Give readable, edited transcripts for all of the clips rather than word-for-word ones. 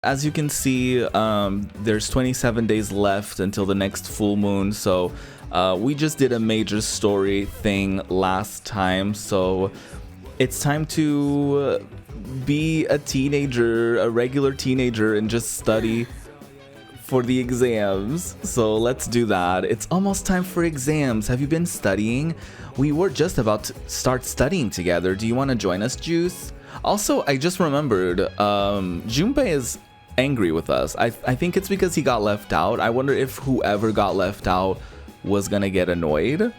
As you can see, there's 27 days left until the next full moon, so we just did a major story thing last time, so it's time to be a teenager, a regular teenager, and just study for the exams. So let's do that. It's almost time for exams. Have you been studying? We were just about to start studying together. Do you want to join us, Juice? Also, I just remembered, Junpei is angry with us. I think it's because he got left out. I wonder if whoever got left out was gonna get annoyed.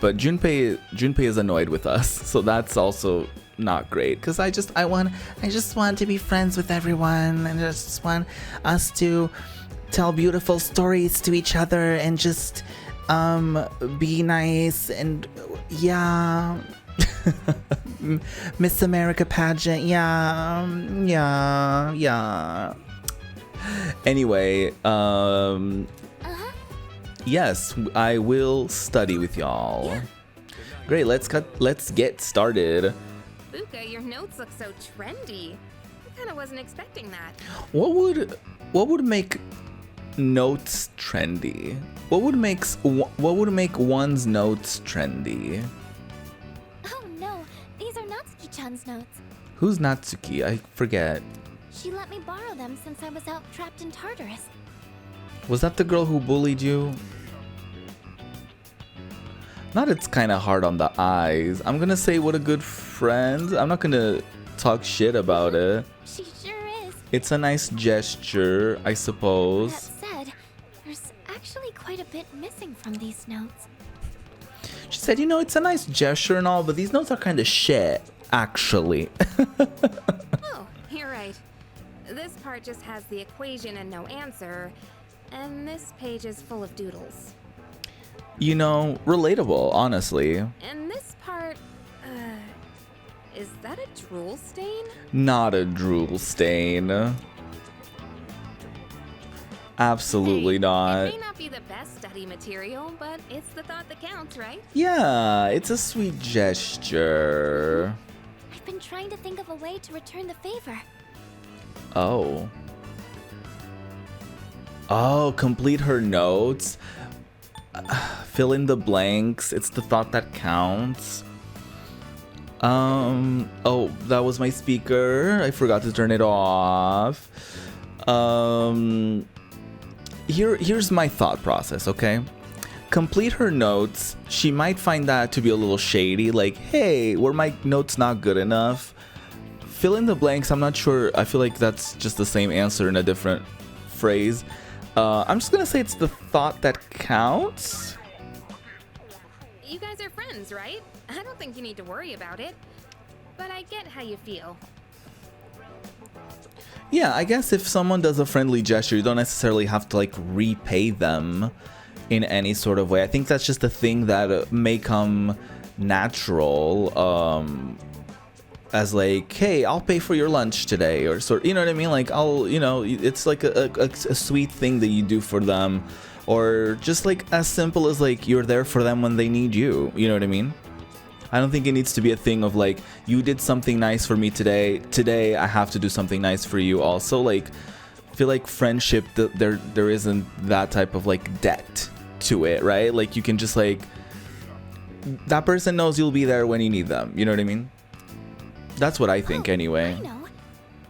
But Junpei is annoyed with us, so that's also not great. Cause I just want to be friends with everyone, and I just want us to tell beautiful stories to each other and just be nice and yeah. Miss America pageant, yeah. Anyway, yes, I will study with y'all. Yeah. Great, let's get started. Buka, your notes look so trendy. I kind of wasn't expecting that. What would make notes trendy? What would make one's notes trendy? Oh no, these are Natsuki-chan's notes. Who's Natsuki? I forget. She let me borrow them since I was out trapped in Tartarus. Was that the girl who bullied you? Not it's kind of hard on the eyes. I'm gonna say what a good friend. I'm not gonna talk shit about it. She sure is. It's a nice gesture, I That suppose. said, there's actually quite a bit missing from these notes. She said, you know, it's a nice gesture and all, but these notes are kind of shit, actually. Oh, you're right. This part just has the equation and no answer, and this page is full of doodles. You know, relatable, honestly. And this part, is that a drool stain? Not a drool stain. Absolutely Hey, not. It may not be the best study material, but it's the thought that counts, right? Yeah, it's a sweet gesture. I've been trying to think of a way to return the favor. Oh. Oh, complete her notes. Fill in the blanks. It's the thought that counts. Oh, that was my speaker. I forgot to turn it off. Here's my thought process, okay? Complete her notes. She might find that to be a little shady, like, hey, were my notes not good enough? Fill in the blanks. I'm not sure. I feel like that's just the same answer in a different phrase. I'm just gonna say it's the thought that counts. You guys are friends, right? I don't think you need to worry about it. But I get how you feel. Yeah, I guess if someone does a friendly gesture, you don't necessarily have to like repay them in any sort of way. I think that's just a thing that may come natural. As like, hey, I'll pay for your lunch today, or sort, you know what I mean? Like, it's like a sweet thing that you do for them, or just like as simple as like you're there for them when they need you. You know what I mean? I don't think it needs to be a thing of like, you did something nice for me today. Today I have to do something nice for you also. Like, I feel like friendship, there isn't that type of like debt to it, right? Like you can just like, that person knows you'll be there when you need them. You know what I mean? That's what I think anyway. I know.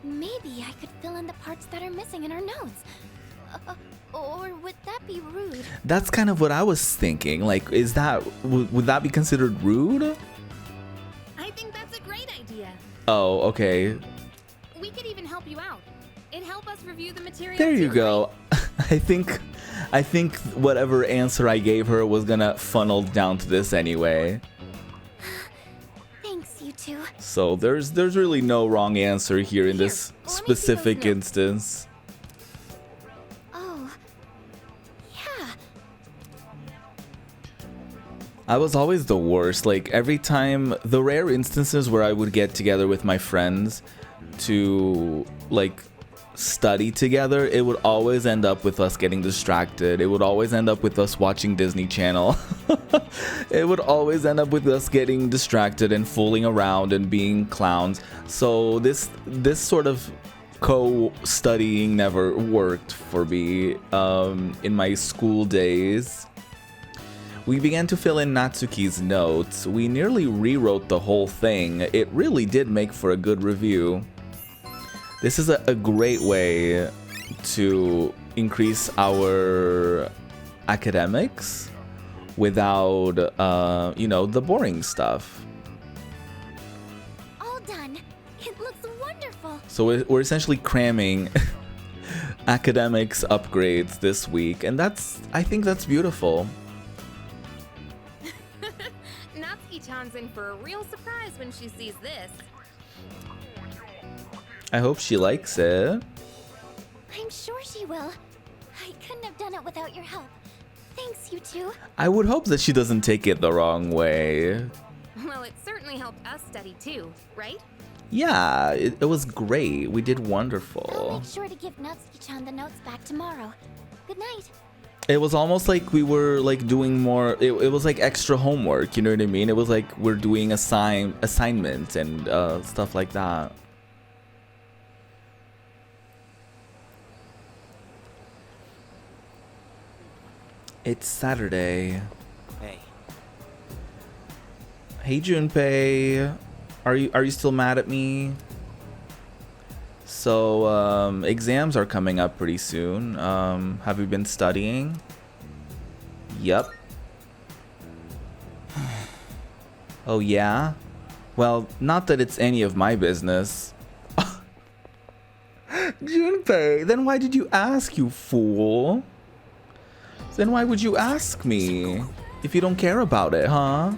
Maybe I could fill in the parts that are missing in our notes. Or would that be rude? That's kind of what I was thinking. Like, would that be considered rude? I think that's a great idea. Oh, okay. We could even help you out. It'd help us review the material. There you too, go. I think whatever answer I gave her was gonna funnel down to this anyway. Thanks, you two. So there's really no wrong answer here in this Here, let me see specific those notes. instance. Oh, yeah. I was always the worst. Like every time, the rare instances where I would get together with my friends to like study together, it would always end up with us getting distracted. It would always end up with us watching Disney Channel. It would always end up with us getting distracted and fooling around and being clowns. So this sort of co-studying never worked for me in my school days. We began to fill in Natsuki's notes. We nearly rewrote the whole thing. It really did make for a good review. This is a great way to increase our academics without, you know, the boring stuff. All done. It looks wonderful. So we're essentially cramming academics upgrades this week, and I think that's beautiful. Natsuki-chan's in for a real surprise when she sees this. I hope she likes it. I'm sure she will. I couldn't have done it without your help. Thanks, you two. I would hope that she doesn't take it the wrong way. Well, it certainly helped us study too, right? Yeah, it was great. We did I'll wonderful. make sure to give Natsuki-chan the notes back tomorrow. Good night. It was almost like we were like doing more. It was like extra homework. You know what I mean? It was like we're doing assignments and stuff like that. It's Saturday. Hey. Hey Junpei, are you still mad at me? So exams are coming up pretty soon. Have you been studying? Yep. Oh yeah? Well, not that it's any of my business. Junpei, then why did you ask, you fool? Then why would you ask me if you don't care about it, huh?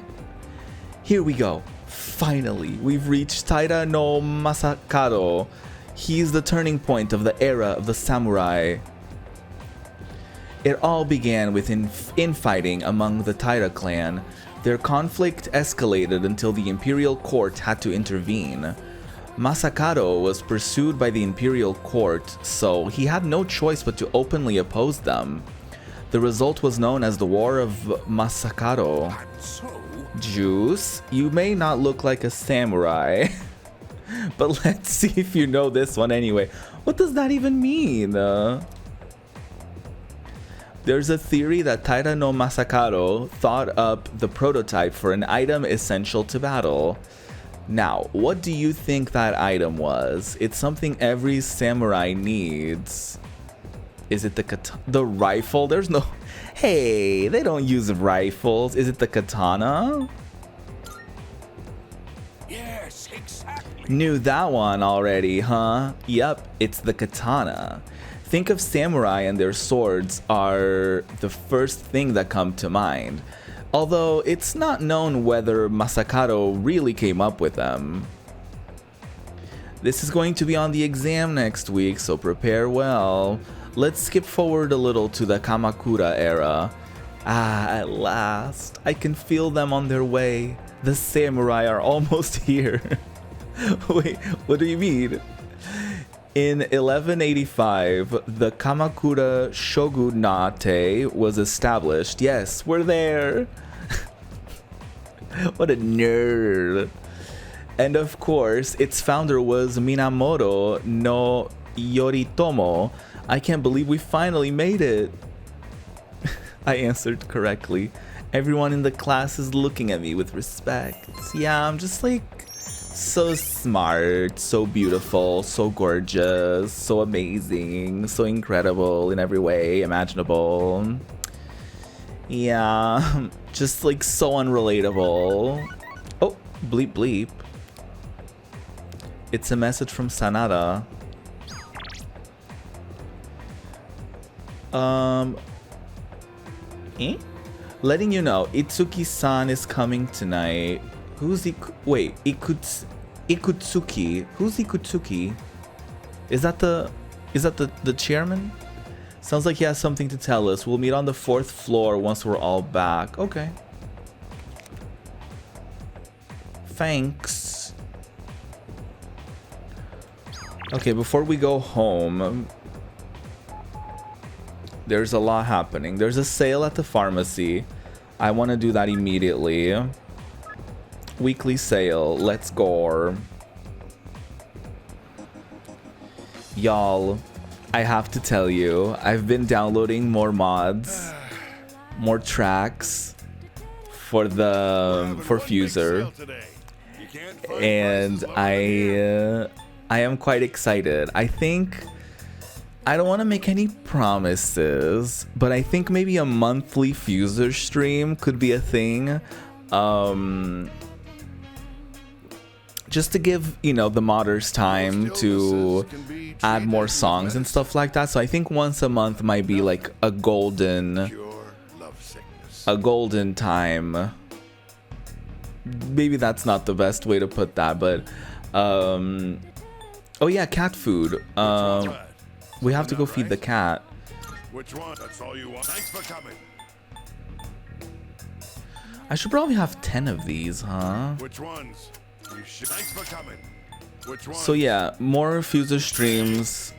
Here we go. Finally, we've reached Taira no Masakado. He's the turning point of the era of the samurai. It all began with infighting among the Taira clan. Their conflict escalated until the imperial court had to intervene. Masakado was pursued by the imperial court, so he had no choice but to openly oppose them. The result was known as the War of Masakado. Juice, you may not look like a samurai, but let's see if you know this one anyway. What does that even mean? There's a theory that Taira no Masakado thought up the prototype for an item essential to battle. Now, what do you think that item was? It's something every samurai needs. Is it the rifle? There's no... Hey, they don't use rifles. Is it the katana? Yes, exactly. Knew that one already, huh? Yep, it's the katana. Think of samurai and their swords are the first thing that come to mind. Although it's not known whether Masakado really came up with them. This is going to be on the exam next week, so prepare well. Let's skip forward a little to the Kamakura era. Ah, at last. I can feel them on their way. The samurai are almost here. Wait, what do you mean? In 1185, the Kamakura shogunate was established. Yes, we're there. What a nerd. And of course, its founder was Minamoto no Yoritomo. I can't believe we finally made it. I answered correctly. Everyone in the class is looking at me with respect. Yeah, I'm just like so smart, so beautiful, so gorgeous, so amazing, so incredible in every way imaginable. Yeah, just like so unrelatable. Oh, bleep bleep. It's a message from Sanada. Letting you know, Itsuki-san is coming tonight. Who's wait, Ikutsuki. Who's Ikutsuki? Is that the chairman? Sounds like he has something to tell us. We'll meet on the 4th floor once we're all back. Okay. Thanks. Okay, before we go home, there's a lot happening. There's a sale at the pharmacy. I want to do that immediately. Weekly sale. Let's go. Y'all, I have to tell you, I've been downloading more mods, more tracks for Fuser, and I am quite excited. I think I don't want to make any promises, but I think maybe a monthly Fuser stream could be a thing. Just to give, you know, the modders time to add more songs and stuff like that. So I think once a month might be like a golden time. Maybe that's not the best way to put that, but oh yeah, cat food. We have to go feed the cat. Which one? That's all you want. Thanks for coming. I should probably have 10 of these, huh? Which ones? Thanks for coming. Which ones? So yeah, more Fuser streams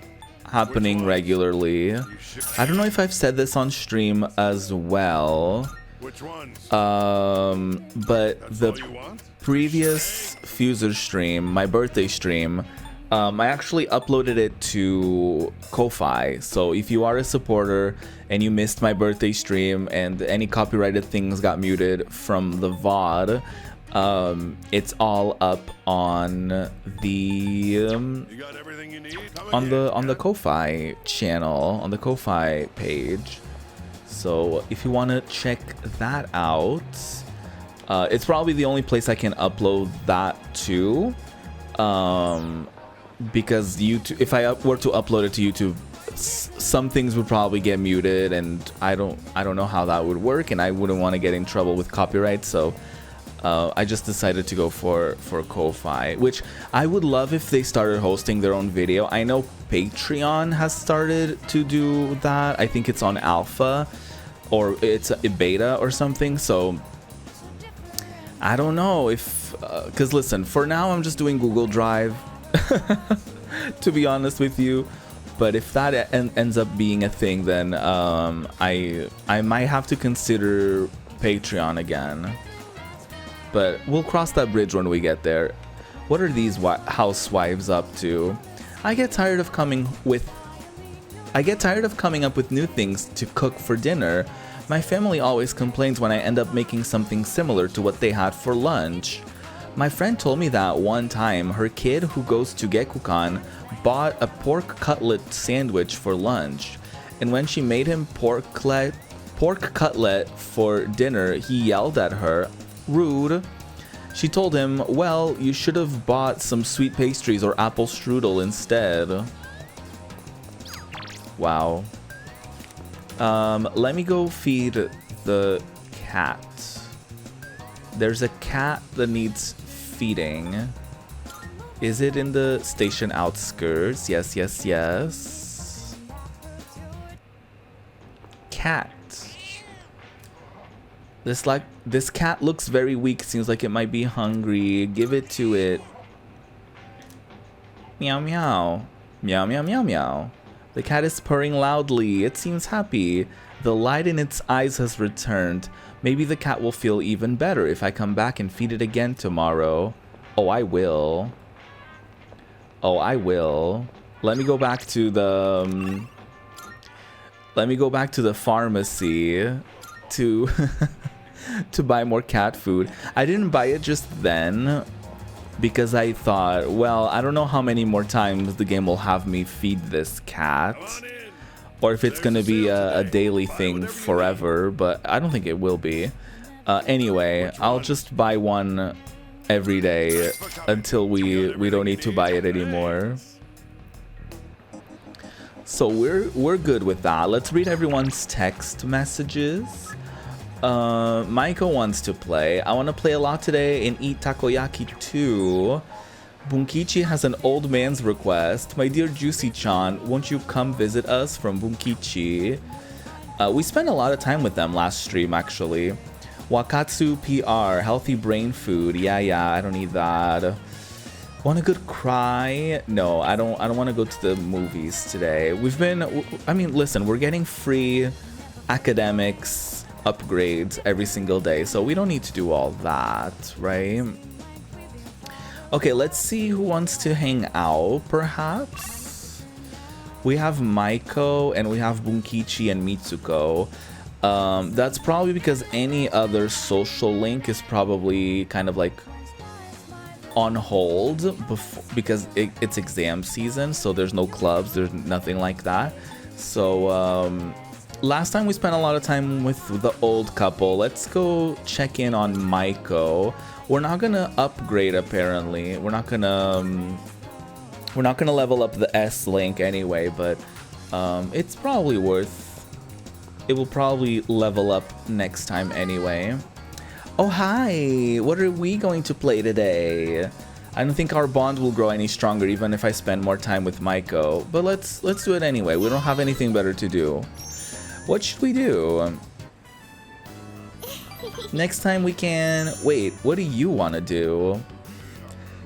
happening regularly. I don't know if I've said this on stream as well. Which ones? But That's the all you want? previous Fuser stream, my birthday stream, I actually uploaded it to Ko-Fi. So if you are a supporter and you missed my birthday stream and any copyrighted things got muted from the VOD, it's all up on the You got everything you need? on the Ko-Fi channel, on the Ko-Fi page. So if you want to check that out, it's probably the only place I can upload that to, because YouTube, if I were to upload it to YouTube, some things would probably get muted, and I don't know how that would work, and I wouldn't want to get in trouble with copyright. So I just decided to go for Ko-Fi, which I would love if they started hosting their own video. I know Patreon has started to do that. I think it's on alpha, or it's a beta or something. So I don't know if, because listen, for now I'm just doing Google Drive, to be honest with you. But if that ends up being a thing, then I might have to consider Patreon again. But we'll cross that bridge when we get there. What are these housewives up to? I get tired of coming up with new things to cook for dinner. My family always complains when I end up making something similar to what they had for lunch. My friend told me that one time her kid who goes to Gekukan bought a pork cutlet sandwich for lunch, and when she made him pork cutlet for dinner, he yelled at her, "Rude." She told him, "Well, you should have bought some sweet pastries or apple strudel instead." Wow. Let me go feed the cat. There's a cat that needs feeding. Is it in the station outskirts? Yes, yes, yes. Cat. This cat looks very weak. Seems like it might be hungry. Give it to it. Meow meow. Meow meow meow meow. The cat is purring loudly. It seems happy. The light in its eyes has returned. Maybe the cat will feel even better if I come back and feed it again tomorrow. Oh, I will. Oh, I will. Let me go back to the pharmacy to to buy more cat food. I didn't buy it just then because I thought, well, I don't know how many more times the game will have me feed this cat, or if it's gonna be a daily thing forever, but I don't think it will be. Anyway, I'll just buy one every day until we don't need to buy it anymore. So we're good with that. Let's read everyone's text messages. Maiko wants to play. I want to play a lot today and eat takoyaki too. Bunkichi has an old man's request. My dear Juicy-chan, won't you come visit us from Bunkichi? We spent a lot of time with them last stream, actually. Wakatsu PR, healthy brain food. Yeah, I don't need that. Want a good cry? No, I don't want to go to the movies today. I mean, listen, we're getting free academics upgrades every single day, so we don't need to do all that, right? Okay, let's see who wants to hang out, perhaps. We have Maiko and we have Bunkichi and Mitsuko. That's probably because any other social link is probably kind of like on hold because it's exam season, so there's no clubs, there's nothing like that. So last time we spent a lot of time with the old couple. Let's go check in on Maiko. We're not gonna upgrade apparently. We're not gonna level up the S link anyway, but it's probably worth. It will probably level up next time anyway. Oh hi! What are we going to play today? I don't think our bond will grow any stronger even if I spend more time with Maiko. But let's do it anyway. We don't have anything better to do. What should we do? Next time we can... Wait, what do you want to do?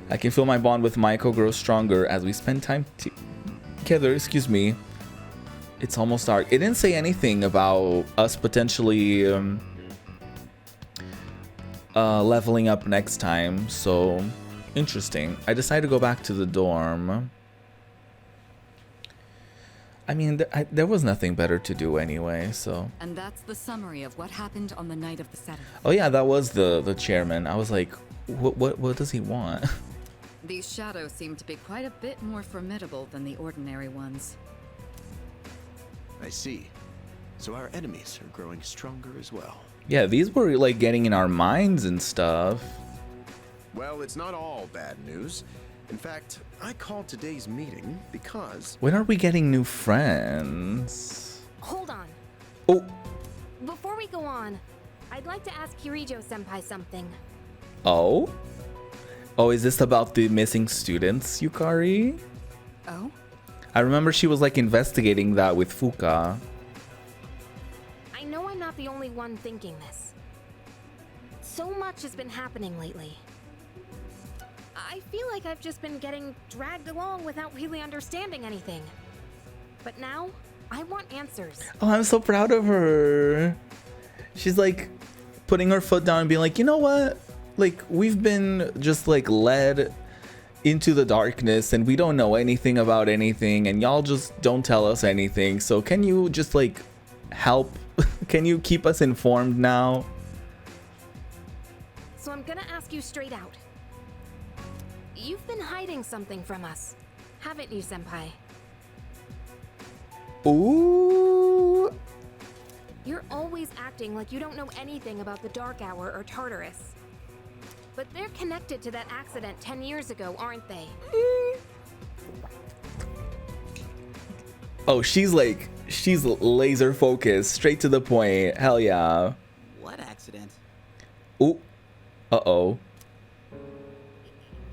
I can feel my bond with Maiko grow stronger as we spend time together. Excuse me. It's almost dark. It didn't say anything about us potentially leveling up next time, so interesting. I decided to go back to the dorm. I mean, there was nothing better to do anyway, so. And that's the summary of what happened on the night of the 7th. Oh yeah, that was the chairman. I was like, what does he want? These shadows seem to be quite a bit more formidable than the ordinary ones. I see. So our enemies are growing stronger as well. Yeah, these were like getting in our minds and stuff. Well, it's not all bad news. In fact, I called today's meeting because... When are we getting new friends? Hold on. Oh. Before we go on, I'd like to ask Kirijo-senpai something. Oh? Oh, is this about the missing students, Yukari? Oh? I remember she was like investigating that with Fuka. I know I'm not the only one thinking this. So much has been happening lately. I feel like I've just been getting dragged along without really understanding anything. But now, I want answers. Oh, I'm so proud of her. She's like putting her foot down and being like, you know what? Like, we've been just like led into the darkness and we don't know anything about anything and y'all just don't tell us anything. So can you just like help? Can you keep us informed now? So I'm gonna ask you straight out. You've been hiding something from us, haven't you, senpai? Ooh. You're always acting like you don't know anything about the Dark Hour or Tartarus. But they're connected to that accident 10 years ago, aren't they? Oh, she's laser focused, straight to the point. Hell yeah. What accident? Ooh. Uh-oh.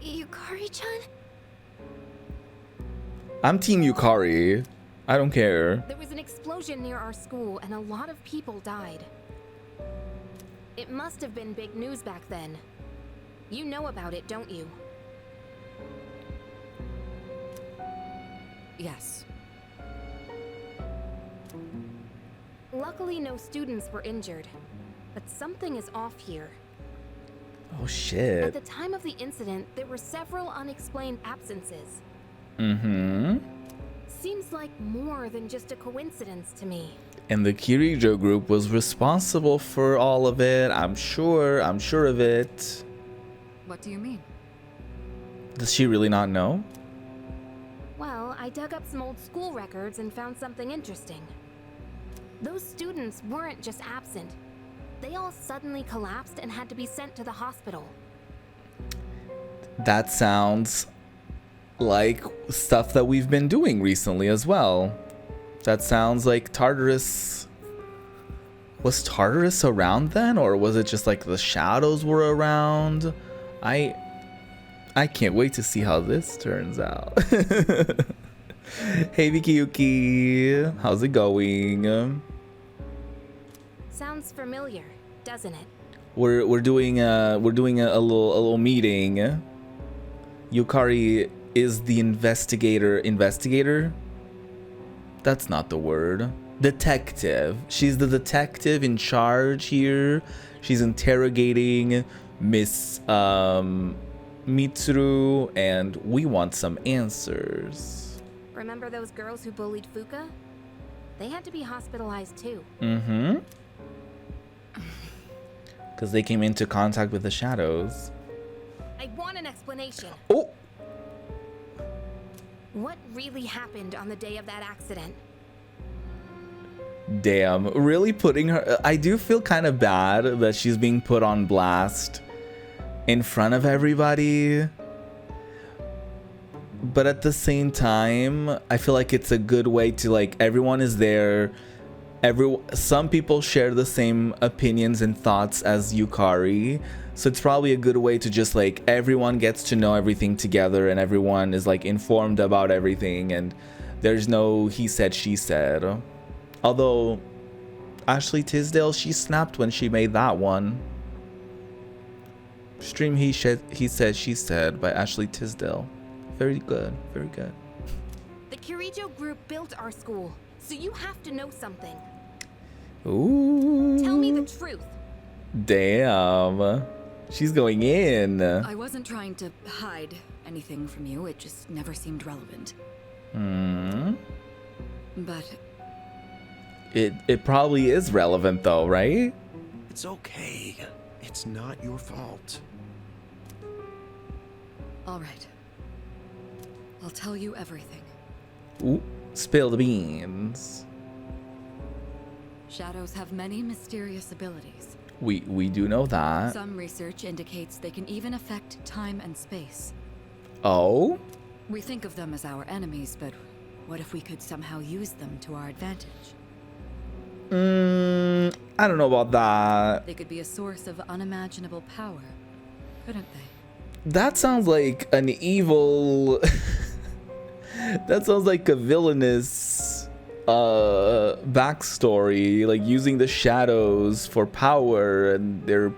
Yukari-chan? I'm Team Yukari. I don't care. There was an explosion near our school and a lot of people died. It must have been big news back then. You know about it, don't you? Yes. Luckily, no students were injured. But something is off here. Oh At shit. the time of the incident, there were several unexplained absences. Mm-hmm. Seems like more than just a coincidence to me. And the Kirijo group was responsible for all of it. I'm sure of it. What do you mean? Does she really not know? Well, I dug up some old school records and found something interesting. Those students weren't just absent. They all suddenly collapsed and had to be sent to the hospital. That sounds like stuff that we've been doing recently as well. That sounds like Tartarus. Was Tartarus around then, or was it just like the shadows were around? I can't wait to see how this turns out. Hey Vikiyuki, how's it going? Sounds familiar, doesn't it? We're doing a little meeting. Yukari is the investigator? That's not the word. Detective. She's the detective in charge here. She's interrogating Miss Mitsuru, and we want some answers. Remember those girls who bullied Fuka? They had to be hospitalized too. Mm-hmm. Because they came into contact with the shadows. I want an explanation. Oh! What really happened on the day of that accident? Damn, really putting her... I do feel kind of bad that she's being put on blast in front of everybody. But at the same time, I feel like it's a good way to, like, everyone is there. Some people share the same opinions and thoughts as Yukari. So it's probably a good way to just, like, everyone gets to know everything together and everyone is, like, informed about everything. And there's no he said, she said. Although, Ashley Tisdale, she snapped when she made that one. Stream he said, she said by Ashley Tisdale. Very good, very good. The Kirijo group built our school, so you have to know something. Ooh. Tell me the truth. Damn. She's going in. I wasn't trying to hide anything from you, it just never seemed relevant. But It probably is relevant though, right? It's okay. It's not your fault. all right. I'll tell you everything. Ooh, spill the beans. Shadows have many mysterious abilities. We do know that. Some research indicates they can even affect time and space. Oh? We think of them as our enemies, but what if we could somehow use them to our advantage? I don't know about that. They could be a source of unimaginable power, couldn't they? That sounds like an evil... That sounds like a villainous backstory, like using the shadows for power, and they're...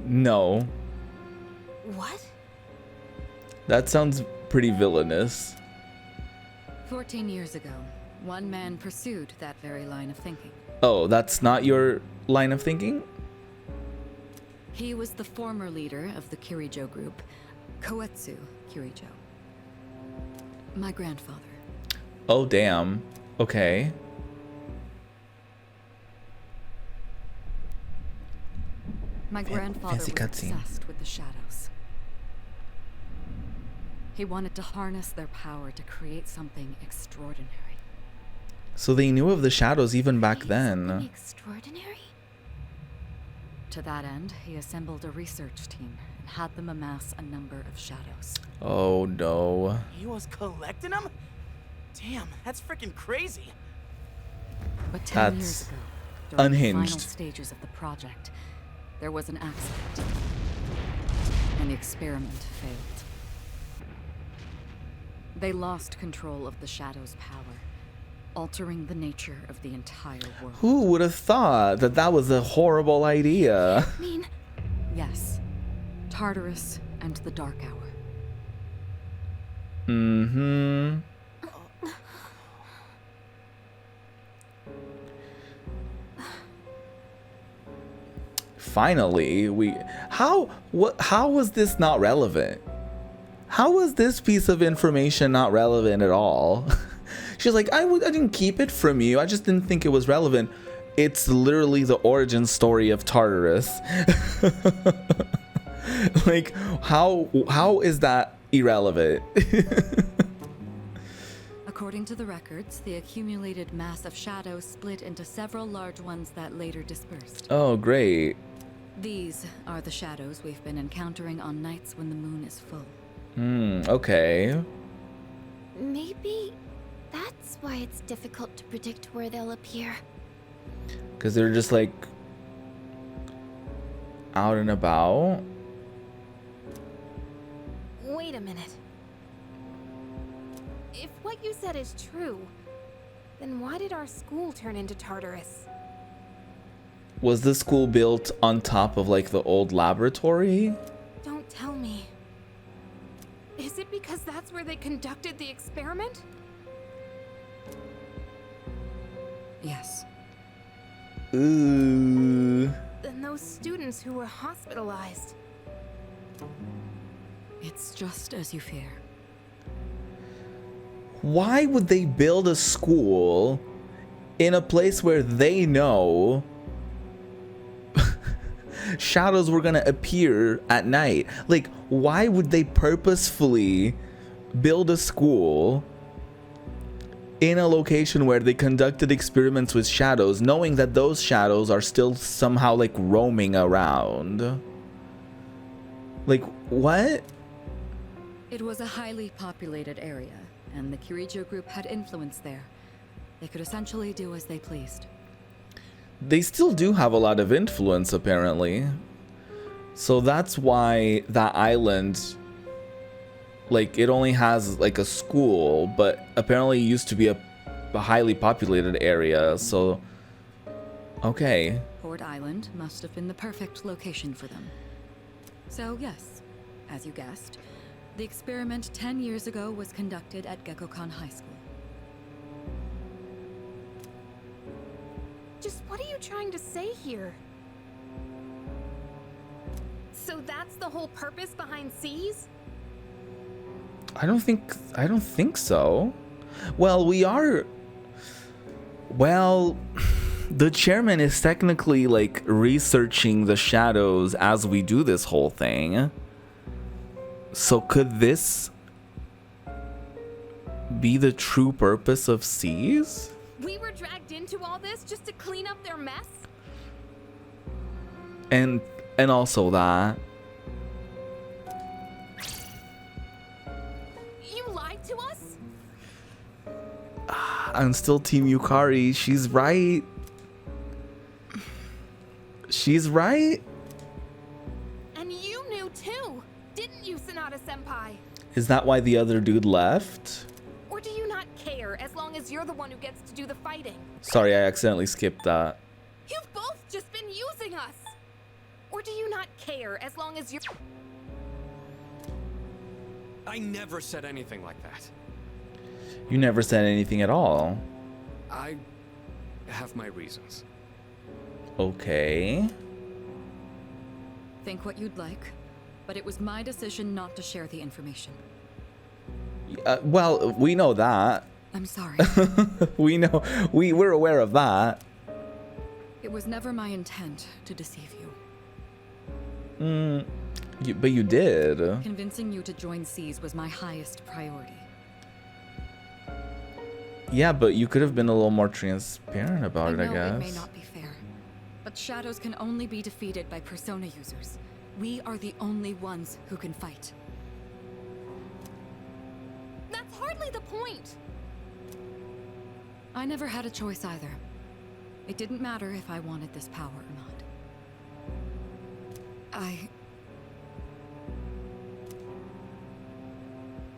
No. What? That sounds pretty villainous. 14 years ago, one man pursued that very line of thinking. Oh, that's not your line of thinking? He was the former leader of the Kirijo group, Koetsu Kirijo. My grandfather. Oh, damn. Okay. My grandfather was fancy cutscene. obsessed with the shadows. He wanted to harness their power to create something extraordinary. So they knew of the shadows even back Something then. extraordinary? To that end, he assembled a research team and had them amass a number of shadows. Oh, no. He was collecting them? Damn, that's freaking crazy. But 10 years That's ago, during the unhinged. final stages of the project, there was an accident, and the experiment failed. They lost control of the Shadow's power, altering the nature of the entire world. Who would have thought that that was a horrible idea? I mean, Yes, Tartarus and the Dark Hour. Mm-hmm. Finally, how was this not relevant? How was this piece of information not relevant at all? She's like, I didn't keep it from you. I just didn't think it was relevant. It's literally the origin story of Tartarus. Like, how is that irrelevant? According to the records, the accumulated mass of shadows split into several large ones that later dispersed. Oh, great. These are the shadows we've been encountering on nights when the moon is full. Okay. maybe that's why it's difficult to predict where they'll appear. Because they're just like out and about. Wait a minute. If what you said is true, then why did our school turn into Tartarus? Was the school built on top of like the old laboratory? Don't tell me. Is it because that's where they conducted the experiment? Yes. Ooh. Then those students who were hospitalized. It's just as you fear. why would they build a school in a place where they know shadows were gonna appear at night? Like, why would they purposefully build a school in a location where they conducted experiments with shadows, knowing that those shadows are still somehow like roaming around? Like, what? It was a highly populated area, and the Kirijo group had influence there. They could essentially do as they pleased. They still do have a lot of influence, apparently. So that's why that island, like, it only has like a school, but apparently it used to be a highly populated area. So, okay. Port Island must have been the perfect location for them. So yes, as you guessed, the experiment 10 years ago was conducted at Gekkokan High School. Just what are you trying to say here? So that's the whole purpose behind C's? I don't think so. Well, the chairman is technically like researching the shadows as we do this whole thing. So could this be the true purpose of C's? We were dragged into all this just to clean up their mess? And also that. You lied to us? I'm still Team Yukari. She's right. She's right. And you knew too, didn't you, Sanada-senpai? Is that why the other dude left? Or do you not care as long as you're the one who gets to do the fighting? Sorry, I accidentally skipped that. You've both just been using us! Or do you not care as long as you're... I never said anything like that. You never said anything at all. I have my reasons. Okay. Think what you'd like, but it was my decision not to share the information. Well, we know that. I'm sorry. We're aware of that. It was never my intent to deceive you. But you did. Convincing you to join C's was my highest priority. Yeah, but you could have been a little more transparent about it, I know guess. it may not be fair, but shadows can only be defeated by persona users. We are the only ones who can fight. That's hardly the point! I never had a choice either. It didn't matter if I wanted this power or not.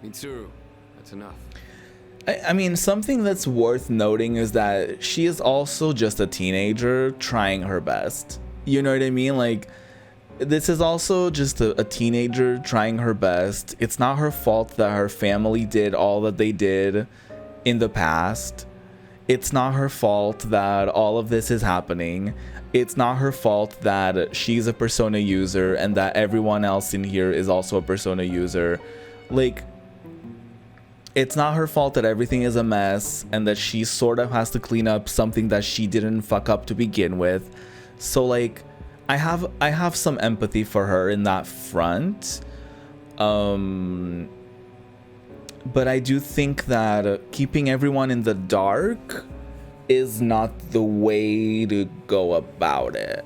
Mitsuru, that's enough. I mean, something that's worth noting is that she is also just a teenager trying her best. You know what I mean? Like, this is also just a teenager trying her best. It's not her fault that her family did all that they did in the past. It's not her fault that all of this is happening. It's not her fault that she's a persona user and that everyone else in here is also a persona user. Like, it's not her fault that everything is a mess and that she sort of has to clean up something that she didn't fuck up to begin with. So like, I have some empathy for her in that front. But I do think that keeping everyone in the dark is not the way to go about it.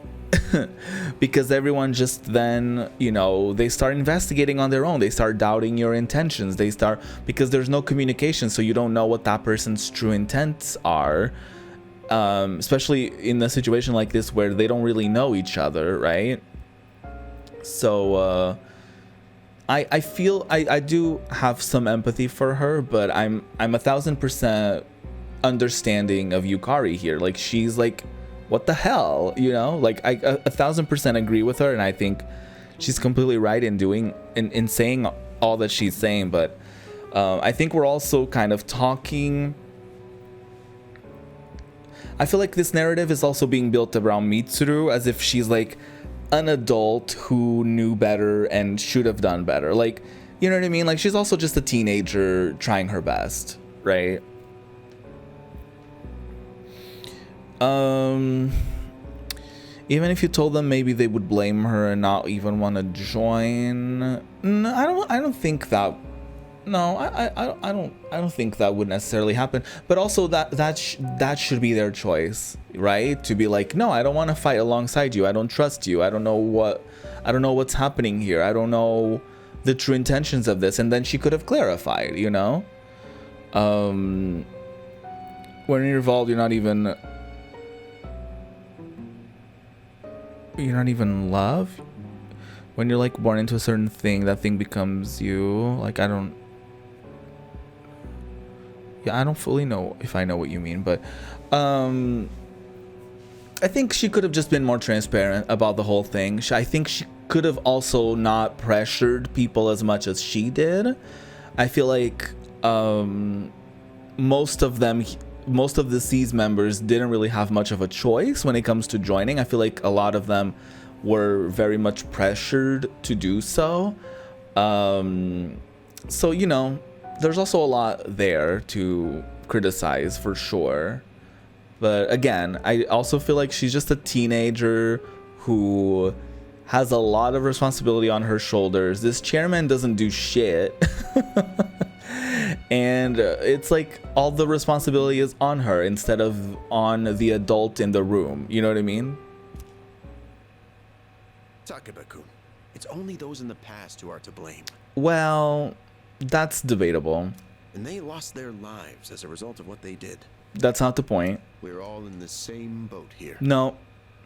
Because everyone just then, you know, they start investigating on their own. They start doubting your intentions. Because there's no communication, so you don't know what that person's true intents are. Especially in a situation like this where they don't really know each other, right? So I feel I do have some empathy for her, but I'm 1000% understanding of Yukari here. Like, she's like, what the hell, you know? Like, I 1000% agree with her, and I think she's completely right in saying all that she's saying. But I think we're also kind of talking. I feel like this narrative is also being built around Mitsuru as if she's like an adult who knew better and should have done better. Like, you know what I mean? Like, she's also just a teenager trying her best. right? Even if you told them, maybe they would blame her and not even want to join. No, I don't think that. No, I don't think that would necessarily happen. But also that should be their choice, right? To be like, no, I don't want to fight alongside you. I don't trust you. I don't know what's happening here. I don't know the true intentions of this. And then she could have clarified, you know. When you're involved, you're not even in love. When you're like born into a certain thing, that thing becomes you. Like, I don't fully know if I know what you mean, but I think she could have just been more transparent about the whole thing. I think she could have also not pressured people as much as she did. I feel like most of the C's members didn't really have much of a choice when it comes to joining. I feel like a lot of them were very much pressured to do so. So, you know, there's also a lot there to criticize for sure. But again, I also feel like she's just a teenager who has a lot of responsibility on her shoulders. This chairman doesn't do shit. And it's like all the responsibility is on her instead of on the adult in the room. You know what I mean? Takeba-kun, it's only those in the past who are to blame. Well, that's debatable. And they lost their lives as a result of what they did. That's not the point. We're all in the same boat here. No.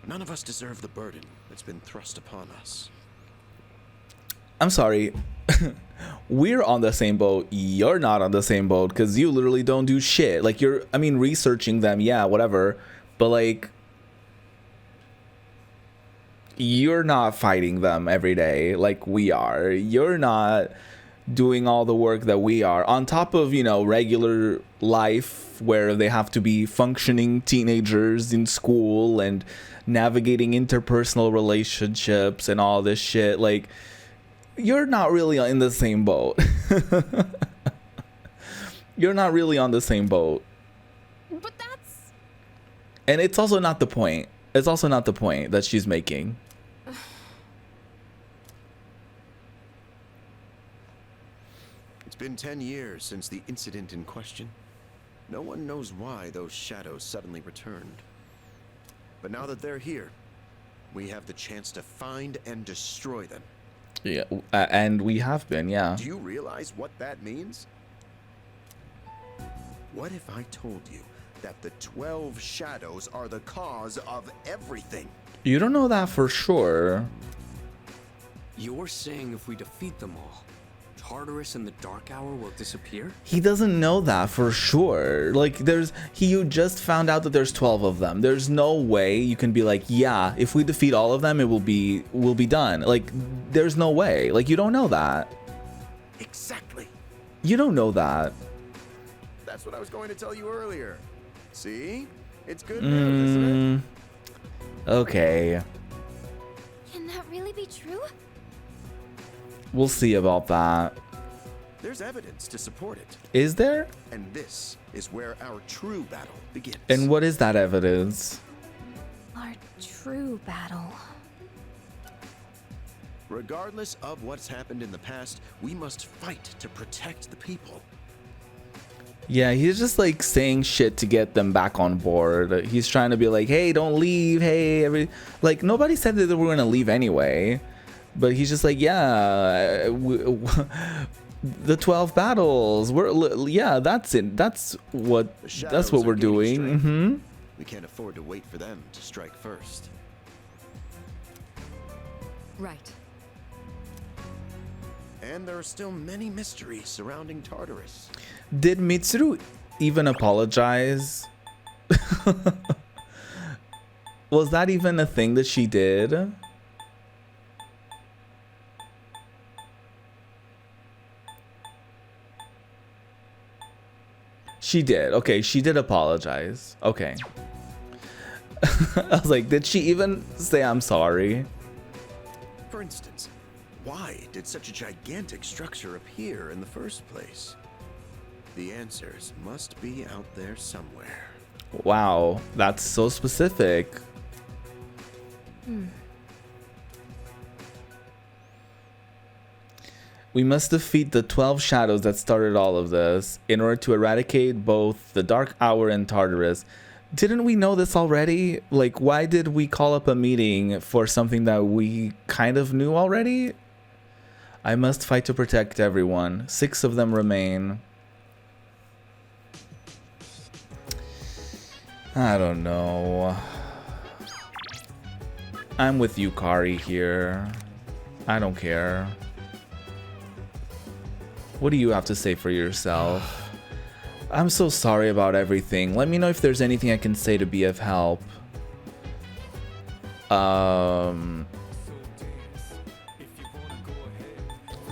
None of us deserve the burden that's been thrust upon us. I'm sorry. We're on the same boat. You're not on the same boat because you literally don't do shit. Like, researching them, yeah, whatever. But like, you're not fighting them every day like we are. You're not doing all the work that we are on top of, you know, regular life where they have to be functioning teenagers in school and navigating interpersonal relationships and all this shit. Like, you're not really in the same boat. You're not really on the same boat. But that's... And it's also not the point. It's also not the point that she's making. It's been 10 years since the incident in question. No one knows why those shadows suddenly returned. But now that they're here, we have the chance to find and destroy them. Yeah, and we have been, yeah. Do you realize what that means? What if I told you that the 12 shadows are the cause of everything? You don't know that for sure. You're saying if we defeat them all, Tartarus and the Dark Hour will disappear? He doesn't know that for sure. Like, you just found out that there's 12 of them. There's no way you can be like, yeah, if we defeat all of them, we'll be done. Like, there's no way. Like, you don't know that. Exactly. You don't know that. That's what I was going to tell you earlier. See? It's good news, isn't it? Okay. Can that really be true? We'll see about that. There's evidence to support it. Is there? And this is where our true battle begins. And what is that evidence? Our true battle. Regardless of what's happened in the past, we must fight to protect the people. Yeah, he's just like saying shit to get them back on board. He's trying to be like, hey, don't leave. Hey, like, nobody said that they were going to leave anyway. But he's just like, yeah, the 12 battles. Yeah, that's it. That's what we're doing. Mm-hmm. We can't afford to wait for them to strike first. Right. And there are still many mysteries surrounding Tartarus. Did Mitsuru even apologize? Was that even a thing that she did? She did. Okay, she did apologize. Okay. I was like, did she even say I'm sorry? For instance, why did such a gigantic structure appear in the first place? The answers must be out there somewhere. Wow, that's so specific. We must defeat the 12 shadows that started all of this in order to eradicate both the Dark Hour and Tartarus. Didn't we know this already? Like, why did we call up a meeting for something that we kind of knew already? I must fight to protect everyone. 6 of them remain. I don't know. I'm with you, Kari, here. I don't care. What do you have to say for yourself? I'm so sorry about everything. Let me know if there's anything I can say to be of help.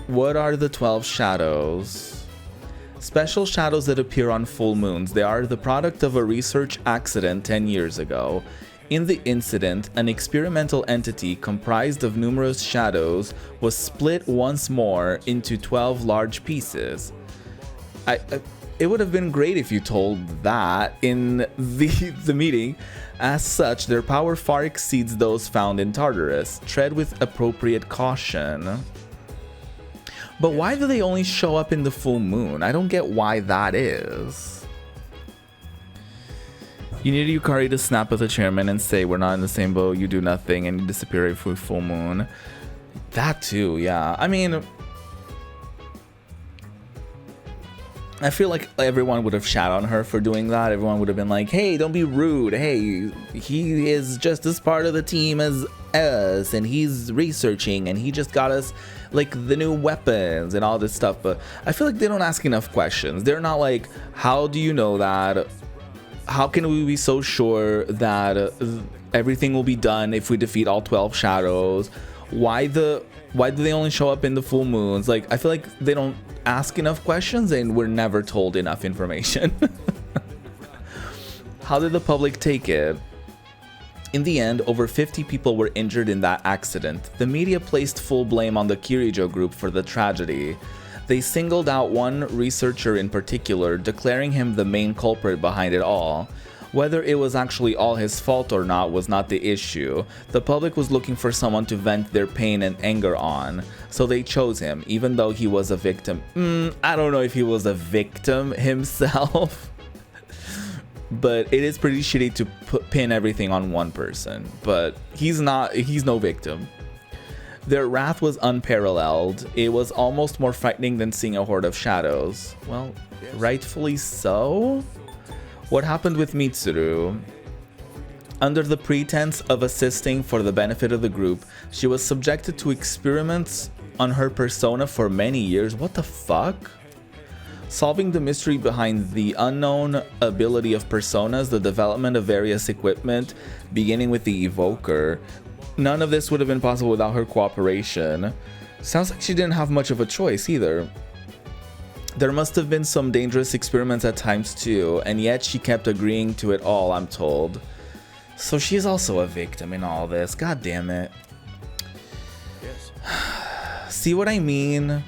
What are the 12 shadows? Special shadows that appear on full moons. They are the product of a research accident 10 years ago. In the incident, an experimental entity comprised of numerous shadows was split once more into 12 large pieces. It would have been great if you told that in the meeting. As such, their power far exceeds those found in Tartarus. Tread with appropriate caution. But why do they only show up in the full moon? I don't get why that is. You need Yukari to snap at the chairman and say, we're not in the same boat, you do nothing, and you disappear for full moon. That too, yeah. I mean, I feel like everyone would have shat on her for doing that. Everyone would have been like, hey, don't be rude. Hey, he is just as part of the team as us, and he's researching, and he just got us like the new weapons and all this stuff. But I feel like they don't ask enough questions. They're not like, how do you know that? How can we be so sure that everything will be done if we defeat all 12 shadows? Why do they only show up in the full moons? Like, I feel like they don't ask enough questions and we're never told enough information. How did the public take it? In the end, over 50 people were injured in that accident. The media placed full blame on the Kirijo group for the tragedy. They singled out one researcher in particular, declaring him the main culprit behind it all. Whether it was actually all his fault or not was not the issue. The public was looking for someone to vent their pain and anger on, so they chose him, even though he was a victim. I don't know if he was a victim himself. But it is pretty shitty to pin everything on one person. But he's no victim. Their wrath was unparalleled. It was almost more frightening than seeing a horde of shadows. Well, rightfully so? What happened with Mitsuru? Under the pretense of assisting for the benefit of the group, she was subjected to experiments on her persona for many years. What the fuck? Solving the mystery behind the unknown ability of personas, the development of various equipment, beginning with the evoker. None of this would have been possible without her cooperation. Sounds like she didn't have much of a choice either. There must have been some dangerous experiments at times too, and yet she kept agreeing to it all, I'm told. So she's also a victim in all this. God damn it. Yes. See what I mean?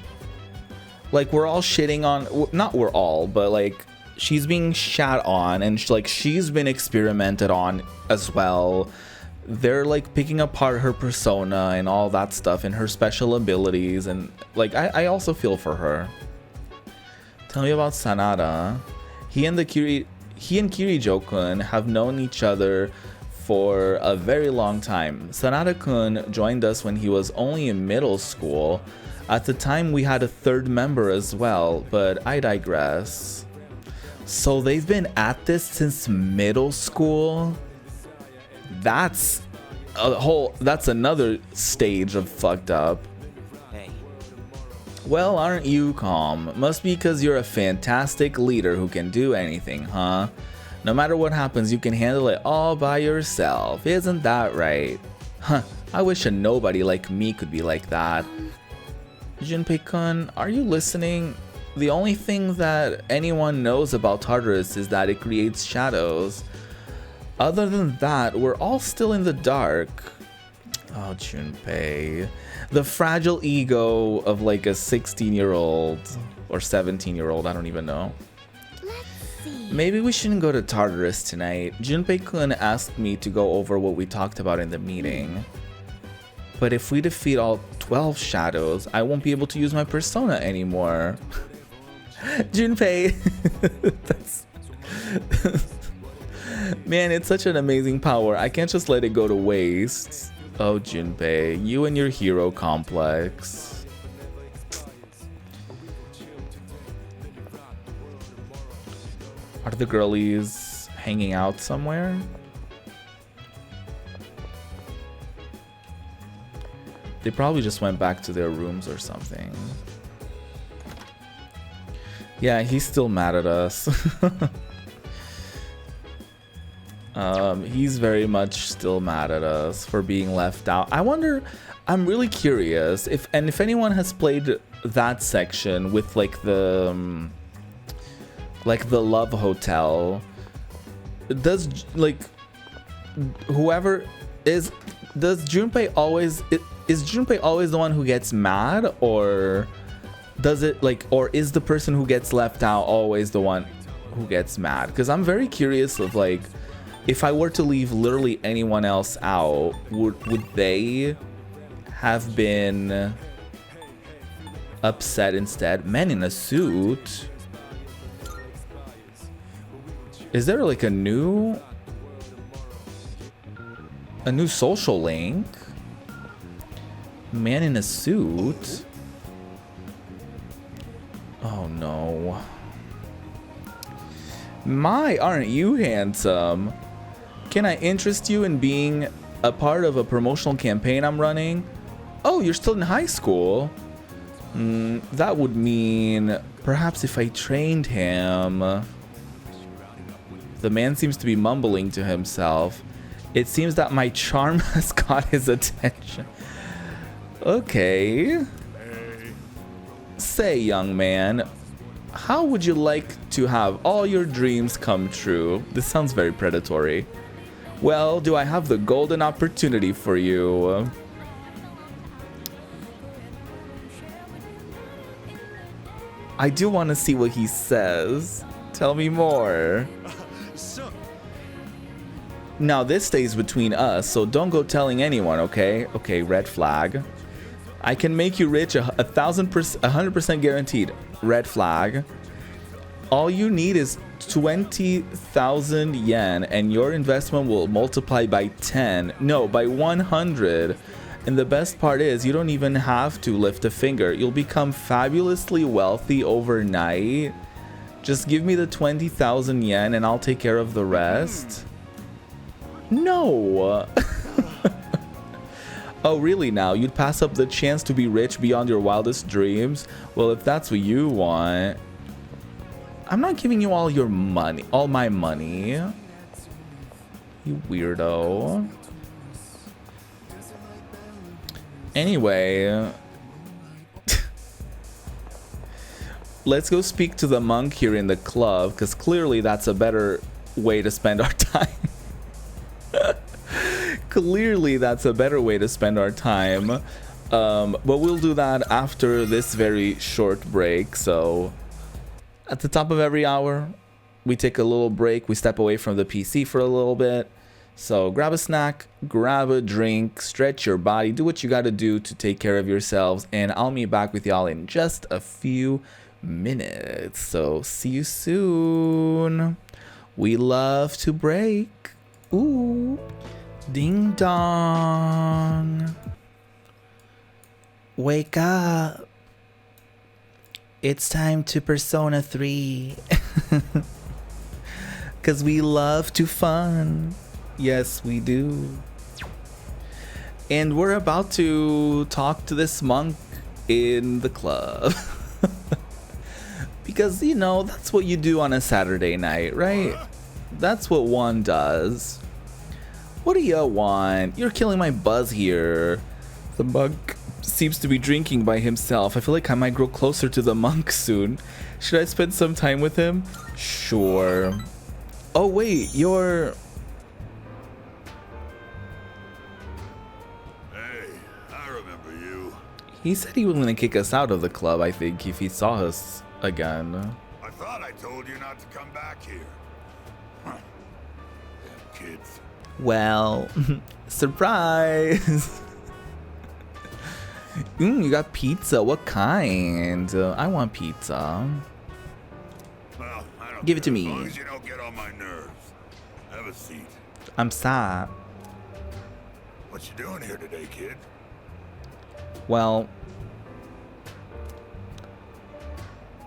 Like, we're all shitting on... Not we're all, but like, she's being shat on, and she's been experimented on as well. They're like picking apart her persona and all that stuff and her special abilities, and like I also feel for her. Tell me about Sanada. He and Kirijo-kun have known each other for a very long time. Sanada-kun joined us when he was only in middle school. At the time we had a third member as well, but I digress. So they've been at this since middle school? That's another stage of fucked up. Hey. Well, aren't you calm? Must be because you're a fantastic leader who can do anything, huh? No matter what happens, you can handle it all by yourself. Isn't that right? Huh, I wish a nobody like me could be like that. Junpei-kun, are you listening? The only thing that anyone knows about Tartarus is that it creates shadows. Other than that, we're all still in the dark. Oh, Junpei. The fragile ego of like a 16-year-old or 17-year-old, I don't even know. Maybe we shouldn't go to Tartarus tonight. Junpei-kun asked me to go over what we talked about in the meeting. But if we defeat all 12 shadows, I won't be able to use my persona anymore. Junpei! That's... Man, it's such an amazing power. I can't just let it go to waste. Oh, Junpei, you and your hero complex. Are the girlies hanging out somewhere? They probably just went back to their rooms or something. Yeah, he's still mad at us. He's very much still mad at us for being left out. I wonder, I'm really curious if anyone has played that section with like the love hotel. Does like whoever is, does Junpei always, is Junpei always the one who gets mad, or does it like, or is the person who gets left out always the one who gets mad? Because I'm very curious of like, if I were to leave literally anyone else out, would they have been upset instead? Men in a suit? Is there like a new social link? Man in a suit? Oh no. My, aren't you handsome? Can I interest you in being a part of a promotional campaign I'm running? Oh, you're still in high school? That would mean perhaps if I trained him. The man seems to be mumbling to himself. It seems that my charm has caught his attention. Okay. Say, young man, how would you like to have all your dreams come true? This sounds very predatory. Well, do I have the golden opportunity for you? I do want to see what he says. Tell me more. Now this stays between us, so don't go telling anyone, okay? Okay, red flag. I can make you rich 100% guaranteed. Red flag. All you need is 20,000 yen and your investment will multiply by 10. No, by 100. And the best part is you don't even have to lift a finger. You'll become fabulously wealthy overnight. Just give me the 20,000 yen and I'll take care of the rest. No. Oh, really now? You'd pass up the chance to be rich beyond your wildest dreams? Well, if that's what you want. I'm not giving you all your money, all my money. You weirdo. Anyway. Let's go speak to the monk here in the club, because clearly that's a better way to spend our time. Clearly that's a better way to spend our time. But we'll do that after this very short break. So at the top of every hour, we take a little break. We step away from the PC for a little bit. So grab a snack, grab a drink, stretch your body, do what you got to do to take care of yourselves. And I'll meet back with y'all in just a few minutes. So see you soon. We love to break. Ooh. Ding dong. Wake up. It's time to Persona 3. Cause we love to fun. Yes, we do. And we're about to talk to this monk in the club. Because, you know, that's what you do on a Saturday night, right? That's what one does. What do you want? You're killing my buzz here. The monk seems to be drinking by himself. I feel like I might grow closer to the monk soon. Should I spend some time with him? Sure. Oh wait, you're... Hey, I remember you. He said he was gonna kick us out of the club, I think, if he saw us again. I thought I told you not to come back here. Huh. Damn kids. Well, surprise! You got pizza. What kind? I want pizza. Well, I don't Give it to care, me. As long as you don't get on my nerves. Have a seat. I'm sad. What you doing here today, kid? Well,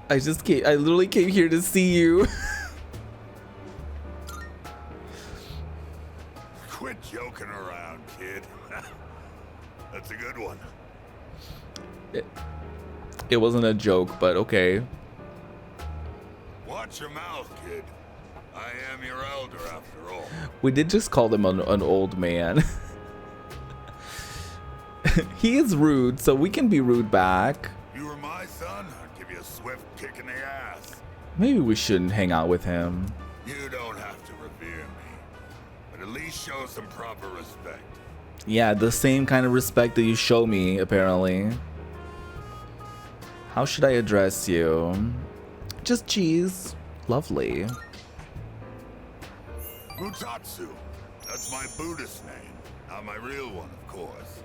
I literally came here to see you. Quit joking around, kid. That's a good one. It wasn't a joke, but okay. Watch your mouth, kid. I am your elder, after all. We did just call him an old man. He is rude, so we can be rude back. You were my son, I'd give you a swift kick in the ass. Maybe we shouldn't hang out with him. You don't have to revere me, but at least show some proper respect. Yeah, the same kind of respect that you show me, apparently. How should I address you? Just cheese. Lovely. Mutatsu. That's my Buddhist name. Not my real one, of course.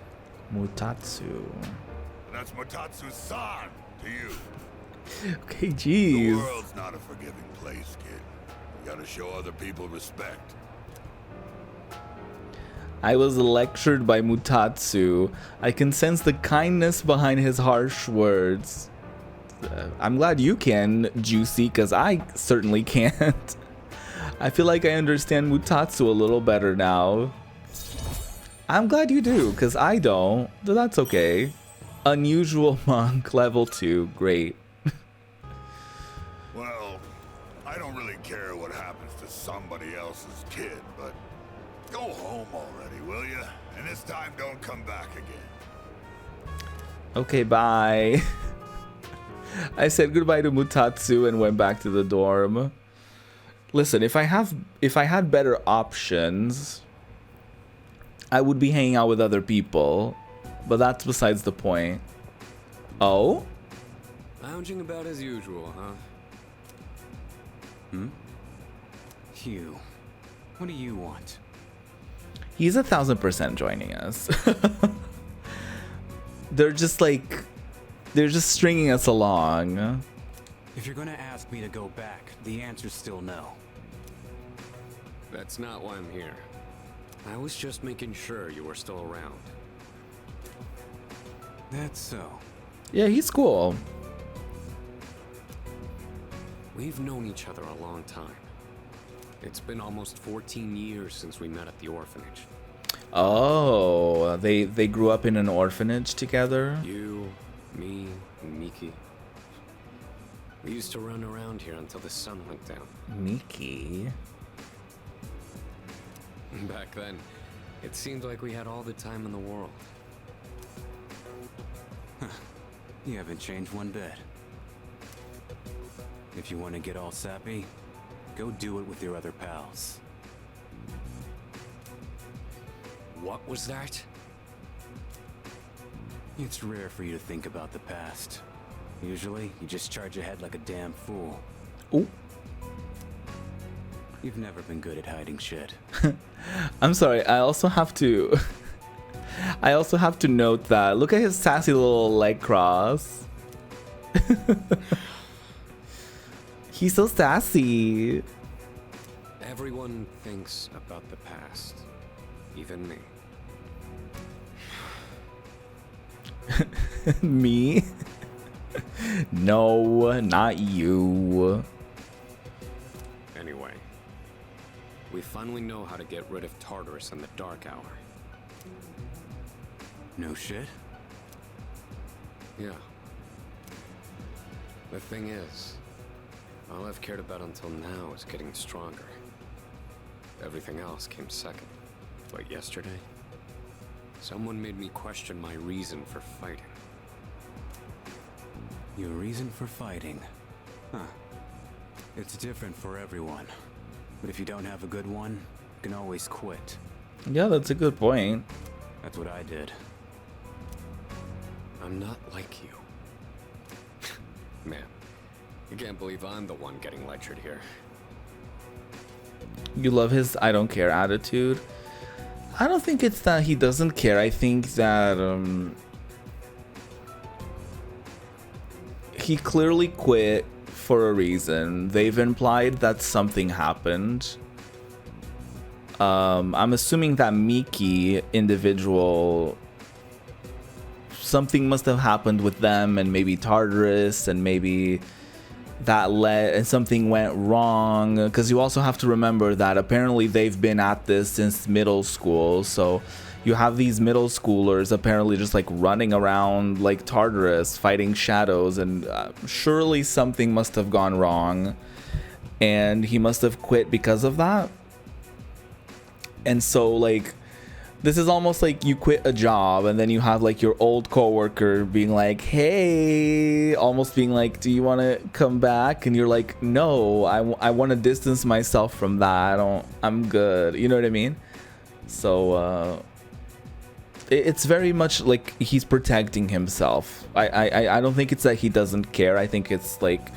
Mutatsu. And that's Mutatsu-san to you. Okay, The jeez. world's not a forgiving place, kid. You gotta show other people respect. I was lectured by Mutatsu. I can sense the kindness behind his harsh words. I'm glad you can, Juicy, because I certainly can't. I feel like I understand Mutatsu a little better now. I'm glad you do, because I don't. But that's okay. Unusual monk, level 2. Great. Well, I don't really care what happens to somebody else's kid, but go home already, will you? And this time don't come back again. Okay, bye. I said goodbye to Mutatsu and went back to the dorm. Listen, if I had better options, I would be hanging out with other people, but that's besides the point. Oh? Lounging about as usual, huh? Hmm? Hugh, what do you want? He's 1,000% joining us. They're just stringing us along. If you're gonna ask me to go back, the answer's still no. That's not why I'm here. I was just making sure you were still around. That's so. Yeah, he's cool. We've known each other a long time. It's been almost 14 years since we met at the orphanage. Oh, they grew up in an orphanage together? You, me, and Miki. We used to run around here until the sun went down. Miki? Back then, it seemed like we had all the time in the world. You haven't changed one bit. If you want to get all sappy, go do it with your other pals. What was that? It's rare for you to think about the past. Usually, you just charge ahead like a damn fool. Ooh. You've never been good at hiding shit. I'm sorry, I also have to note that look at his sassy little leg cross. He's so sassy. Everyone thinks about the past. Even me. Me? No, not you. Anyway, we finally know how to get rid of Tartarus in the Dark Hour. No shit? Yeah. The thing is, all I've cared about until now is getting stronger. Everything else came second. But yesterday, someone made me question my reason for fighting. Your reason for fighting? Huh. It's different for everyone. But if you don't have a good one, you can always quit. Yeah, that's a good point. That's what I did. I'm not like you. Man, I can't believe I'm the one getting lectured here. You love his I don't care attitude. I don't think it's that he doesn't care. I think that he clearly quit for a reason. They've implied that something happened. I'm assuming that Miki individual, something must have happened with them and maybe Tartarus, and maybe that led and something went wrong, because you also have to remember that apparently they've been at this since middle school. So you have these middle schoolers apparently just like running around like Tartarus fighting shadows, and surely something must have gone wrong and he must have quit because of that. And so like this is almost like you quit a job and then you have like your old coworker being like, hey, almost being like, do you want to come back? And you're like, no, I want to distance myself from that. I'm good. You know what I mean? So it's very much like he's protecting himself. I don't think it's that he doesn't care. I think it's like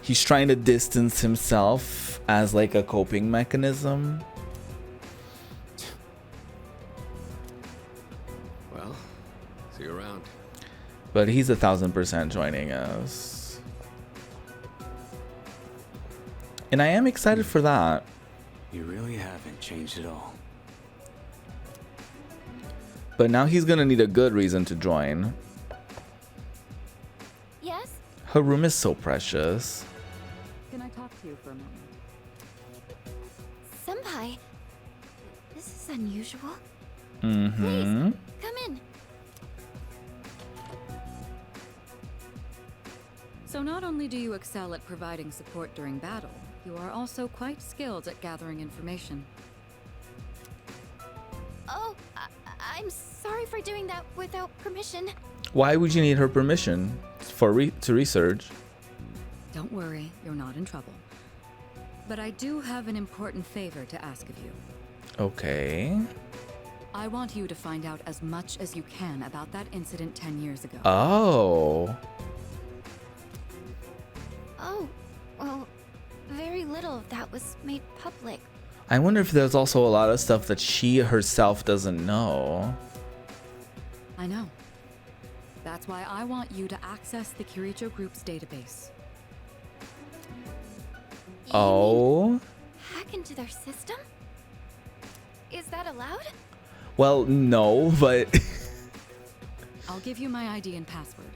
he's trying to distance himself as like a coping mechanism. See you around. But he's 1000% joining us. And I am excited for that. You really haven't changed at all. But now he's gonna need a good reason to join. Yes? Her room is so precious. Can I talk to you for a moment? Senpai, this is unusual. Mm-hmm. Please, come in. So not only do you excel at providing support during battle, you are also quite skilled at gathering information. Oh, I'm sorry for doing that without permission. Why would you need her permission to research? Don't worry, you're not in trouble. But I do have an important favor to ask of you. Okay. I want you to find out as much as you can about that incident 10 years ago. Oh. Oh, well, very little of that was made public. I wonder if there's also a lot of stuff that she herself doesn't know. I know. That's why I want you to access the Kiricho Group's database. You Oh. mean hack into their system? Is that allowed? Well, no, but I'll give you my ID and password.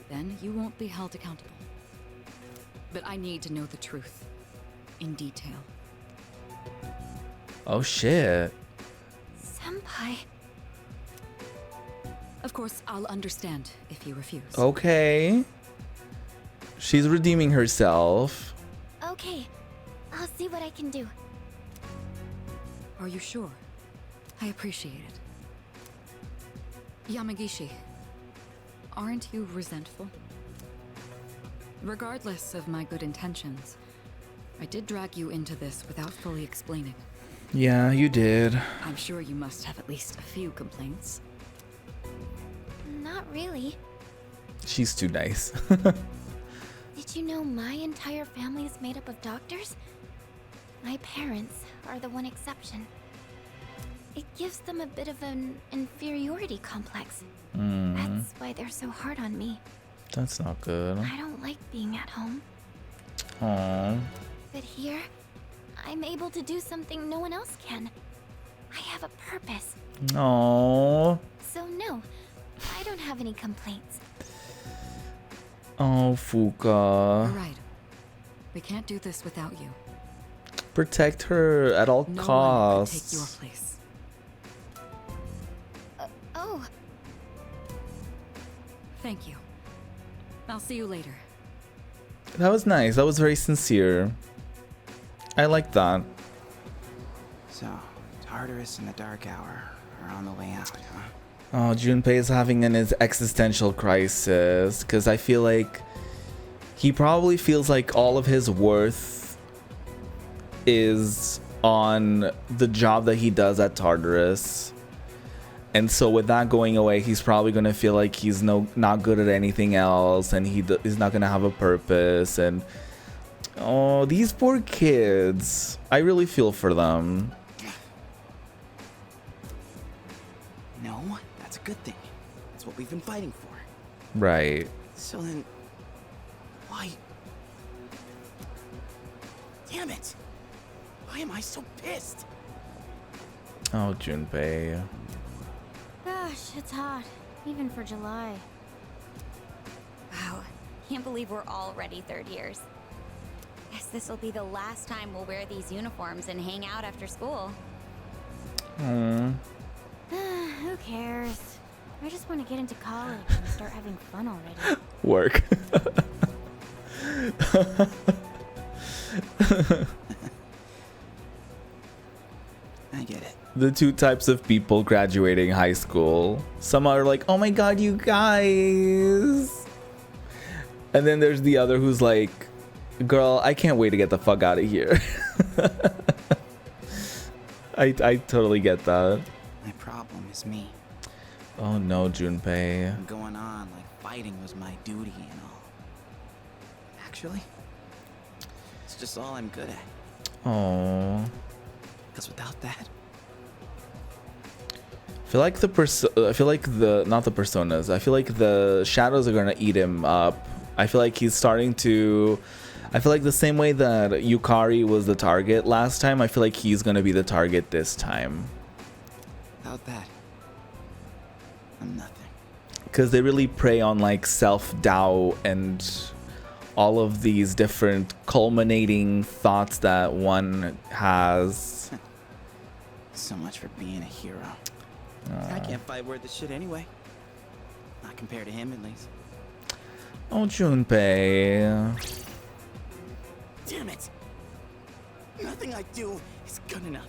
Then you won't be held accountable. But I need to know the truth. In detail. oh shit. Senpai. Of course, I'll understand if you refuse. Okay. She's redeeming herself. Okay, I'll see what I can do. Are you sure? I appreciate it. Yamagishi, aren't you resentful? Regardless of my good intentions, I did drag you into this without fully explaining. Yeah, you did. I'm sure you must have at least a few complaints. Not really. She's too nice. Did you know my entire family is made up of doctors? My parents are the one exception. It gives them a bit of an inferiority complex. That's why they're so hard on me. That's not good. I don't like being at home. Aww. But here, I'm able to do something no one else can. I have a purpose. Aww. So no, I don't have any complaints. Oh, Fuka. You're right. We can't do this without you. Protect her at all No one costs. could take your place. Oh, Thank you. I'll see you later. That was nice. That was very sincere. I like that. So, Tartarus and the Dark Hour are on the way out, huh? Oh, Junpei is having an existential crisis because I feel like he probably feels like all of his worth is on the job that he does at Tartarus. And so with that going away, he's probably gonna feel like he's not good at anything else, and is not gonna have a purpose. And oh, these poor kids, I really feel for them. No, that's a good thing. That's what we've been fighting for. Right. So then, why? Damn it! Why am I so pissed? Oh, Junpei. Gosh, it's hot, even for July. Wow, can't believe we're already third years. Guess this will be the last time we'll wear these uniforms and hang out after school. Who cares? I just want to get into college and start having fun already. Work. I get it. The two types of people graduating high school. Some are like, oh my god, you guys. And then there's the other who's like, girl, I can't wait to get the fuck out of here. I totally get that. My problem is me. Oh no, Junpei. I'm going on like fighting was my duty and all. Actually, it's just all I'm good at. Oh. Because without that, I feel like not the personas. I feel like the shadows are gonna eat him up. I feel like he's starting to. I feel like the same way that Yukari was the target last time, I feel like he's gonna be the target this time. without that, I'm nothing. Because they really prey on like self-doubt and all of these different culminating thoughts that one has. So much for being a hero. I can't fight worth the shit anyway. Not compared to him, at least. Oh, Junpei. Damn it! Nothing I do is good enough.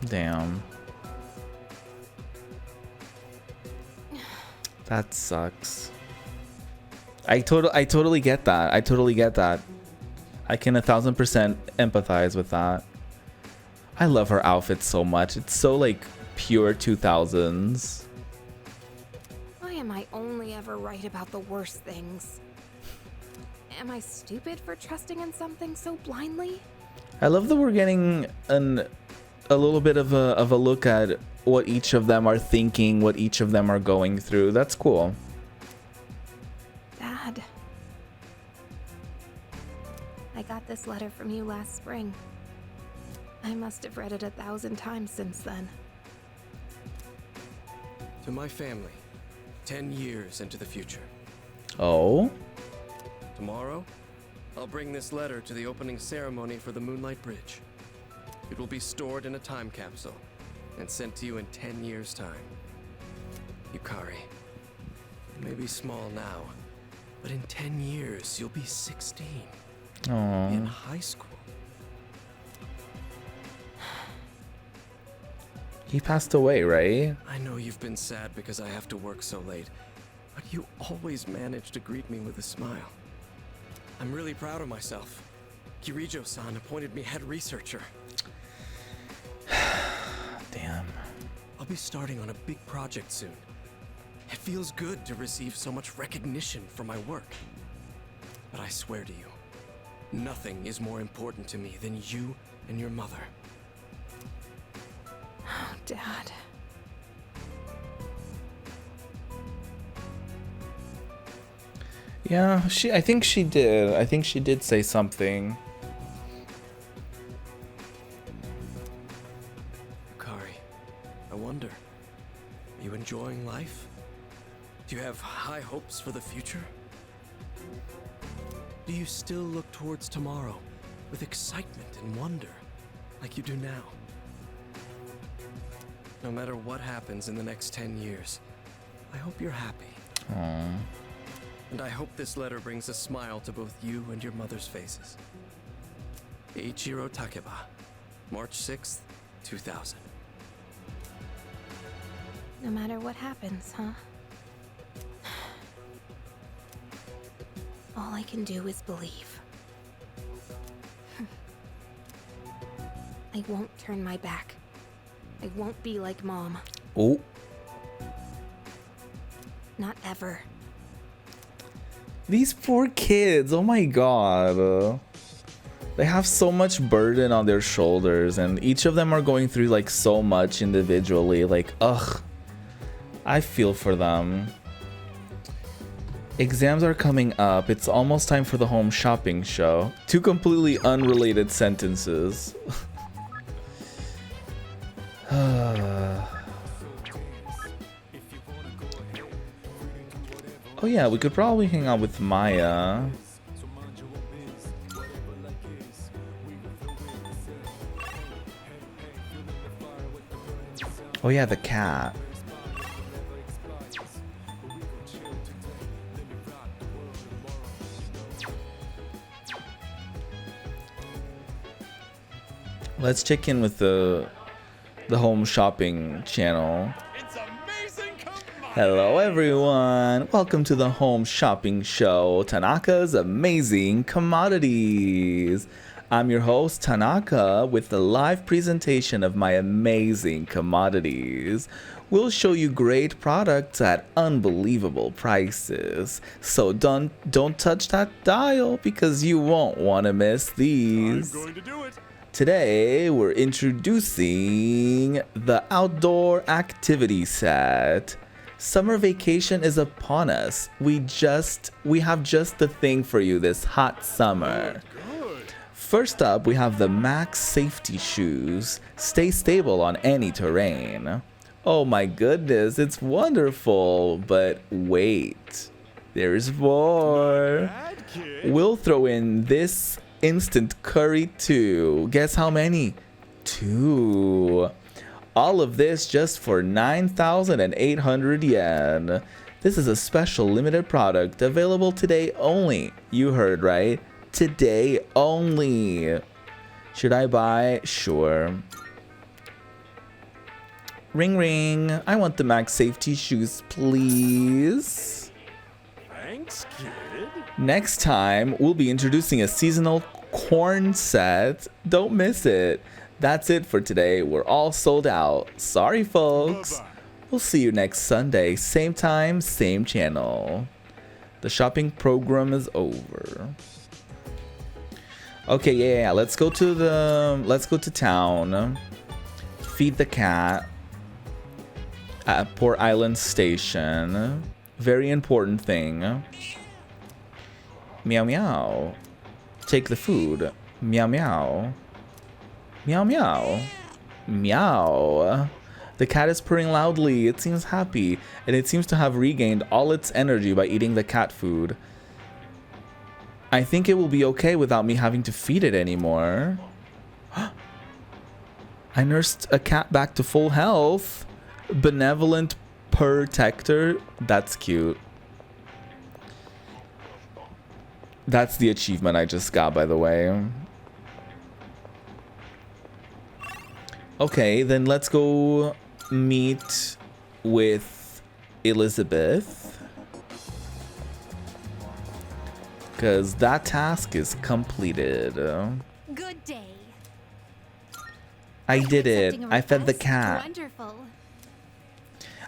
Damn. That sucks. I totally get that. I totally get that. I can 1000% empathize with that. I love her outfit so much. It's so like pure 2000s. Why am I only ever right about the worst things? Am I stupid for trusting in something so blindly? I love that we're getting a little bit of a look at what each of them are thinking, what each of them are going through. That's cool. Dad. I got this letter from you last spring. I must have read it 1,000 times since then. To my family, 10 years into the future. Oh? Tomorrow, I'll bring this letter to the opening ceremony for the Moonlight Bridge. It will be stored in a time capsule and sent to you in 10 years' time. Yukari, you may be small now, but in 10 years, you'll be 16. Oh. In high school. He passed away, right? I know you've been sad because I have to work so late, but you always manage to greet me with a smile. I'm really proud of myself. Kirijo-san appointed me head researcher. Damn. I'll be starting on a big project soon. It feels good to receive so much recognition for my work. But I swear to you, nothing is more important to me than you and your mother. Oh, Dad. Yeah, I think she did. I think she did say something. Yukari, I wonder, are you enjoying life? Do you have high hopes for the future? Do you still look towards tomorrow with excitement and wonder, like you do now? No matter what happens in the next 10 years, I hope you're happy. Aww. And I hope this letter brings a smile to both you and your mother's faces. Eiichiro Takeba, March 6th, 2000. No matter what happens, huh? All I can do is believe. I won't turn my back. I won't be like Mom. Oh. Not ever. These poor kids, oh my god. They have so much burden on their shoulders, and each of them are going through like so much individually. Like, ugh. I feel for them. Exams are coming up. It's almost time for the home shopping show. Two completely unrelated sentences. Oh yeah, we could probably hang out with Maya. Oh yeah, the cat. Let's check in with the home shopping channel. Hello everyone, welcome to the home shopping show, Tanaka's Amazing Commodities. I'm your host Tanaka with the live presentation of my amazing commodities. We'll show you great products at unbelievable prices. So don't touch that dial because you won't want to miss these. I'm going to do it. Today we're introducing the outdoor activity set. Summer vacation is upon us. We have just the thing for you this hot summer. First up, we have the Max Safety Shoes. Stay stable on any terrain. Oh my goodness, it's wonderful. But wait, there's more. We'll throw in this instant curry too. Guess how many? 2. All of this just for 9,800 yen. This is a special limited product available today only. You heard right. Today only. Should I buy? Sure. Ring ring. I want the Max Safety Shoes, please. Thanks, kid. Next time, we'll be introducing a seasonal corn set. Don't miss it. That's it for today. We're all sold out. Sorry, folks. Bye-bye. We'll see you next Sunday. Same time, same channel. The shopping program is over. Okay, yeah. Let's go to town. Feed the cat at Port Island Station. Very important thing. Meow meow. Take the food. Meow meow. Meow meow. Meow. The cat is purring loudly. It seems happy, and it seems to have regained all its energy by eating the cat food. I think it will be okay without me having to feed it anymore. I nursed a cat back to full health. Benevolent protector. That's cute. That's the achievement I just got, by the way. Okay, then let's go meet with Elizabeth. Because that task is completed. Good day. I did it. I fed the cat. Wonderful.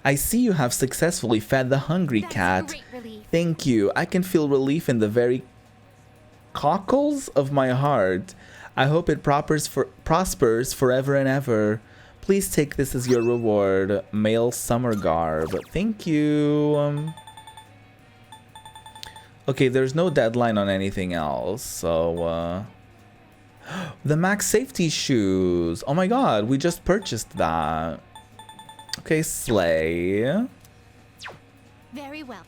I see you have successfully fed the hungry cat. Great relief. Thank you. I can feel relief in the very cockles of my heart. I hope it prospers forever and ever. Please take this as your reward. Male summer garb. Thank you. Okay, there's no deadline on anything else, so the Max Safety Shoes. Oh my god, we just purchased that. Okay, slay. Very well.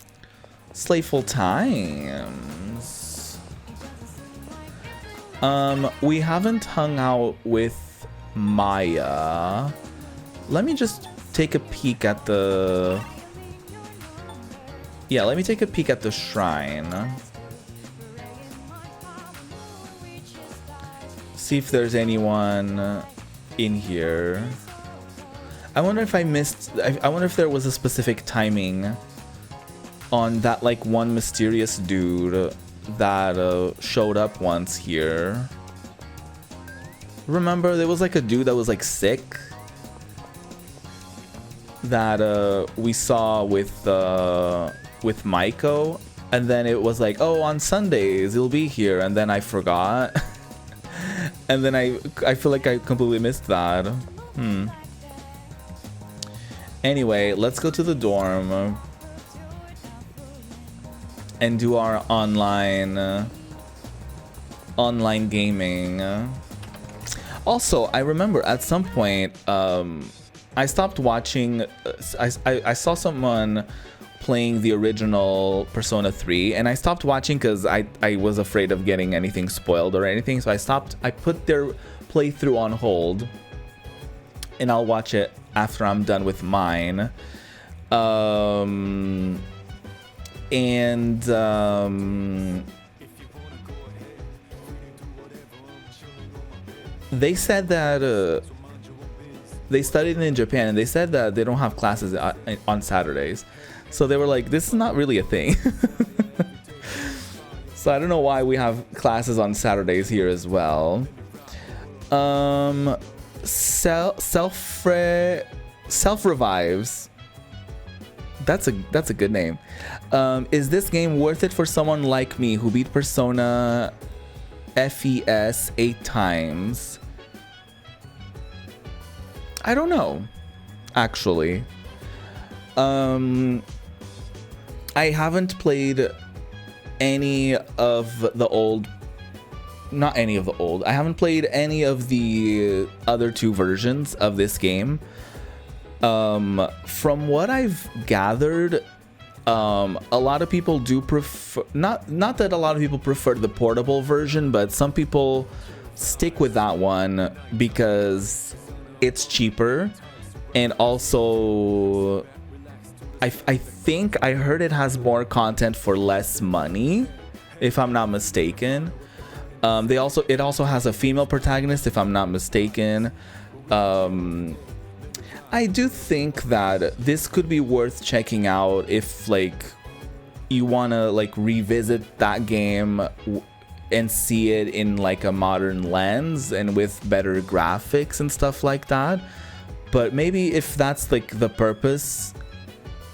Slayful times. We haven't hung out with Maya. Let me just take a peek at the... Yeah, let me take a peek at the shrine. See if there's anyone in here. I wonder if I missed... I wonder if there was a specific timing on that, like, one mysterious dude that showed up once here. Remember, there was like a dude that was like sick, that we saw with Maiko, and then it was like, oh, on Sundays it'll be here, and then I forgot. And then I feel like I completely missed that. Anyway, let's go to the dorm and do our online gaming. Also, I remember at some point I stopped watching. I saw someone playing the original Persona 3, and I stopped watching because I was afraid of getting anything spoiled or anything, so I put their playthrough on hold, and I'll watch it after I'm done with mine. They said that they studied in Japan, and they said that they don't have classes on Saturdays. So they were like, this is not really a thing. So I don't know why we have classes on Saturdays here as well. Self revives. That's a good name. Is this game worth it for someone like me who beat Persona FES 8 times? I don't know, actually. I haven't played any of the old, not any of the old, I haven't played any of the other 2 versions of this game. From what I've gathered, a lot of people do prefer, not that a lot of people prefer the portable version, but some people stick with that one because it's cheaper, and also I think I heard it has more content for less money, if I'm not mistaken. It also has a female protagonist, if I'm not mistaken. I do think that this could be worth checking out if like you want to like revisit that game and see it in like a modern lens and with better graphics and stuff like that. But maybe if that's like the purpose,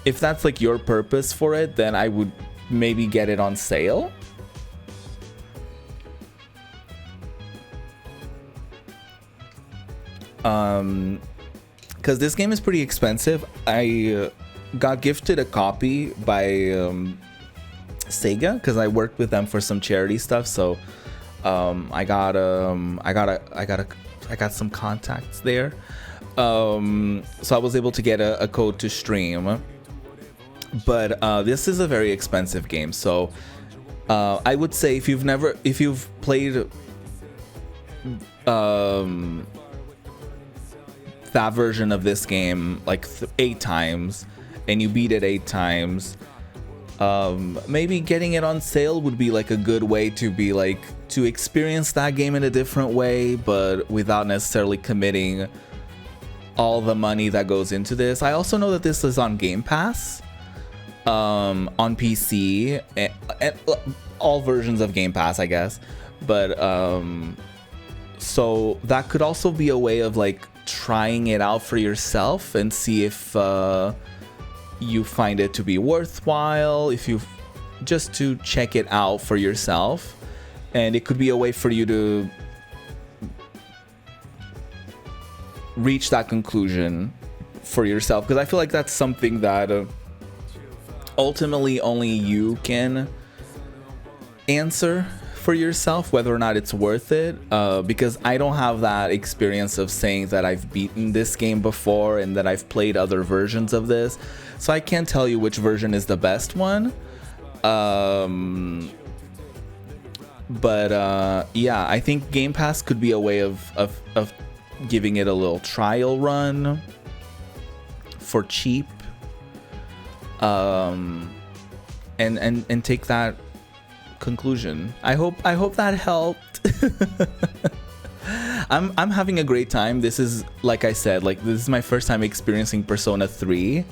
if that's like your purpose for it, then I would maybe get it on sale. Because this game is pretty expensive. I got gifted a copy by Sega because I worked with them for some charity stuff. So I got some contacts there. So I was able to get a code to stream. But this is a very expensive game. So I would say if you've played that version of this game like 8 times and you beat it 8 times, maybe getting it on sale would be like a good way to be like to experience that game in a different way, but without necessarily committing all the money that goes into this. I also know that this is on Game Pass on PC and all versions of Game Pass, I guess, but so that could also be a way of like trying it out for yourself and see if you find it to be worthwhile, if you just to check it out for yourself. And it could be a way for you to reach that conclusion for yourself, because I feel like that's something that ultimately only you can answer for yourself, whether or not it's worth it, because I don't have that experience of saying that I've beaten this game before and that I've played other versions of this, so I can't tell you which version is the best one. But yeah, I think Game Pass could be a way of giving it a little trial run for cheap, and take that conclusion. I hope that helped. I'm having a great time. This is, like I said, like this is my first time experiencing Persona 3.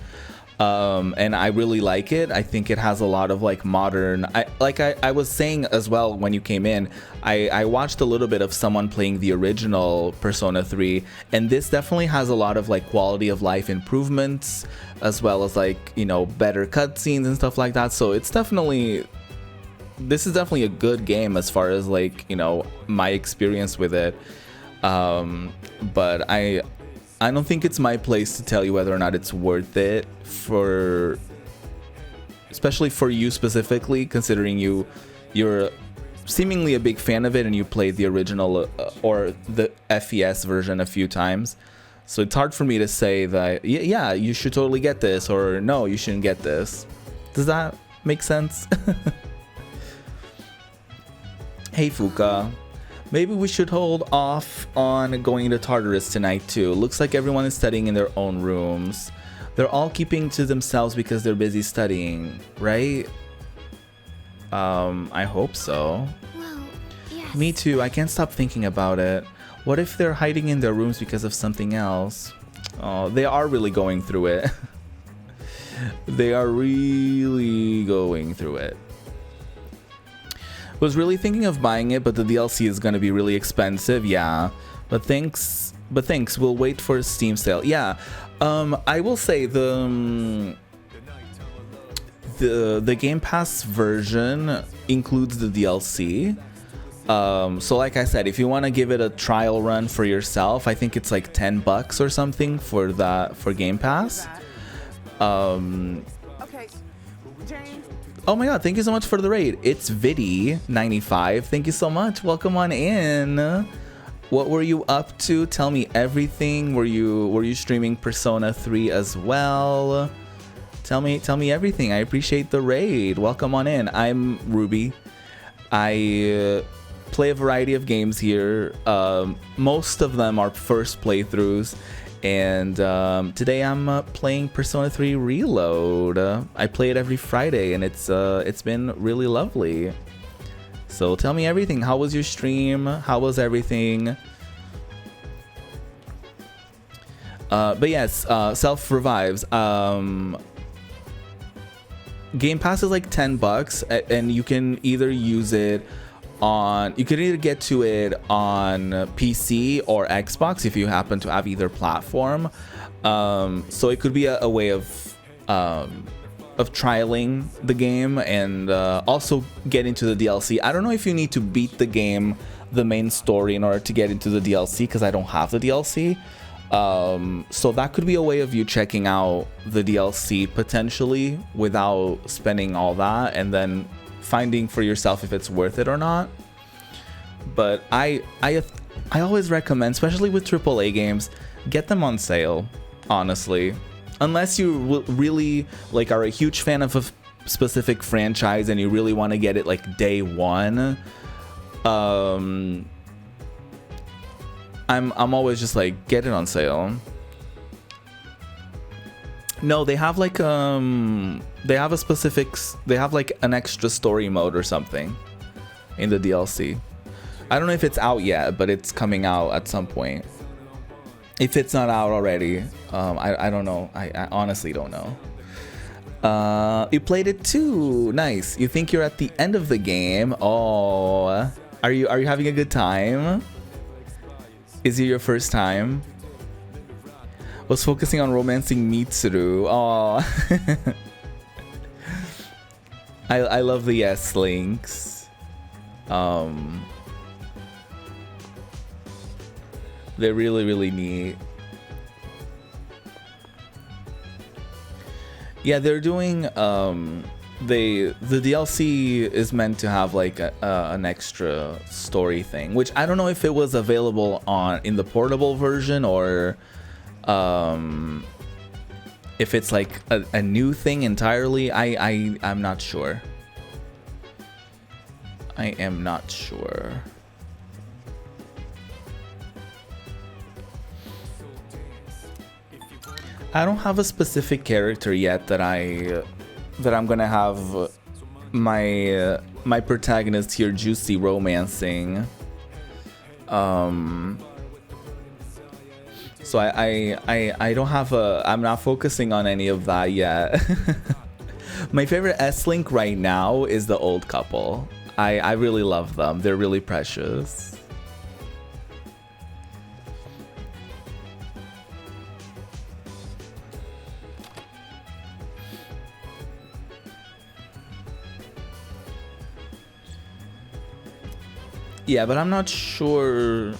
and I really like it. I think it has a lot of like modern. I was saying as well when you came in, I watched a little bit of someone playing the original Persona 3, and this definitely has a lot of like quality of life improvements, as well as like, you know, better cutscenes and stuff like that. So it's definitely, this is definitely a good game as far as like, you know, my experience with it. But I don't think it's my place to tell you whether or not it's worth it, especially for you specifically, considering you're seemingly a big fan of it and you played the original or the FES version a few times. So it's hard for me to say that, yeah, you should totally get this, or no, you shouldn't get this. Does that make sense? Hey Fuka. Maybe we should hold off on going to Tartarus tonight too. Looks like everyone is studying in their own rooms. They're all keeping to themselves because they're busy studying, right? I hope so. Well, yes. Me too. I can't stop thinking about it. What if they're hiding in their rooms because of something else? Oh, they are really going through it. They are really going through it. Was really thinking of buying it, but the DLC is going to be really expensive. Yeah, but thanks, we'll wait for a Steam sale. Yeah, I will say the Game Pass version includes the DLC. So like I said, if you want to give it a trial run for yourself, I think it's like $10 or something for Game Pass. Okay, James. Oh my god, thank you so much for the raid. It's Viddy95. Thank you so much. Welcome on in. What were you up to? Tell me everything. Were you streaming Persona 3 as well? Tell me everything. I appreciate the raid. Welcome on in. I'm Ruby. I play a variety of games here. Most of them are first playthroughs. And today I'm playing Persona 3 Reload. I play it every Friday, and it's been really lovely. So tell me everything. How was your stream? How was everything? But yes, self revives. Game Pass is like $10, and you can either use it on, you can either get to it on PC or Xbox if you happen to have either platform. So it could be a way of trialing the game and also get into the DLC. I don't know if you need to beat the game, the main story, in order to get into the DLC, because I don't have the DLC. So that could be a way of you checking out the DLC potentially without spending all that, and then finding for yourself if it's worth it or not. But I always recommend, especially with AAA games, get them on sale, honestly. Unless you really like are a huge fan of a specific franchise and you really want to get it like day one. I'm always just like, get it on sale. No, they have like they have like an extra story mode or something in the DLC. I don't know if it's out yet, but it's coming out at some point. If it's not out already, I don't know. I honestly don't know. You played it too. Nice. You think you're at the end of the game? Oh, are you having a good time? Is it your first time? Was focusing on romancing Mitsuru. Oh, I love the yes links. They're really neat. Yeah, they're doing the DLC is meant to have like an extra story thing, which I don't know if it was available in the portable version or if it's like a new thing entirely. I'm not sure. I am not sure. I don't have a specific character yet that I'm gonna have my protagonist here juicy So I don't have a, I'm not focusing on any of that yet. My favorite S-Link right now is the old couple. I really love them. They're really precious. Yeah, but I'm not sure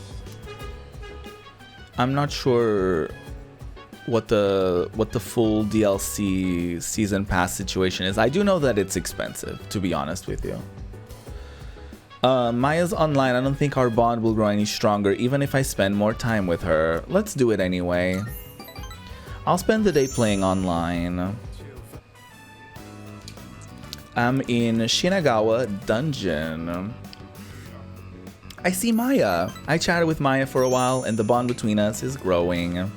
what the full DLC season pass situation is. I do know that it's expensive, to be honest with you. Maya's online. I don't think our bond will grow any stronger even if I spend more time with her. Let's do it anyway. I'll spend the day playing online. I'm in Shinagawa Dungeon. I see Maya. I chatted with Maya for a while and the bond between us is growing.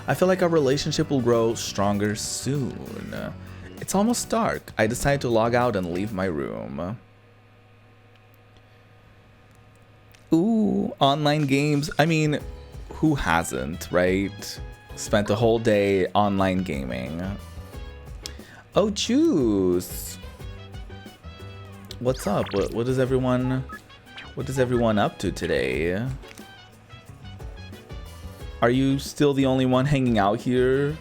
I feel like our relationship will grow stronger soon. It's almost dark. I decide to log out and leave my room. Ooh, online games. I mean, who hasn't, right? Spent a whole day online gaming. Oh, Juice. What's up? What is everyone up to today? Are you still the only one hanging out here?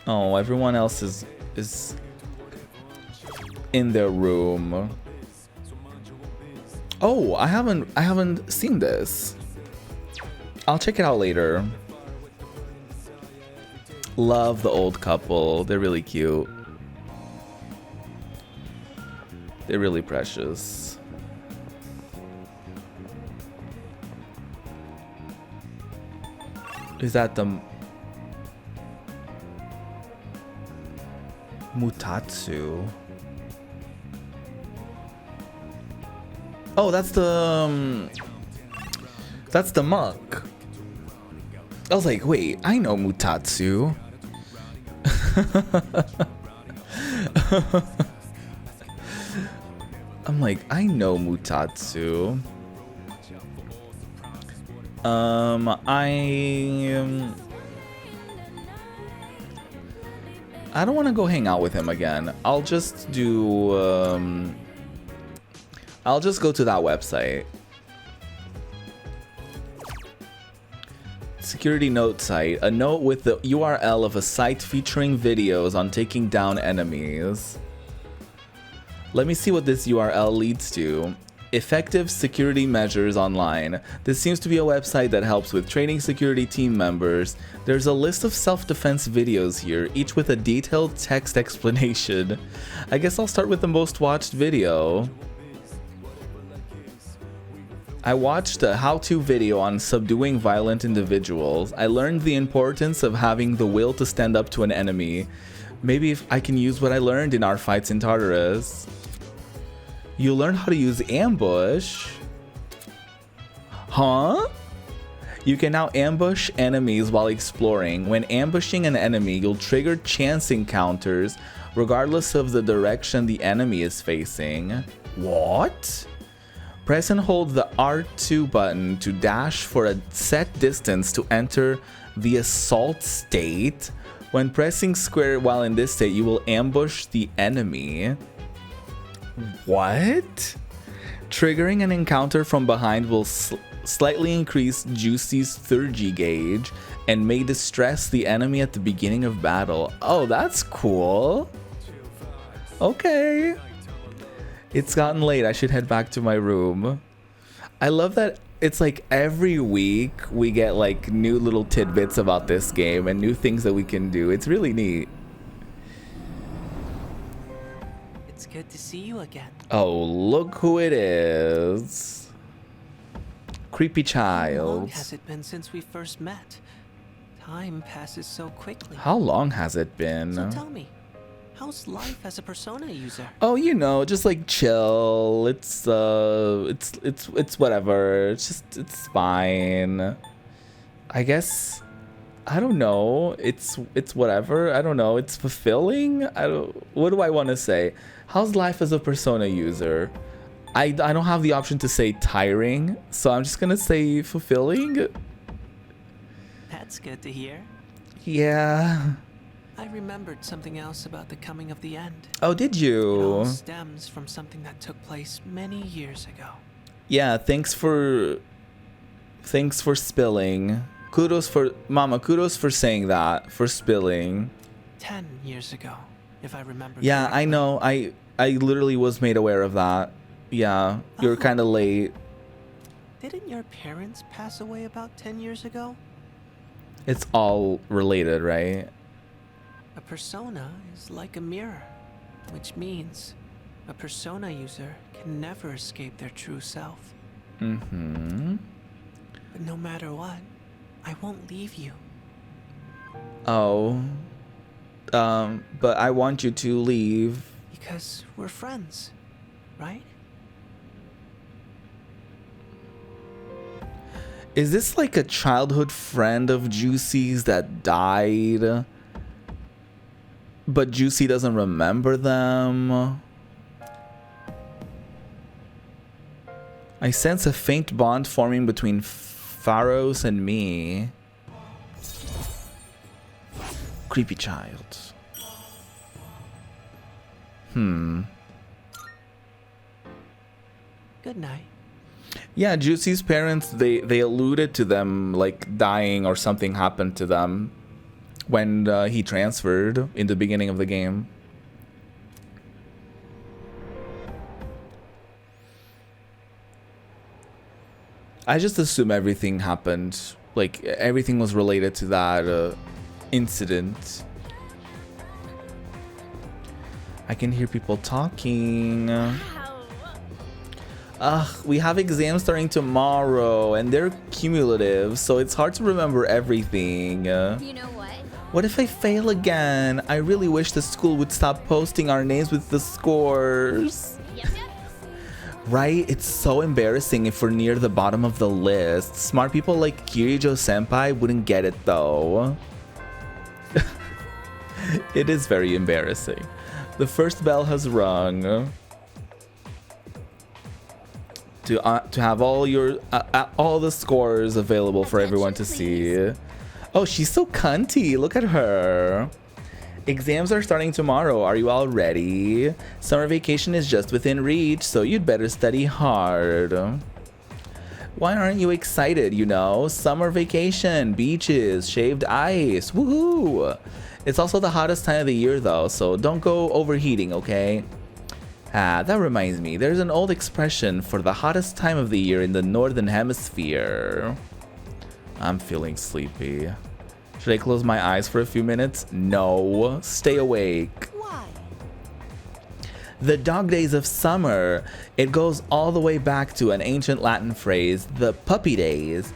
Oh, everyone else is in their room. Oh, I haven't seen this. I'll check it out later. Love the old couple. They're really cute. They're really precious. Is that the Mutatsu? Oh, that's the monk. I was like, wait, I know Mutatsu. I'm like, I know Mutatsu. I don't want to go hang out with him again. I'll just do I'll just go to that website. Security note site. A note with the URL of a site featuring videos on taking down enemies. Let me see what this URL leads to. Effective security measures online. This seems to be a website that helps with training security team members. There's a list of self-defense videos here, each with a detailed text explanation. I guess I'll start with the most watched video. I watched a how-to video on subduing violent individuals. I learned the importance of having the will to stand up to an enemy. Maybe if I can use what I learned in our fights in Tartarus. You learn how to use ambush. Huh? You can now ambush enemies while exploring. When ambushing an enemy, you'll trigger chance encounters regardless of the direction the enemy is facing. What? Press and hold the R2 button to dash for a set distance to enter the assault state. When pressing square while in this state, you will ambush the enemy. What? Triggering an encounter from behind will slightly increase Juicy's Thurgy gauge and may distress the enemy at the beginning of battle. Oh, that's cool. Okay. It's gotten late. I should head back to my room. I love that it's like every week we get like new little tidbits about this game and new things that we can do. It's really neat. It's good to see you again. Oh, look who it is. Creepy child. How long has it been since we first met? Time passes so quickly. How long has it been? So tell me, how's life as a Persona user? Oh, you know, just like chill. It's whatever. It's fine. I guess I don't know. It's whatever. I don't know. It's fulfilling. What do I want to say? How's life as a Persona user? I don't have the option to say tiring, so I'm just gonna say fulfilling. That's good to hear. Yeah. I remembered something else about the coming of the end. Oh, did It all you? stems from something that took place many years ago. Yeah, thanks for spilling. Kudos for Mama, kudos for saying that, for spilling. 10 years ago, if I remember Yeah, correctly. I know. I literally was made aware of that. Yeah, you're kind of late. Didn't your parents pass away about 10 years ago? It's all related, right? A persona is like a mirror, which means a persona user can never escape their true self. Mm-hmm. But no matter what, I won't leave you. Oh. But I want you to leave. Because we're friends, right? Is this like a childhood friend of Juicy's that died? But Juicy doesn't remember them? I sense a faint bond forming between Pharos and me. Creepy child. Good night. Yeah, Juicy's parents, they alluded to them like dying or something happened to them when he transferred in the beginning of the game. I just assume everything happened, like everything was related to that incident. I can hear people talking. We have exams starting tomorrow and they're cumulative, so it's hard to remember everything. You know what? What if I fail again? I really wish the school would stop posting our names with the scores. Right? It's so embarrassing if we're near the bottom of the list. Smart people like Kirijo Senpai wouldn't get it though. It is very embarrassing. The first bell has rung. To have all your all the scores available for everyone to see. Oh, she's so cunty. Look at her. Exams are starting tomorrow. Are you all ready? Summer vacation is just within reach, so you'd better study hard. Why aren't you excited, you know? Summer vacation, beaches, shaved ice. Woohoo! It's also the hottest time of the year though, so don't go overheating, okay? Ah, that reminds me. There's an old expression for the hottest time of the year in the northern hemisphere. I'm feeling sleepy. Should I close my eyes for a few minutes? No. Stay awake. Why? The dog days of summer. It goes all the way back to an ancient Latin phrase, the puppy days.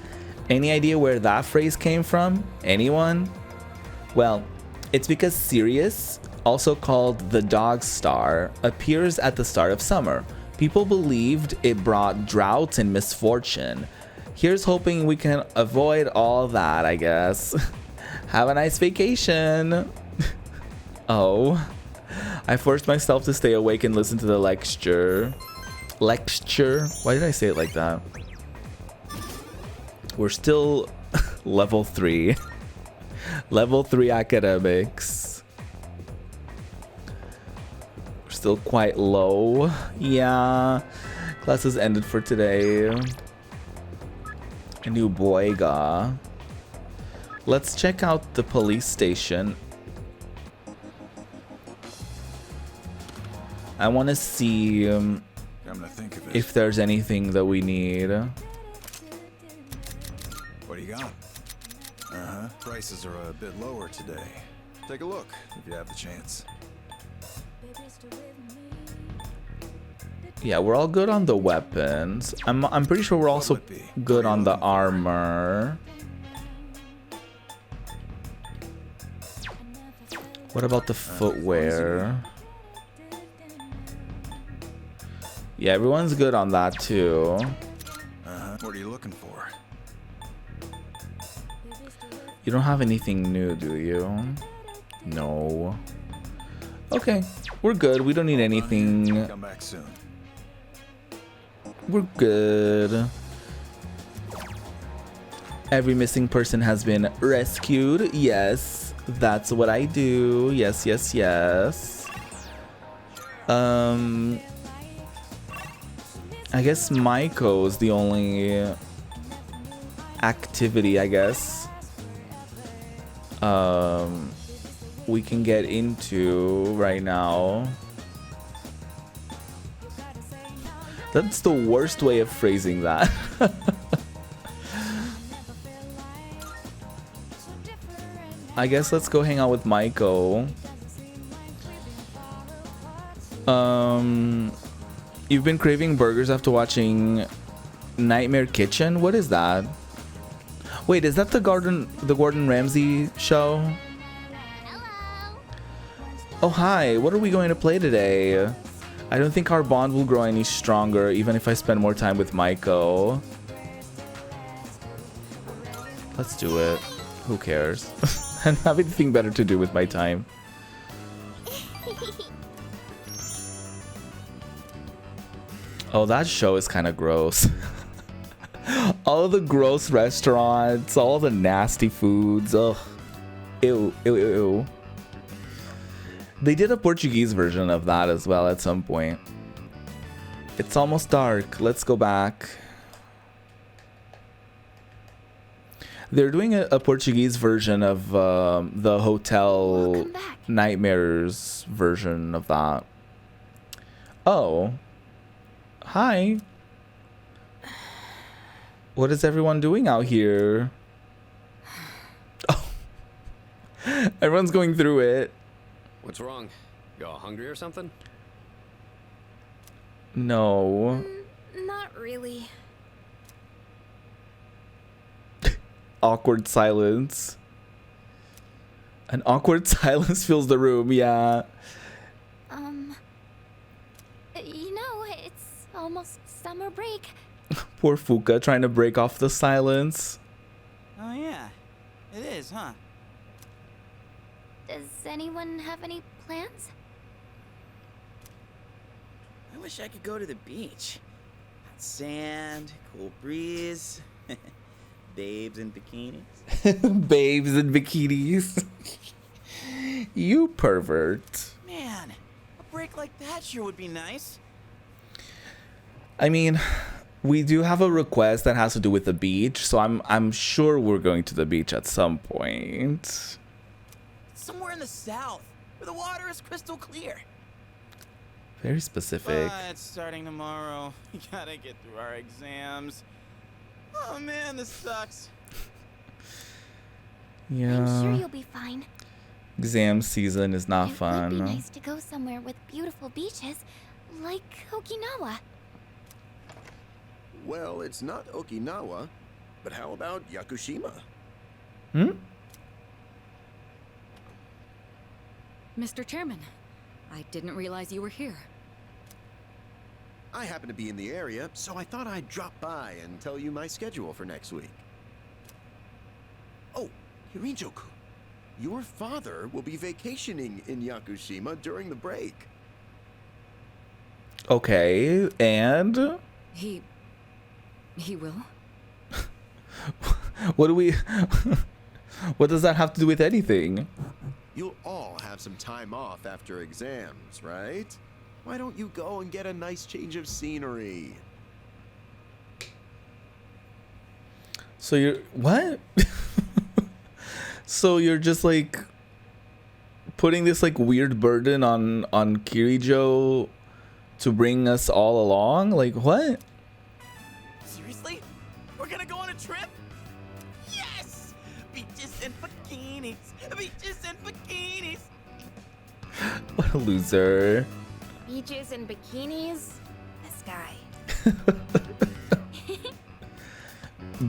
Any idea where that phrase came from? Anyone? Well, it's because Sirius, also called the dog star, appears at the start of summer. People believed it brought drought and misfortune. Here's hoping we can avoid all that, I guess. Have a nice vacation. Oh, I forced myself to stay awake and listen to the lecture. Lecture? Why did I say it like that? We're still level 3. Level 3 academics. We're still quite low. Yeah. Classes ended for today. A new boyga. Let's check out the police station. I want to see if there's anything that we need. What do you got? Prices are a bit lower today. Take a look if you have the chance. Yeah, we're all good on the weapons. I'm pretty sure we're also good on the armor. What about the footwear? Yeah, everyone's good on that too. What are you looking for? You don't have anything new, do you? No. Okay, we're good. We don't need anything. Come back soon. We're good. Every missing person has been rescued. Yes, that's what I do. Yes, yes, yes. I guess Maiko is the only activity, I guess, we can get into right now. That's the worst way of phrasing that. I guess let's go hang out with Maiko. You've been craving burgers after watching Nightmare Kitchen? What is that? Wait, is that the Gordon Ramsay show? Hello. Oh, hi. What are we going to play today? I don't think our bond will grow any stronger even if I spend more time with Maiko. Let's do it. Who cares? I have anything better to do with my time. Oh, that show is kind of gross. All the gross restaurants, all the nasty foods. Ugh. Ew, ew, ew, ew. They did a Portuguese version of that as well at some point. It's almost dark. Let's go back. They're doing a Portuguese version of the Hotel Nightmares version of that. Oh. Hi. What is everyone doing out here? Oh. Everyone's going through it. What's wrong? You all hungry or something? No. Not really. Awkward silence. An awkward silence fills the room, yeah. You know, it's almost summer break. Poor Fuka trying to break off the silence. Oh yeah, it is, huh? Does anyone have any plans? I wish I could go to the beach. Hot sand, cool breeze, babes in bikinis. Babes in bikinis. You pervert. Man, a break like that sure would be nice. I mean, we do have a request that has to do with the beach, so I'm sure we're going to the beach at some point. Somewhere in the south, where the water is crystal clear. Very specific. But starting tomorrow, we gotta get through our exams. Oh man, this sucks. Yeah. I'm sure you'll be fine. Exam season is not fun. It would be nice to go somewhere with beautiful beaches, like Okinawa. Well, it's not Okinawa, but how about Yakushima? Hmm? Mr. Chairman, I didn't realize you were here. I happen to be in the area, so I thought I'd drop by and tell you my schedule for next week. Oh, Hirinjo-kun, your father will be vacationing in Yakushima during the break. Okay, and? He will? What do we... What does that have to do with anything? You'll all have some time off after exams, right? Why don't you go and get a nice change of scenery? So you're... What? So you're just like... putting this like weird burden on Kirijo to bring us all along? Like, what? Seriously? We're gonna go on a trip? Yes! Beaches and bikinis! Beaches and bikinis! What a loser. Beaches and bikinis? This guy.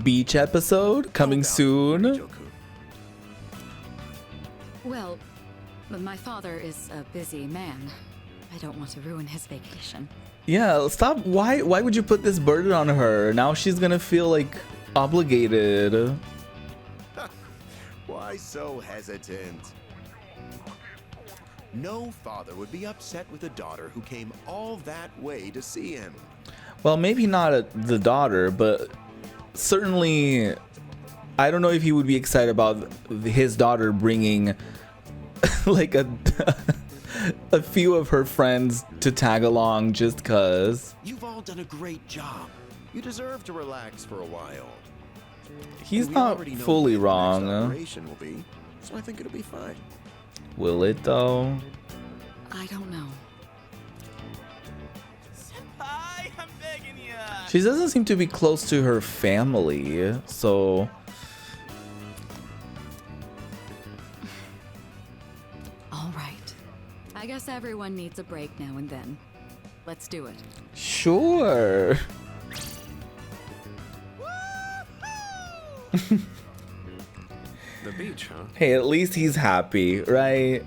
Beach episode coming soon. Well, my father is a busy man. I don't want to ruin his vacation. Yeah, stop. Why would you put this burden on her? Now she's gonna feel like obligated. Why so hesitant? No father would be upset with a daughter who came all that way to see him. Well, maybe not the daughter, but certainly, I don't know if he would be excited about his daughter bringing like a few of her friends to tag along just cause. You've all done a great job. You deserve to relax for a while. He's We not already know fully what the next wrong. operation will be, so I think it'll be fine. Will it though? I don't know. Senpai, I'm begging ya. She doesn't seem to be close to her family, so All right. I guess everyone needs a break now and then. Let's do it. sure. The beach, huh? Hey, at least he's happy, right?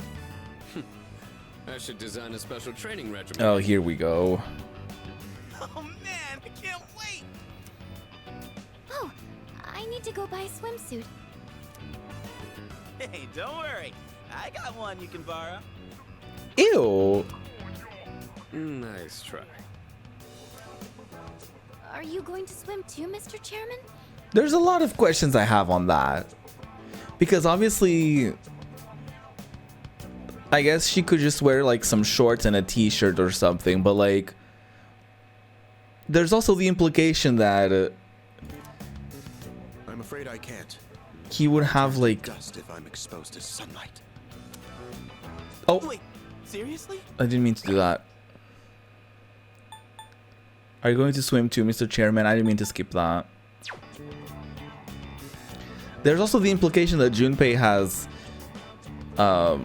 I should design a special training regimen. Oh, here we go. Oh man, I can't wait. Oh, I need to go buy a swimsuit. Hey, don't worry. I got one you can borrow. Ew. Nice try. Are you going to swim too, Mr. Chairman? There's a lot of questions I have on that. Because obviously, I guess she could just wear like some shorts and a t-shirt or something, but like, there's also the implication that I'm afraid I can't. he would have like, Dust if I'm exposed to sunlight. oh, Wait, seriously? I didn't mean to do that. Are you going to swim too, Mr. Chairman? I didn't mean to skip that. There's also the implication that Junpei has a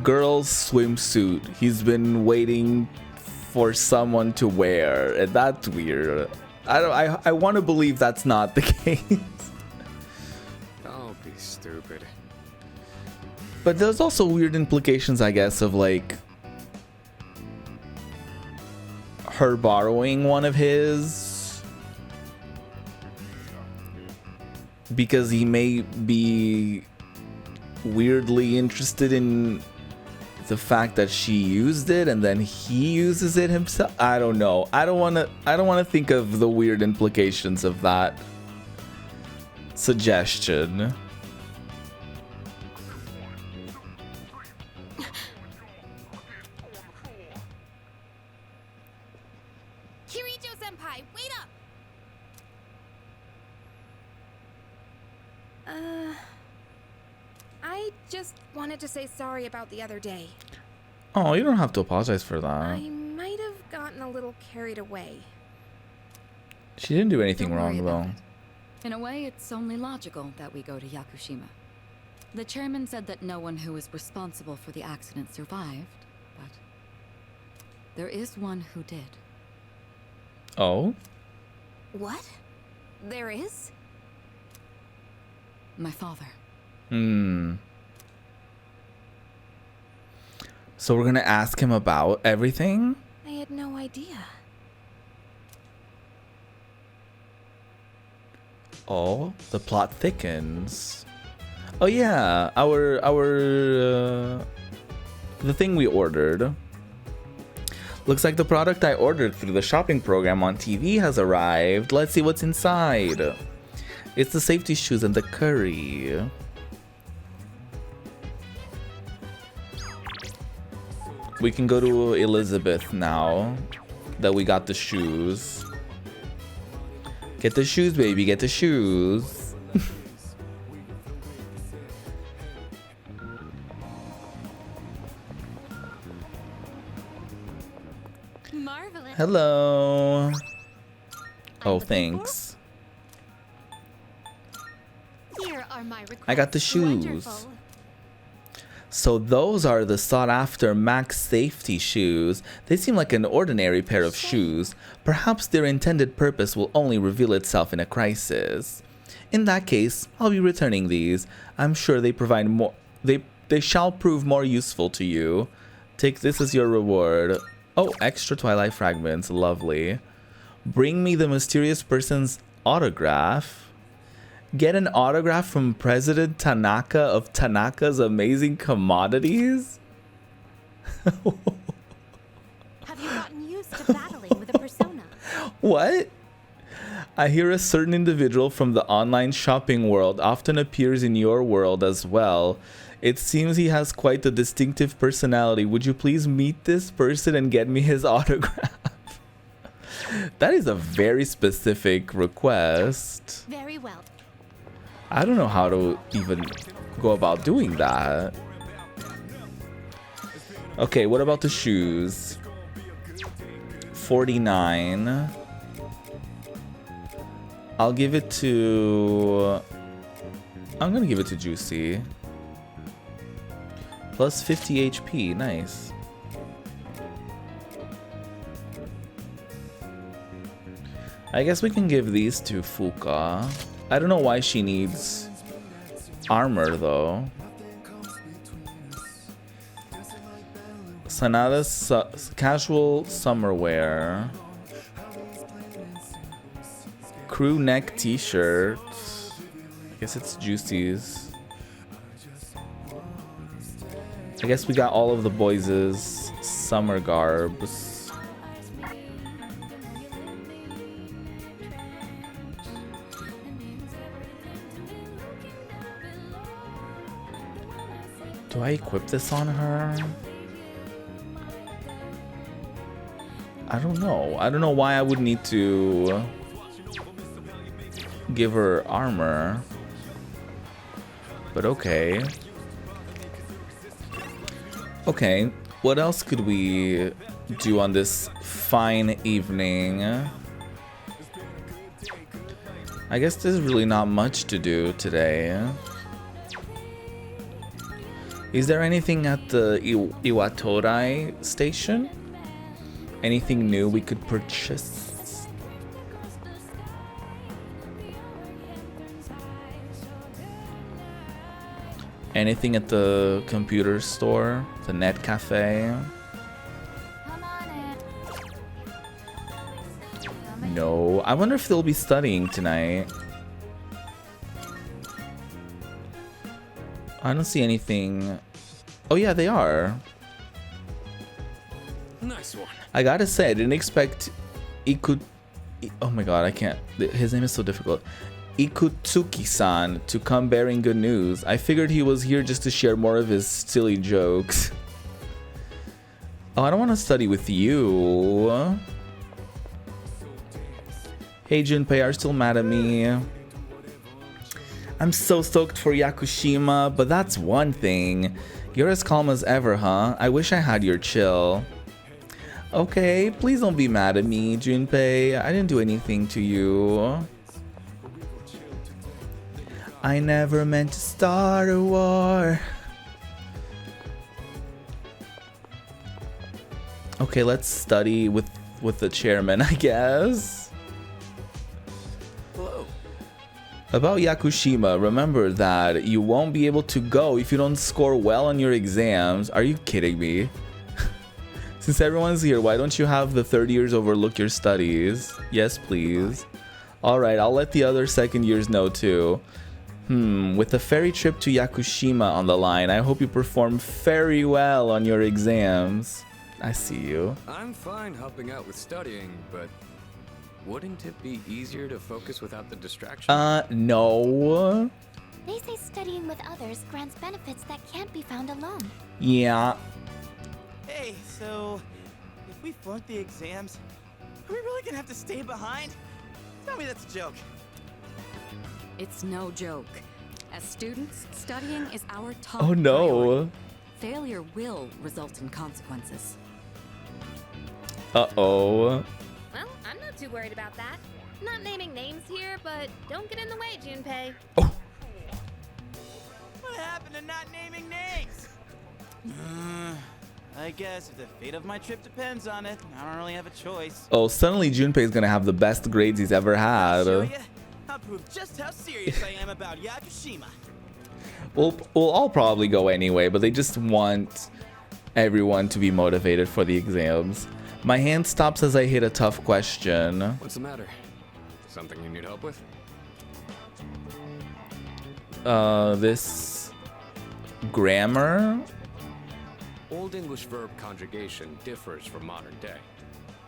girl's swimsuit he's been waiting for someone to wear, and that's weird. I want to believe that's not the case. Don't be stupid. But there's also weird implications, I guess, of like her borrowing one of his because he may be weirdly interested in the fact that she used it and then he uses it himself. I don't know. I don't want to think of the weird implications of that suggestion. Kirijo-senpai, wait up! I just wanted to say sorry about the other day. Oh, you don't have to apologize for that. I might have gotten a little carried away. She didn't do anything Don't worry wrong about though. it. In a way, it's only logical that we go to Yakushima. The chairman said that no one who was responsible for the accident survived, but there is one who did. Oh? What? There is? My father. So we're gonna ask him about everything? I had no idea. Oh, the plot thickens. Oh yeah, the thing we ordered. Looks like the product I ordered through the shopping program on TV has arrived. Let's see what's inside. It's the safety shoes and the curry. We can go to Elizabeth now that we got the shoes. Get the shoes, baby, get the shoes. Marvelous. Hello. Oh, thanks. Here are my requests. I got the shoes. Wonderful. So those are the sought-after Max Safety shoes. They seem like an ordinary pair of shoes. Perhaps their intended purpose will only reveal itself in a crisis. In that case, I'll be returning these. I'm sure they provide more. They shall prove more useful to you. Take this as your reward. Oh, extra Twilight fragments. Lovely. Bring me the mysterious person's autograph. Get an autograph from President Tanaka of Tanaka's Amazing Commodities? Have you gotten used to battling with a What? I hear a certain individual from the online shopping world often appears in your world as well. It seems he has quite a distinctive personality. Would you please meet this person and get me his autograph? That is a very specific request. Very well. I don't know how to even go about doing that. Okay, what about the shoes? 49. I'll give it to... I'm gonna give it to Juicy. Plus 50 HP, nice. I guess we can give these to Fuka. I don't know why she needs armor though. Sanada's casual summer wear. Crew neck t-shirt. I guess it's Juicy's. I guess we got all of the boys' summer garbs. Do I equip this on her? I don't know. I don't know why I would need to give her armor. But okay. Okay, what else could we do on this fine evening? I guess there's really not much to do today. Is there anything at the Iwatorai station? Anything new we could purchase? Anything at the computer store? The net cafe? No. I wonder if they'll be studying tonight. I don't see anything. Oh yeah, they are. Nice one. I gotta say, I didn't expect oh my god, I can't. His name is so difficult. Ikutsuki-san to come bearing good news. I figured he was here just to share more of his silly jokes. Oh, I don't want to study with you. Hey Junpei, are you still mad at me? I'm so stoked for Yakushima, but that's one thing. You're as calm as ever, huh? I wish I had your chill. Okay, please don't be mad at me, Junpei. I didn't do anything to you. I never meant to start a war. Okay, let's study with the chairman, I guess. Hello. About Yakushima, remember that you won't be able to go if you don't score well on your exams. Are you kidding me? Since everyone's here, why don't you have the third years overlook your studies? Yes, please. Alright, I'll let the other second years know too. With the ferry trip to Yakushima on the line, I hope you perform very well on your exams. I see you. I'm fine helping out with studying, but wouldn't it be easier to focus without the distraction? No. They say studying with others grants benefits that can't be found alone. Yeah. Hey, so if we flunk the exams, are we really gonna have to stay behind? Tell me that's a joke. It's no joke. As students, studying is our top Oh no. priority. Failure will result in consequences. Uh-oh. Well, I'm not too worried about that. Not naming names here, but don't get in the way, Junpei. What happened to not naming names? I guess if the fate of my trip depends on it, I don't really have a choice. Oh, suddenly Junpei's gonna have the best grades he's ever had. I'll prove just how serious I am about Yakushima. We'll all probably go anyway, but they just want everyone to be motivated for the exams. My hand stops as I hit a tough question. What's the matter? Something you need help with? This grammar? Old English verb conjugation differs from modern day.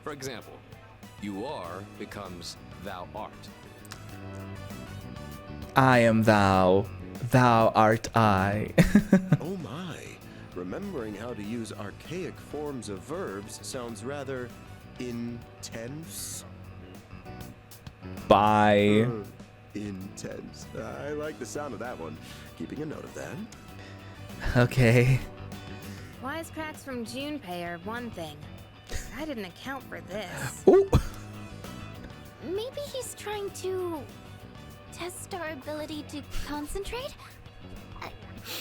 For example, You are becomes thou art. I am thou, thou art I. Oh my. Remembering how to use archaic forms of verbs sounds rather intense. Bye. Intense. I like the sound of that one. Keeping a note of that. Okay. Wisecracks from Junpei are one thing. I didn't account for this. Ooh. Maybe he's trying to test our ability to concentrate?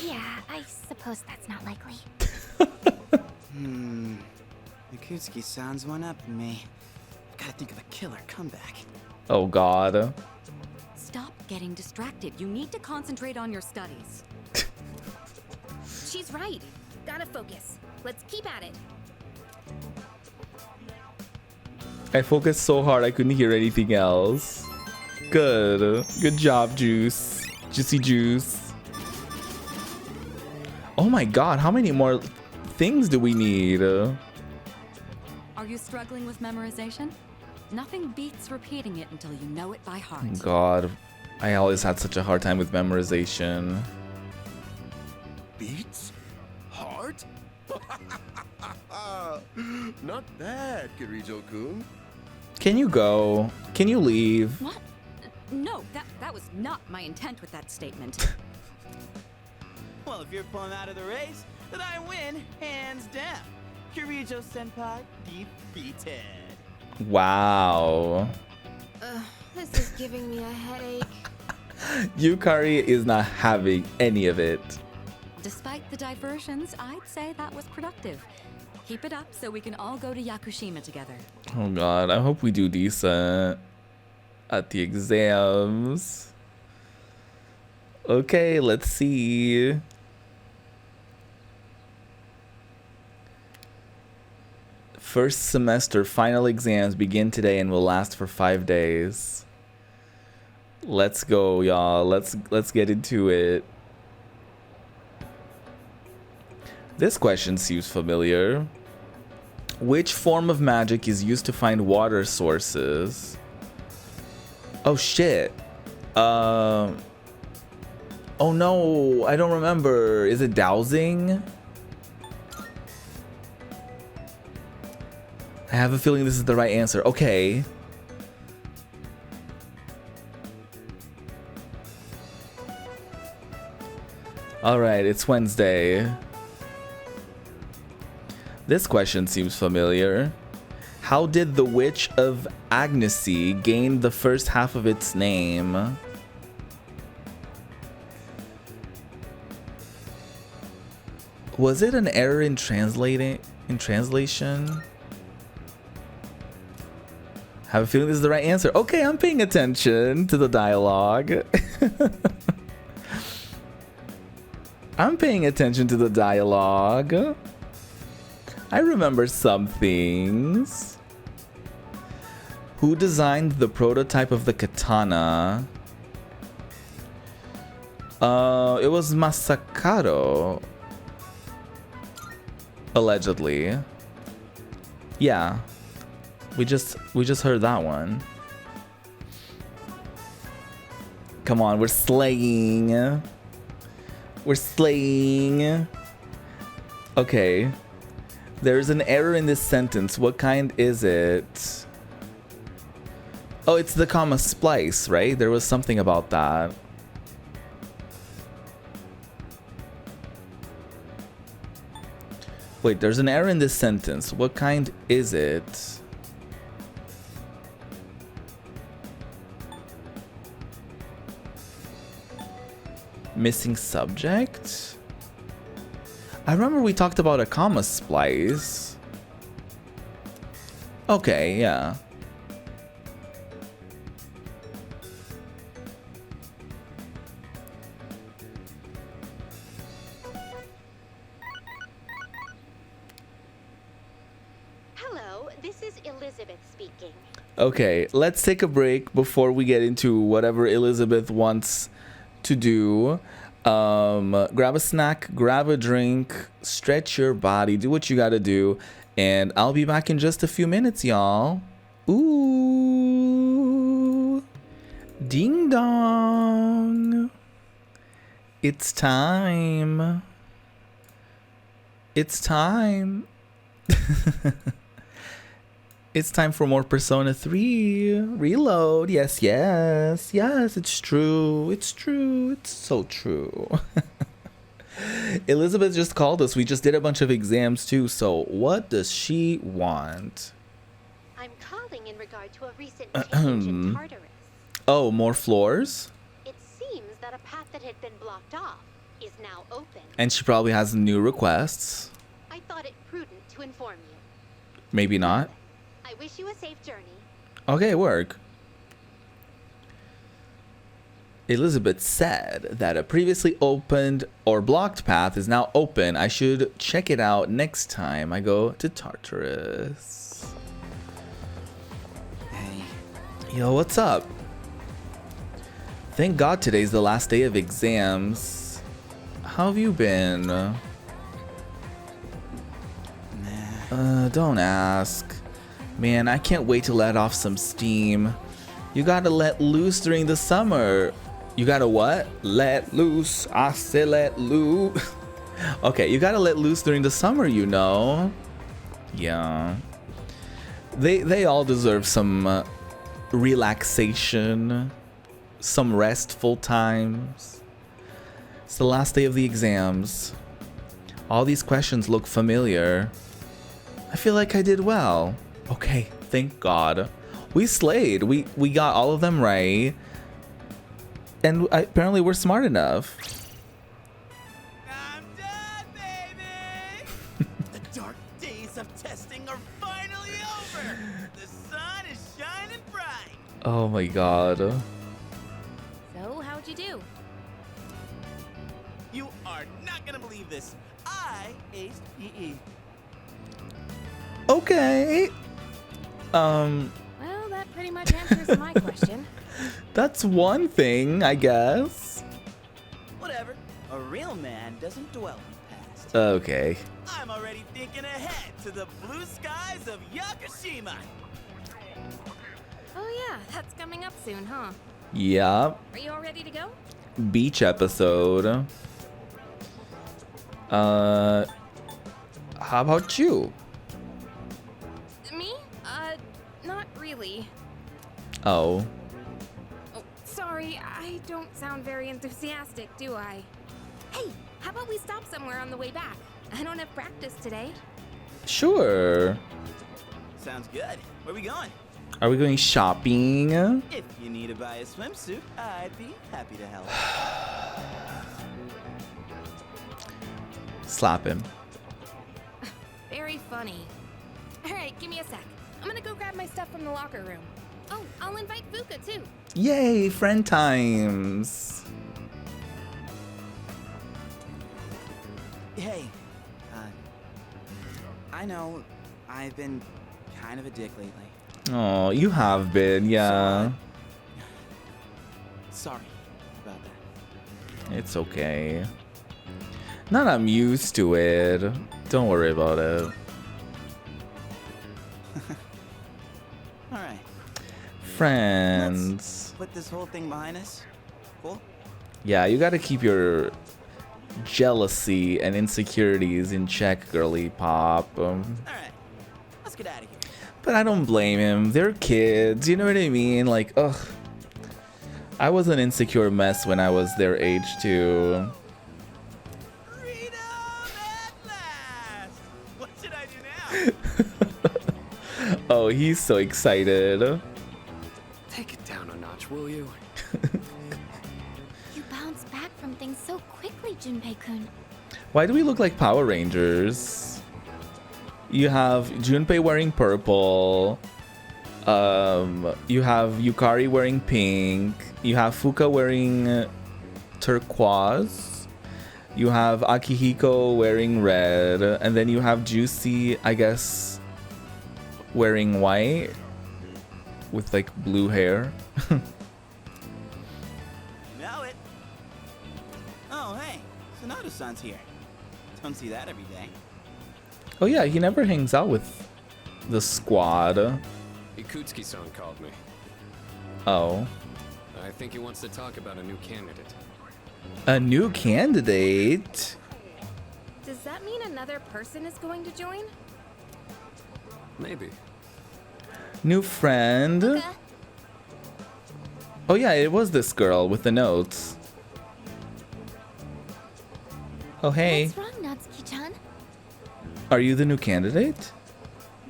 Yeah, I suppose that's not likely. Yakutsuki-san's one up on me. Gotta think of a killer comeback. Oh god. Stop getting distracted. You need to concentrate on your studies. She's right. Gotta focus. Let's keep at it. I focused so hard I couldn't hear anything else. Good. Good job, Juice. Juicy Juice. Oh my god, how many more things do we need? Are you struggling with memorization? Nothing beats repeating it until you know it by heart. God, I always had such a hard time with memorization. Beats? Heart? Not bad, Kirijo-kun. Can you go? Can you leave? What? No, that was not my intent with that statement. Well, if you're pulling out of the race, then I win, hands down. Kirijo-senpai defeated. Wow. This is giving me a headache. Yukari is not having any of it. Despite the diversions, I'd say that was productive. Keep it up so we can all go to Yakushima together. Oh god, I hope we do decent at the exams. Okay, let's see. First semester final exams begin today and will last for 5 days. Let's go, y'all. Let's get into it. This question seems familiar. Which form of magic is used to find water sources? Oh shit. Oh no, I don't remember. Is it dowsing? I have a feeling this is the right answer. Okay. Alright, it's Wednesday. This question seems familiar. How did the Witch of Agnesy gain the first half of its name? Was it an error in translation? Have a feeling this is the right answer. Okay, I'm paying attention to the dialogue. I'm paying attention to the dialogue. I remember some things. Who designed the prototype of the katana? It was Masakado. Allegedly. Yeah. We just heard that one. Come on, we're slaying. We're slaying. Okay. There's an error in this sentence. What kind is it? Oh, it's the comma splice, right? There was something about that. Wait, there's an error in this sentence. What kind is it? Missing subject? I remember we talked about a comma splice. Okay, yeah. Hello, this is Elizabeth speaking. Okay, let's take a break before we get into whatever Elizabeth wants to do. Grab a snack, grab a drink, stretch your body, do what you gotta do, and I'll be back in just a few minutes, y'all. Ooh. Ding dong. It's time. It's time. It's time for more Persona 3 Reload. Yes, yes, yes, it's true. It's true. It's so true. Elizabeth just called us. We just did a bunch of exams too. So what does she want? I'm calling in regard to a recent change in Tartarus. Oh, more floors? It seems that a path that had been blocked off is now open. And she probably has new requests. I thought it prudent to inform you. Maybe not. I wish you a safe journey. Okay, work. Elizabeth said that a previously opened or blocked path is now open. I should check it out next time I go to Tartarus. Hey. Yo, what's up? Thank God today's the last day of exams. How have you been? Don't ask. Man, I can't wait to let off some steam. You gotta let loose during the summer. You gotta what? Let loose. I said let loose. Okay, you gotta let loose during the summer, you know. Yeah. They all deserve some relaxation, some restful times. It's the last day of the exams. All these questions look familiar. I feel like I did well. Okay, thank God. We slayed. We got all of them right. And apparently we're smart enough. I'm done, baby! The dark days of testing are finally over! The sun is shining bright! Oh my God. So, how'd you do? You are not gonna believe this. I aced PE. Okay. Well, that pretty much answers my question. That's one thing, I guess. Whatever. A real man doesn't dwell in the past. Okay. I'm already thinking ahead to the blue skies of Yakushima. Oh yeah, that's coming up soon, huh? Yeah. Are you all ready to go? Beach episode. How about you? Me? Not really. Oh. Oh, sorry, I don't sound very enthusiastic, do I? Hey, how about we stop somewhere on the way back? I don't have practice today. Sure. Sounds good. Where we going? Are we going shopping? If you need to buy a swimsuit, I'd be happy to help. Slap him. Very funny. Alright, give me a sec. I'm gonna go grab my stuff from the locker room. Oh, I'll invite Fuka too. Yay, friend times. Hey, I know I've been kind of a dick lately. Oh, you have been, yeah. Sorry about that. It's okay. Not I'm used to it. Don't worry about it. Alright. Friends. Let's put this whole thing behind us. Cool? Yeah, you gotta keep your jealousy and insecurities in check, girly pop. Alright. Let's get out of here. But I don't blame him. They're kids, you know what I mean? Like, ugh. I was an insecure mess when I was their age too. What should I do now? Oh, he's so excited. Take it down a notch, will you? You bounce back from things so quickly, Junpei-kun. Why do we look like Power Rangers? You have Junpei wearing purple. You have Yukari wearing pink. You have Fuka wearing turquoise. You have Akihiko wearing red. And then you have Juicy, I guess, wearing white with like blue hair. Know it. Oh, hey. Sonata-san's here. Don't see that every day. Oh yeah, he never hangs out with the squad. Ikutsuki-san called me. Oh. I think he wants to talk about a new candidate. A new candidate? Does that mean another person is going to join? Maybe. New friend? Oh yeah, it was this girl with the notes. Oh hey. What's wrong, Natsuki-chan? Are you the new candidate?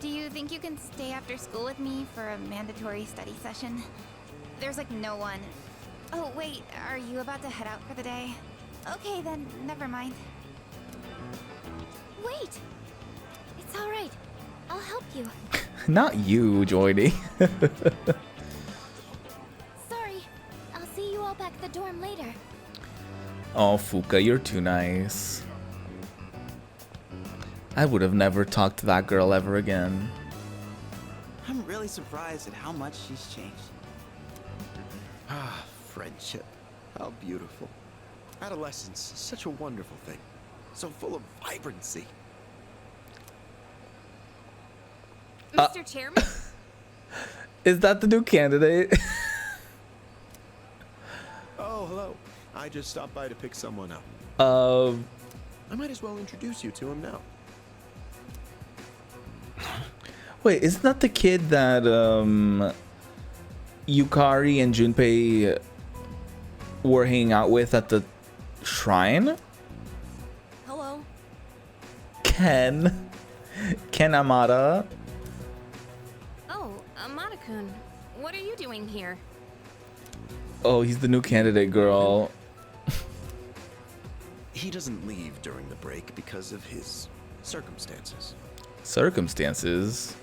Do you think you can stay after school with me for a mandatory study session? There's like no one. Oh, wait, are you about to head out for the day? Okay, then, never mind. Wait! It's alright. I'll help you. Not you joining. Sorry. I'll see you all back at the dorm later. Oh, Fuka, you're too nice. I would have never talked to that girl ever again. I'm really surprised at how much she's changed. Ah, friendship. How beautiful. Adolescence is such a wonderful thing. So full of vibrancy. Mr. Chairman? Is that the new candidate? Oh, hello. I just stopped by to pick someone up. I might as well introduce you to him now. Wait, isn't that the kid that Yukari and Junpei were hanging out with at the shrine? Hello. Ken Amada. Oh, Amada-kun. What are you doing here? Oh, he's the new candidate, girl. He doesn't leave during the break because of his circumstances. Circumstances?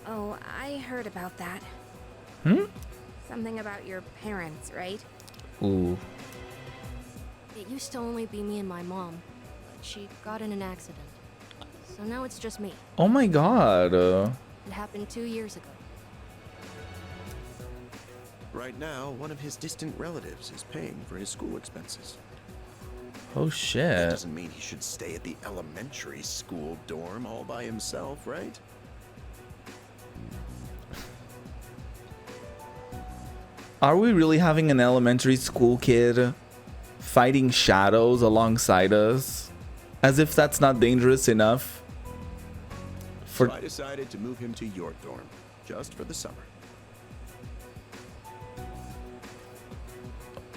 Oh, I heard about that. Hmm? Something about your parents, right? Ooh. It used to only be me and my mom, but she got in an accident. So now it's just me. Oh my god. It happened 2 years ago. Right now, one of his distant relatives is paying for his school expenses. Oh That shit. doesn't mean he should stay at the elementary school dorm all by himself, right? Are we really having an elementary school kid fighting shadows alongside us? As if that's not dangerous enough. So I decided to move him to your dorm, just for the summer.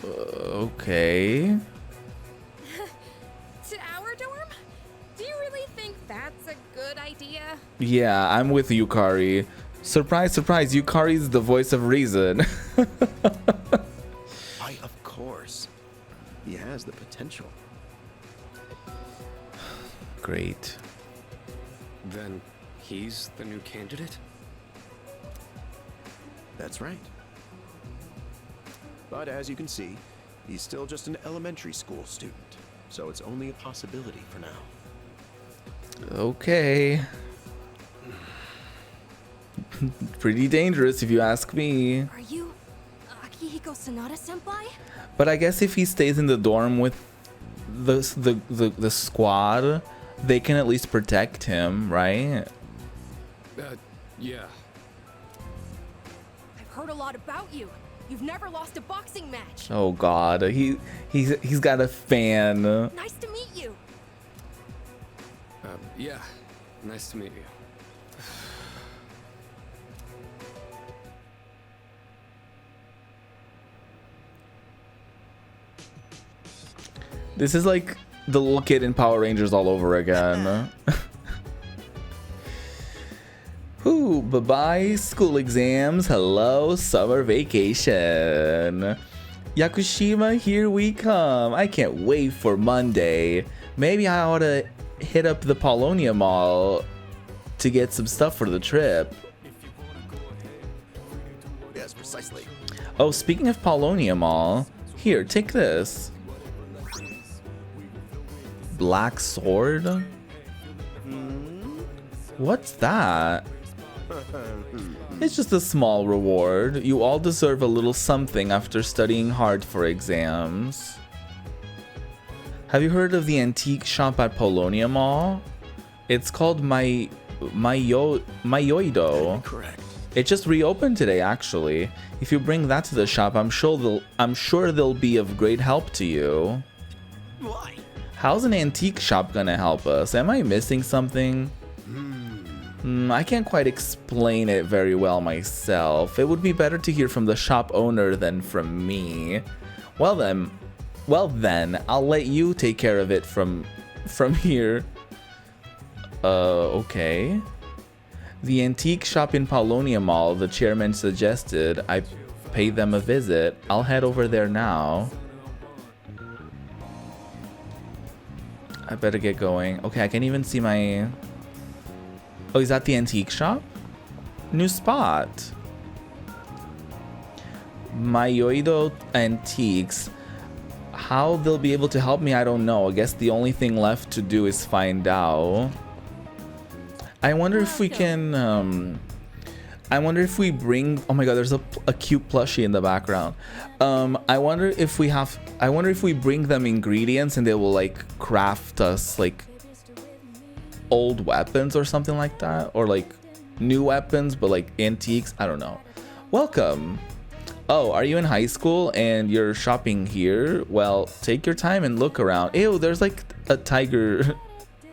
Okay. To our dorm? Do you really think that's a good idea? Yeah, I'm with Yukari. Surprise, surprise, Yukari's the voice of reason. Why, of course. He has the potential. Great. Then he's the new candidate? That's right. But as you can see, he's still just an elementary school student, so it's only a possibility for now. Okay. Pretty dangerous if you ask me. Are you Akihiko Sanada-senpai? But I guess if he stays in the dorm with the squad, they can at least protect him, right? Yeah. I've heard a lot about you. You've never lost a boxing match. Oh god, he's got a fan. Nice to meet you. Yeah. Nice to meet you. This is like the little kid in Power Rangers all over again. Ooh, bye-bye school exams. Hello, summer vacation. Yakushima, here we come. I can't wait for Monday. Maybe I ought to hit up the Polonia Mall to get some stuff for the trip. Yes, precisely. Oh, speaking of Polonia Mall, here, take this. Black sword? What's that? It's just a small reward. You all deserve a little something after studying hard for exams. Have you heard of the antique shop at Polonia Mall? It's called My Mayoido. Correct. It just reopened today, actually. If you bring that to the shop, I'm sure they'll be of great help to you. Why? How's an antique shop gonna help us? Am I missing something? I can't quite explain it very well myself. It would be better to hear from the shop owner than from me. Well then, I'll let you take care of it from here. Okay. The antique shop in Paulonia Mall, the chairman suggested I pay them a visit. I'll head over there now. I better get going. Okay, I can't even see my... Oh, is that the antique shop? New spot. Mayoido Antiques. How they'll be able to help me, I don't know. I guess the only thing left to do is find out. I wonder if we can, I wonder if we bring, oh my god, there's a cute plushie in the background. I wonder if we bring them ingredients and they will like craft us like old weapons or something like that, or like new weapons but like antiques. I don't know. Welcome. Oh, are you in high school and you're shopping here? Well, take your time and look around. Ew, there's like a tiger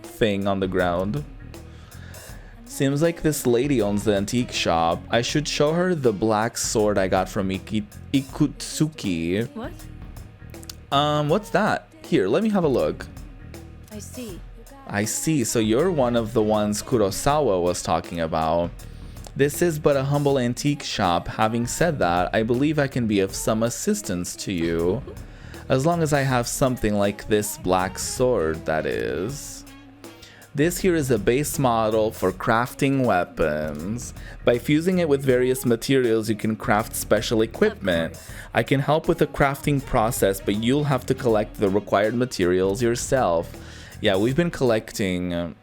thing on the ground. Seems like this lady owns the antique shop. I should show her the black sword I got from Ikutsuki. What? What's that? Here, let me have a look. I see. I see. So you're one of the ones Kurosawa was talking about. This is but a humble antique shop. Having said that, I believe I can be of some assistance to you. As long as I have something like this black sword, that is. This here is a base model for crafting weapons. By fusing it with various materials, you can craft special equipment. I can help with the crafting process, but you'll have to collect the required materials yourself. Yeah, we've been collecting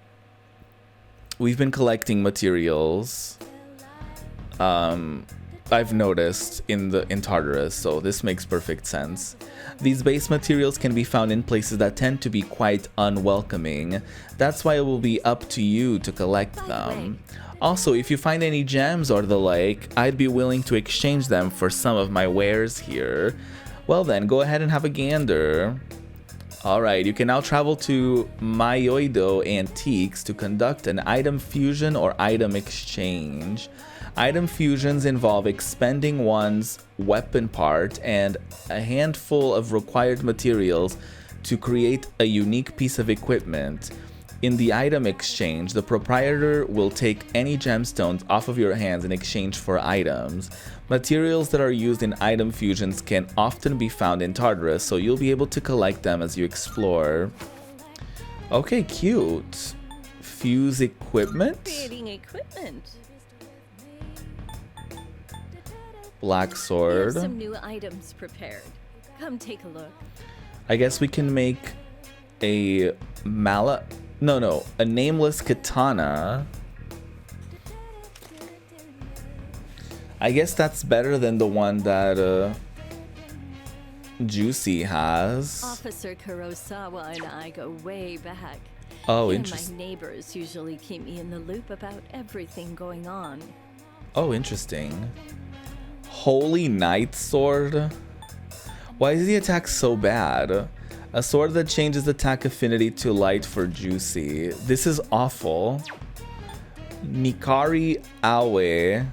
materials. I've noticed in Tartarus, so this makes perfect sense. These base materials can be found in places that tend to be quite unwelcoming. That's why it will be up to you to collect them. Also, if you find any gems or the like, I'd be willing to exchange them for some of my wares here. Well then, go ahead and have a gander. Alright, you can now travel to Mayoido Antiques to conduct an item fusion or item exchange. Item fusions involve expending one's weapon part and a handful of required materials to create a unique piece of equipment. In the item exchange, the proprietor will take any gemstones off of your hands in exchange for items. Materials that are used in item fusions can often be found in Tartarus, so you'll be able to collect them as you explore. Okay, cute. Fuse equipment? Creating equipment. Black sword. Here's some new items prepared. Come take a look. I guess we can make a a nameless katana. I guess that's better than the one that Juicy has. Officer Kurosawa and I go way back. Oh, and interesting. My neighbors usually keep me in the loop about everything going on. Oh, interesting. Holy Knight Sword? Why is the attack so bad? A sword that changes attack affinity to light for Juicy. This is awful. Nikari Awe.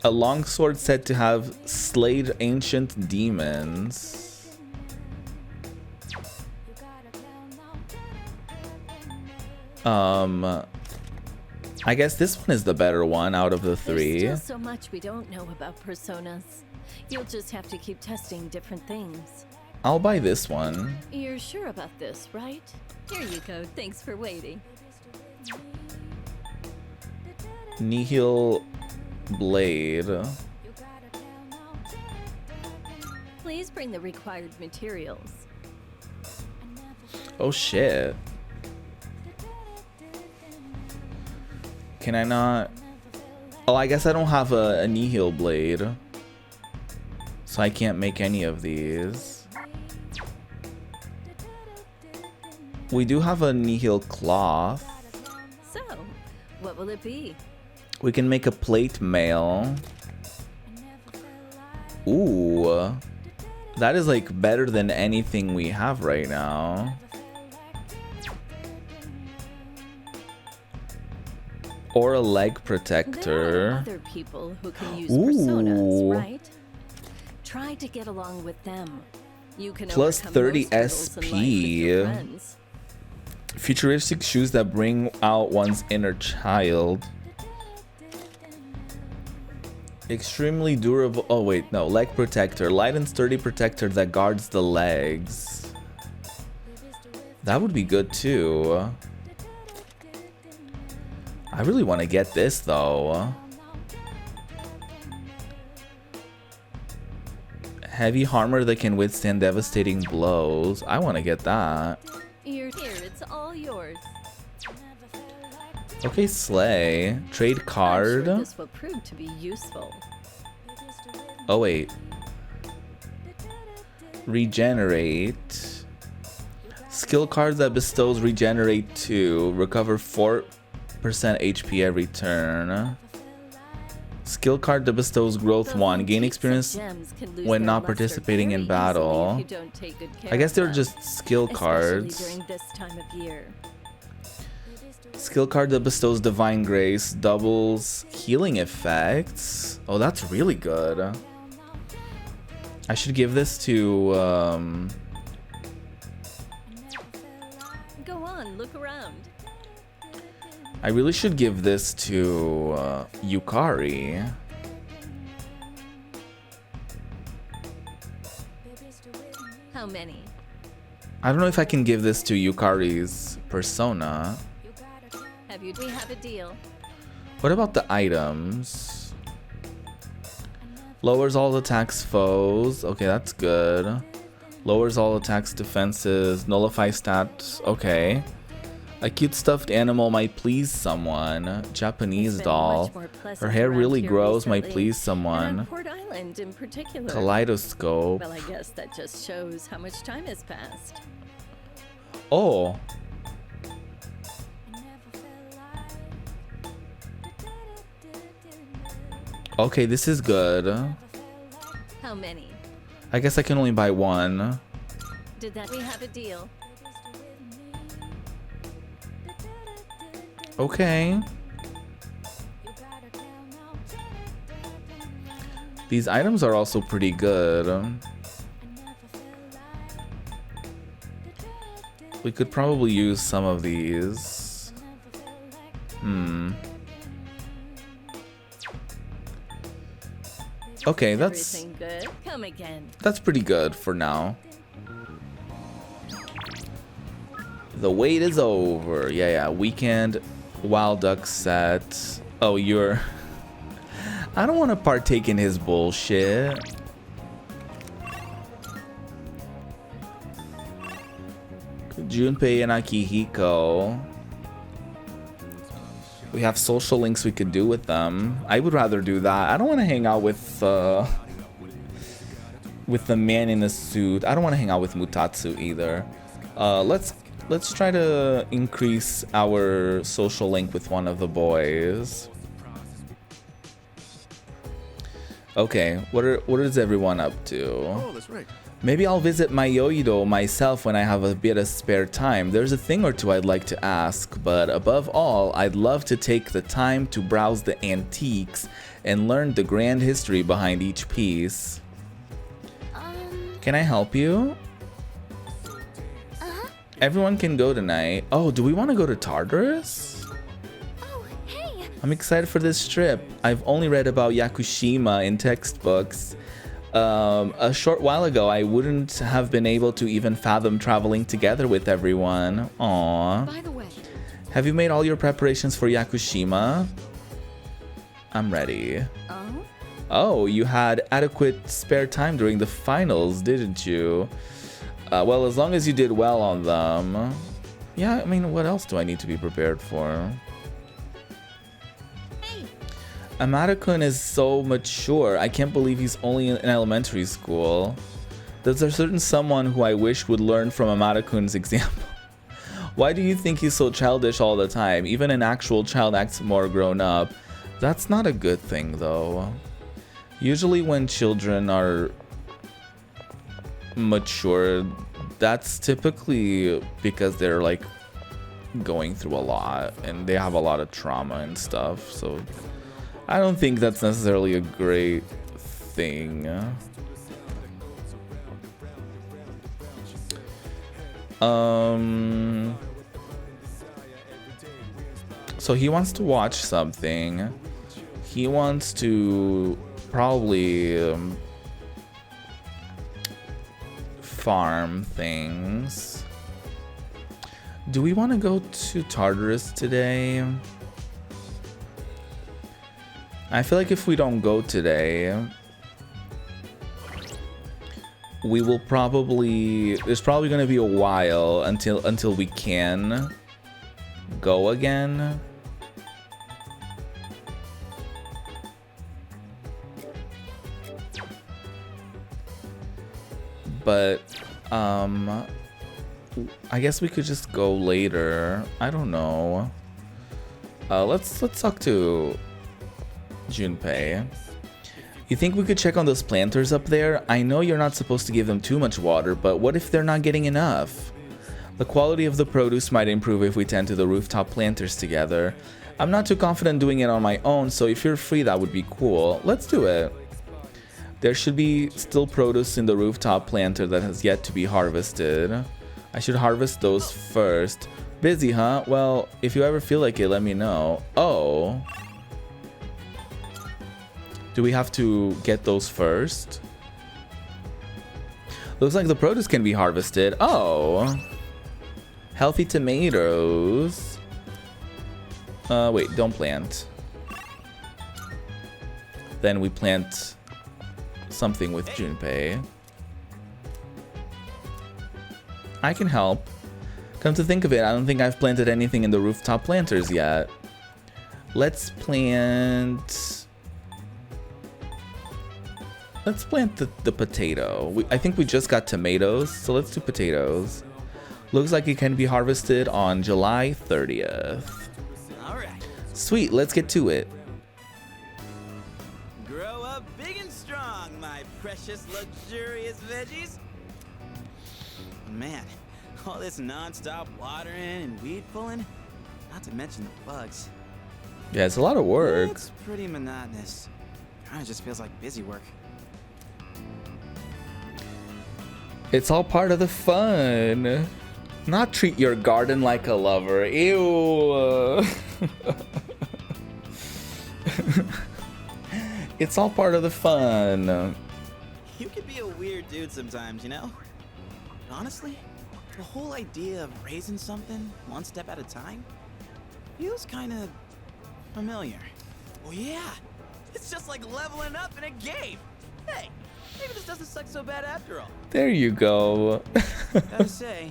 A longsword said to have slayed ancient demons. I guess this one is the better one out of the three. There's still so much we don't know about personas. You'll just have to keep testing different things. I'll buy this one. You're sure about this, right? Here you go. Thanks for waiting. Nihil Blade. Please bring the required materials. Oh shit. Can I not? Oh, I guess I don't have a Nihil Blade. So I can't make any of these. We do have a Nihil Cloth. So, What will it be? We can make a plate mail. Ooh. That is like better than anything we have right now. Or a leg protector. There are other people who can use personas, right? Try to get along with them. You can plus overcome 30 most hurdles in life with your SP. friends. Futuristic shoes that bring out one's inner child. Extremely durable. Oh wait, no. Leg protector. Light and sturdy protector that guards the legs. That would be good too. I really want to get this though. Heavy armor that can withstand devastating blows. I want to get that. Here, it's all yours. Okay, slay. Trade I'm card. sure this will prove to be useful. Oh wait. Regenerate. Skill card that bestows regenerate 2. Recover 4% HP every turn. Skill card that bestows growth 1. Gain experience when not participating in battle. I guess they're just skill cards. During this time of year. Skill card that bestows divine grace. Doubles healing effects. Oh, that's really good. I should give this to Go on, look around. I really should give this to Yukari. How many? I don't know if I can give this to Yukari's persona. We have a deal. What about the items? Lowers all attacks foes. Okay, that's good. Lowers all attacks defenses. Nullifies stats. Okay. A cute stuffed animal might please someone. Japanese doll. Her hair really grows might please someone. Port Island in particular. Kaleidoscope. Well, I guess that just shows how much time has passed. Oh. Okay, this is good. How many? I guess I can only buy one. Did that? We have a deal. Okay. These items are also pretty good. We could probably use some of these. Okay, that's good. Come again. That's pretty good for now. The wait is over. Yeah. Weekend Wild Duck set. Oh, you're... I don't want to partake in his bullshit. Junpei and Akihiko. We have social links we could do with them. I would rather do that. I don't want to hang out with the man in the suit. I don't want to hang out with Mutatsu either. Let's try to increase our social link with one of the boys. Okay, what is everyone up to? Oh, that's right. Maybe I'll visit my Yoido myself when I have a bit of spare time. There's a thing or two I'd like to ask, but above all, I'd love to take the time to browse the antiques and learn the grand history behind each piece. Can I help you? Everyone can go tonight. Oh, do we want to go to Tartarus? Oh, hey! I'm excited for this trip. I've only read about Yakushima in textbooks. A short while ago, I wouldn't have been able to even fathom traveling together with everyone. Aww. By the way, have you made all your preparations for Yakushima? I'm ready. Oh? Oh, you had adequate spare time during the finals, didn't you? Well, as long as you did well on them. Yeah, I mean, what else do I need to be prepared for? Amada-kun is so mature. I can't believe he's only in elementary school. There's a certain someone who I wish would learn from Amada-kun's example. Why do you think he's so childish all the time? Even an actual child acts more grown up. That's not a good thing, though. Usually when children are mature, that's typically because they're like going through a lot and they have a lot of trauma and stuff. So I don't think that's necessarily a great thing. So he wants to watch something. He wants to probably farm things. Do we want to go to Tartarus today? I feel like if we don't go today, we will probably, there's probably going to be a while until we can go again. But I guess we could just go later. I don't know. Let's talk to Junpei. You think we could check on those planters up there? I know you're not supposed to give them too much water, but what if they're not getting enough? The quality of the produce might improve if we tend to the rooftop planters together. I'm not too confident doing it on my own, so if you're free, that would be cool. Let's do it. There should be still produce in the rooftop planter that has yet to be harvested. I should harvest those first. Busy, huh? Well, if you ever feel like it, let me know. Oh. Do we have to get those first? Looks like the produce can be harvested. Oh. Healthy tomatoes. Wait, don't plant. Then we plant something with Junpei. I can help. Come to think of it, I don't think I've planted anything in the rooftop planters yet. Let's plant... Let's plant the potato. I think we just got tomatoes, so let's do potatoes. Looks like it can be harvested on July 30th. All right. Sweet, let's get to it. Grow up big and strong, my precious, luxurious veggies. Man, all this non-stop watering and weed pulling, not to mention the bugs. Yeah, it's a lot of work. It's pretty monotonous. Kinda just feels like busy work. It's all part of the fun. Not treat your garden like a lover. Ew. It's all part of the fun. You could be a weird dude sometimes, you know? Honestly, the whole idea of raising something one step at a time feels kind of familiar. Oh yeah, it's just like leveling up in a game. Hey, maybe this doesn't suck so bad after all. There you go. Gotta say,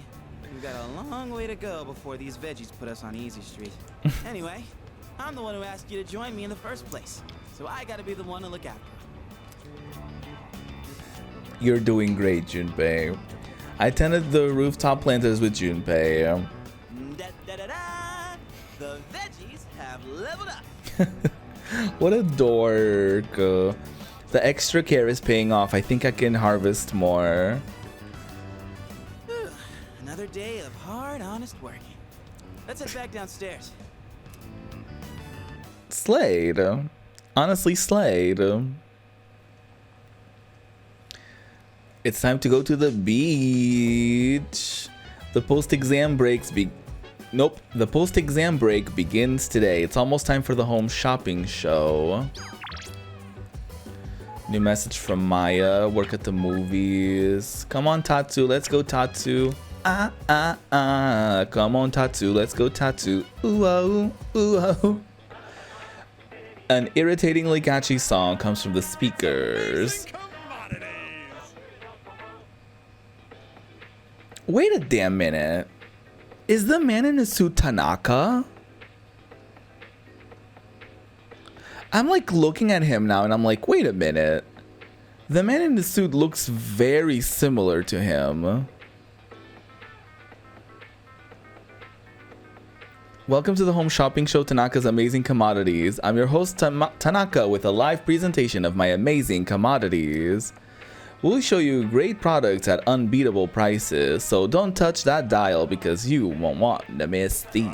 we've got a long way to go before these veggies put us on easy street. Anyway, I'm the one who asked you to join me in the first place, so I gotta be the one to look after them. You're doing great, Junpei. I tended the rooftop planters with Junpei. Da-da-da-da! The veggies have leveled up. What a dork. The extra care is paying off. I think I can harvest more. Another day of hard, honest work. Let's head back downstairs. Slayed. Honestly, slayed. It's time to go to the beach. The post-exam breaks the post-exam break begins today. It's almost time for the home shopping show. New message from Maya. Work at the movies. Come on, Tatsu. Let's go, Tatsu. Come on, Tatsu. Let's go, Tatsu. Ooh-oh, ooh-oh. An irritatingly catchy song comes from the speakers. Wait a damn minute. Is the man in the suit Tanaka? I'm like looking at him now and I'm like, wait a minute. The man in the suit looks very similar to him. Welcome to the home shopping show, Tanaka's Amazing Commodities. I'm your host, Tanaka, with a live presentation of my amazing commodities. We'll show you great products at unbeatable prices, so don't touch that dial because you won't want to miss these.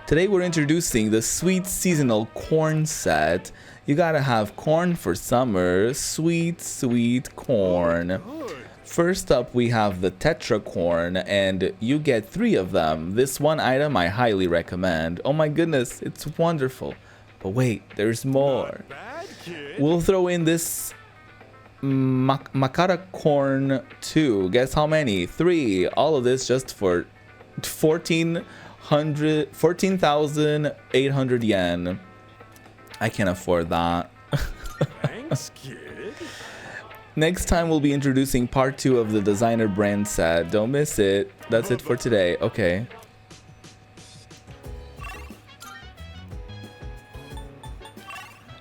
Today we're introducing the sweet seasonal corn set. You gotta have corn for summer, sweet, sweet corn. First up, we have the Tetra corn, and you get 3 of them. This one item I highly recommend. Oh my goodness, it's wonderful. But wait, there's more. We'll throw in this Makara corn too. Guess how many? 3. All of this just for 14,800 yen. I can't afford that. Thanks, kid. Next time we'll be introducing part 2 of the designer brand set. Don't miss it. That's it for today. Okay.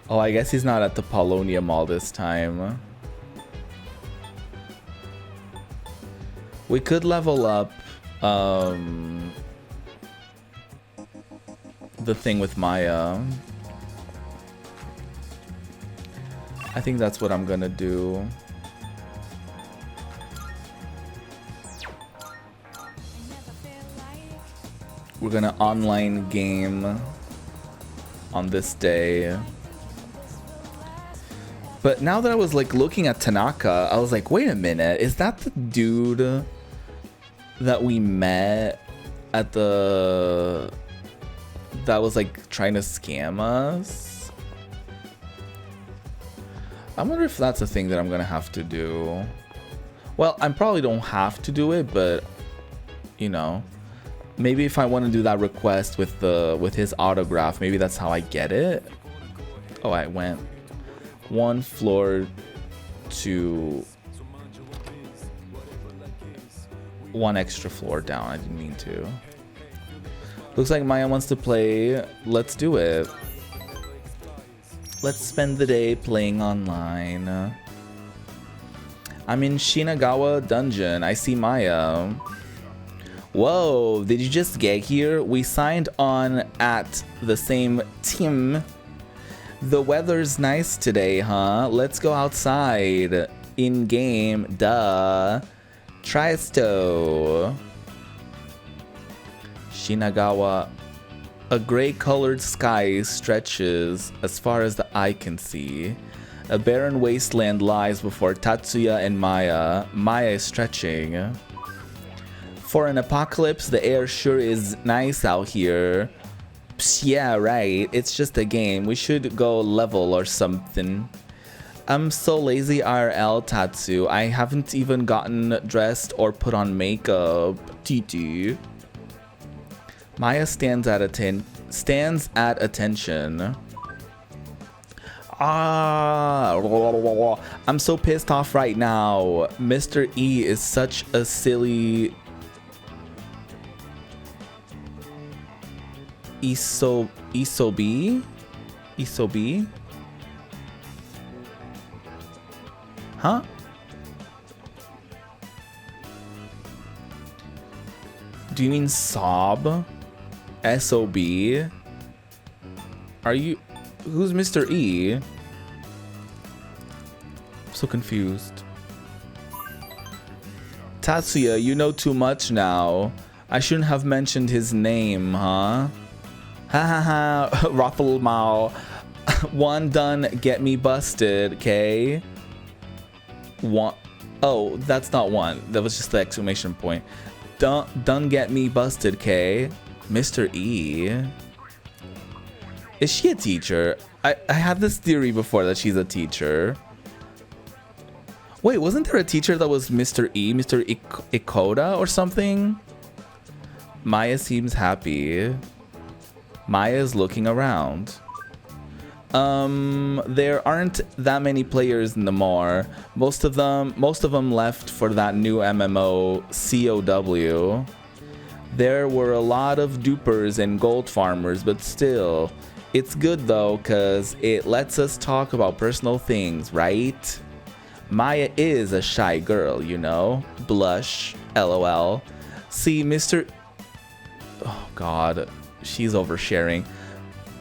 Oh, I guess he's not at the Polonia Mall this time. We could level up the thing with Maya. I think that's what I'm gonna do. We're gonna online game on this day. But now that I was like looking at Tanaka, I was like, wait a minute, is that the dude that we met at the... that was like trying to scam us? I wonder if that's a thing that I'm gonna have to do. Well, I probably don't have to do it, but you know, maybe if I want to do that request with his autograph, maybe that's how I get it. Oh, I went 1 floor to 1 extra floor down. I didn't mean to. Looks like Maya wants to play. Let's do it. Let's spend the day playing online. I'm in Shinagawa Dungeon. I see Maya. Whoa, did you just get here? We signed on at the same team. The weather's nice today, huh? Let's go outside. In-game, duh. Tristo. Shinagawa. A gray-colored sky stretches as far as the eye can see. A barren wasteland lies before Tatsuya and Maya. Maya is stretching. For an apocalypse, the air sure is nice out here. Psst, yeah, right. It's just a game. We should go level or something. I'm so lazy IRL, Tatsu. I haven't even gotten dressed or put on makeup. TT. Maya stands at attention. I'm so pissed off right now. Mr. E is such a silly Isobi? Huh? Do you mean sob? SOB? Are you... Who's Mr. E? I'm so confused. Tatsuya, you know too much now. I shouldn't have mentioned his name, huh? Ha ha ha, Ruffle Mao. 1 done, get me busted, okay? 1. Oh, that's not 1. That was just the exclamation point. Done get me busted, okay? Mr. E. Is she a teacher? I had this theory before that she's a teacher. Wait, wasn't there a teacher that was Mr. E? Mr. Ikoda or something? Maya seems happy. Maya is looking around. There aren't that many players in the mall. Most of them left for that new MMO COW. There were a lot of dupers and gold farmers, but still, it's good though, cause it lets us talk about personal things, right? Maya is a shy girl, you know? Blush, LOL. See, Mr. Oh God. she's oversharing.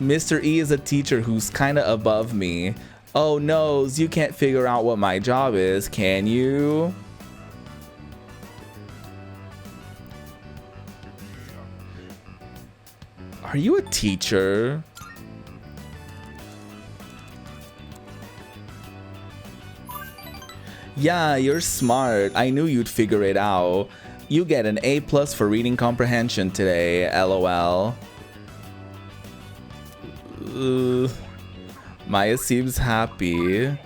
Mr. E is a teacher who's kind of above me. Oh no, you can't figure out what my job is, can you? Are you a teacher? Yeah, you're smart. I knew you'd figure it out. You get an A+ for reading comprehension today, LOL. Maya seems happy.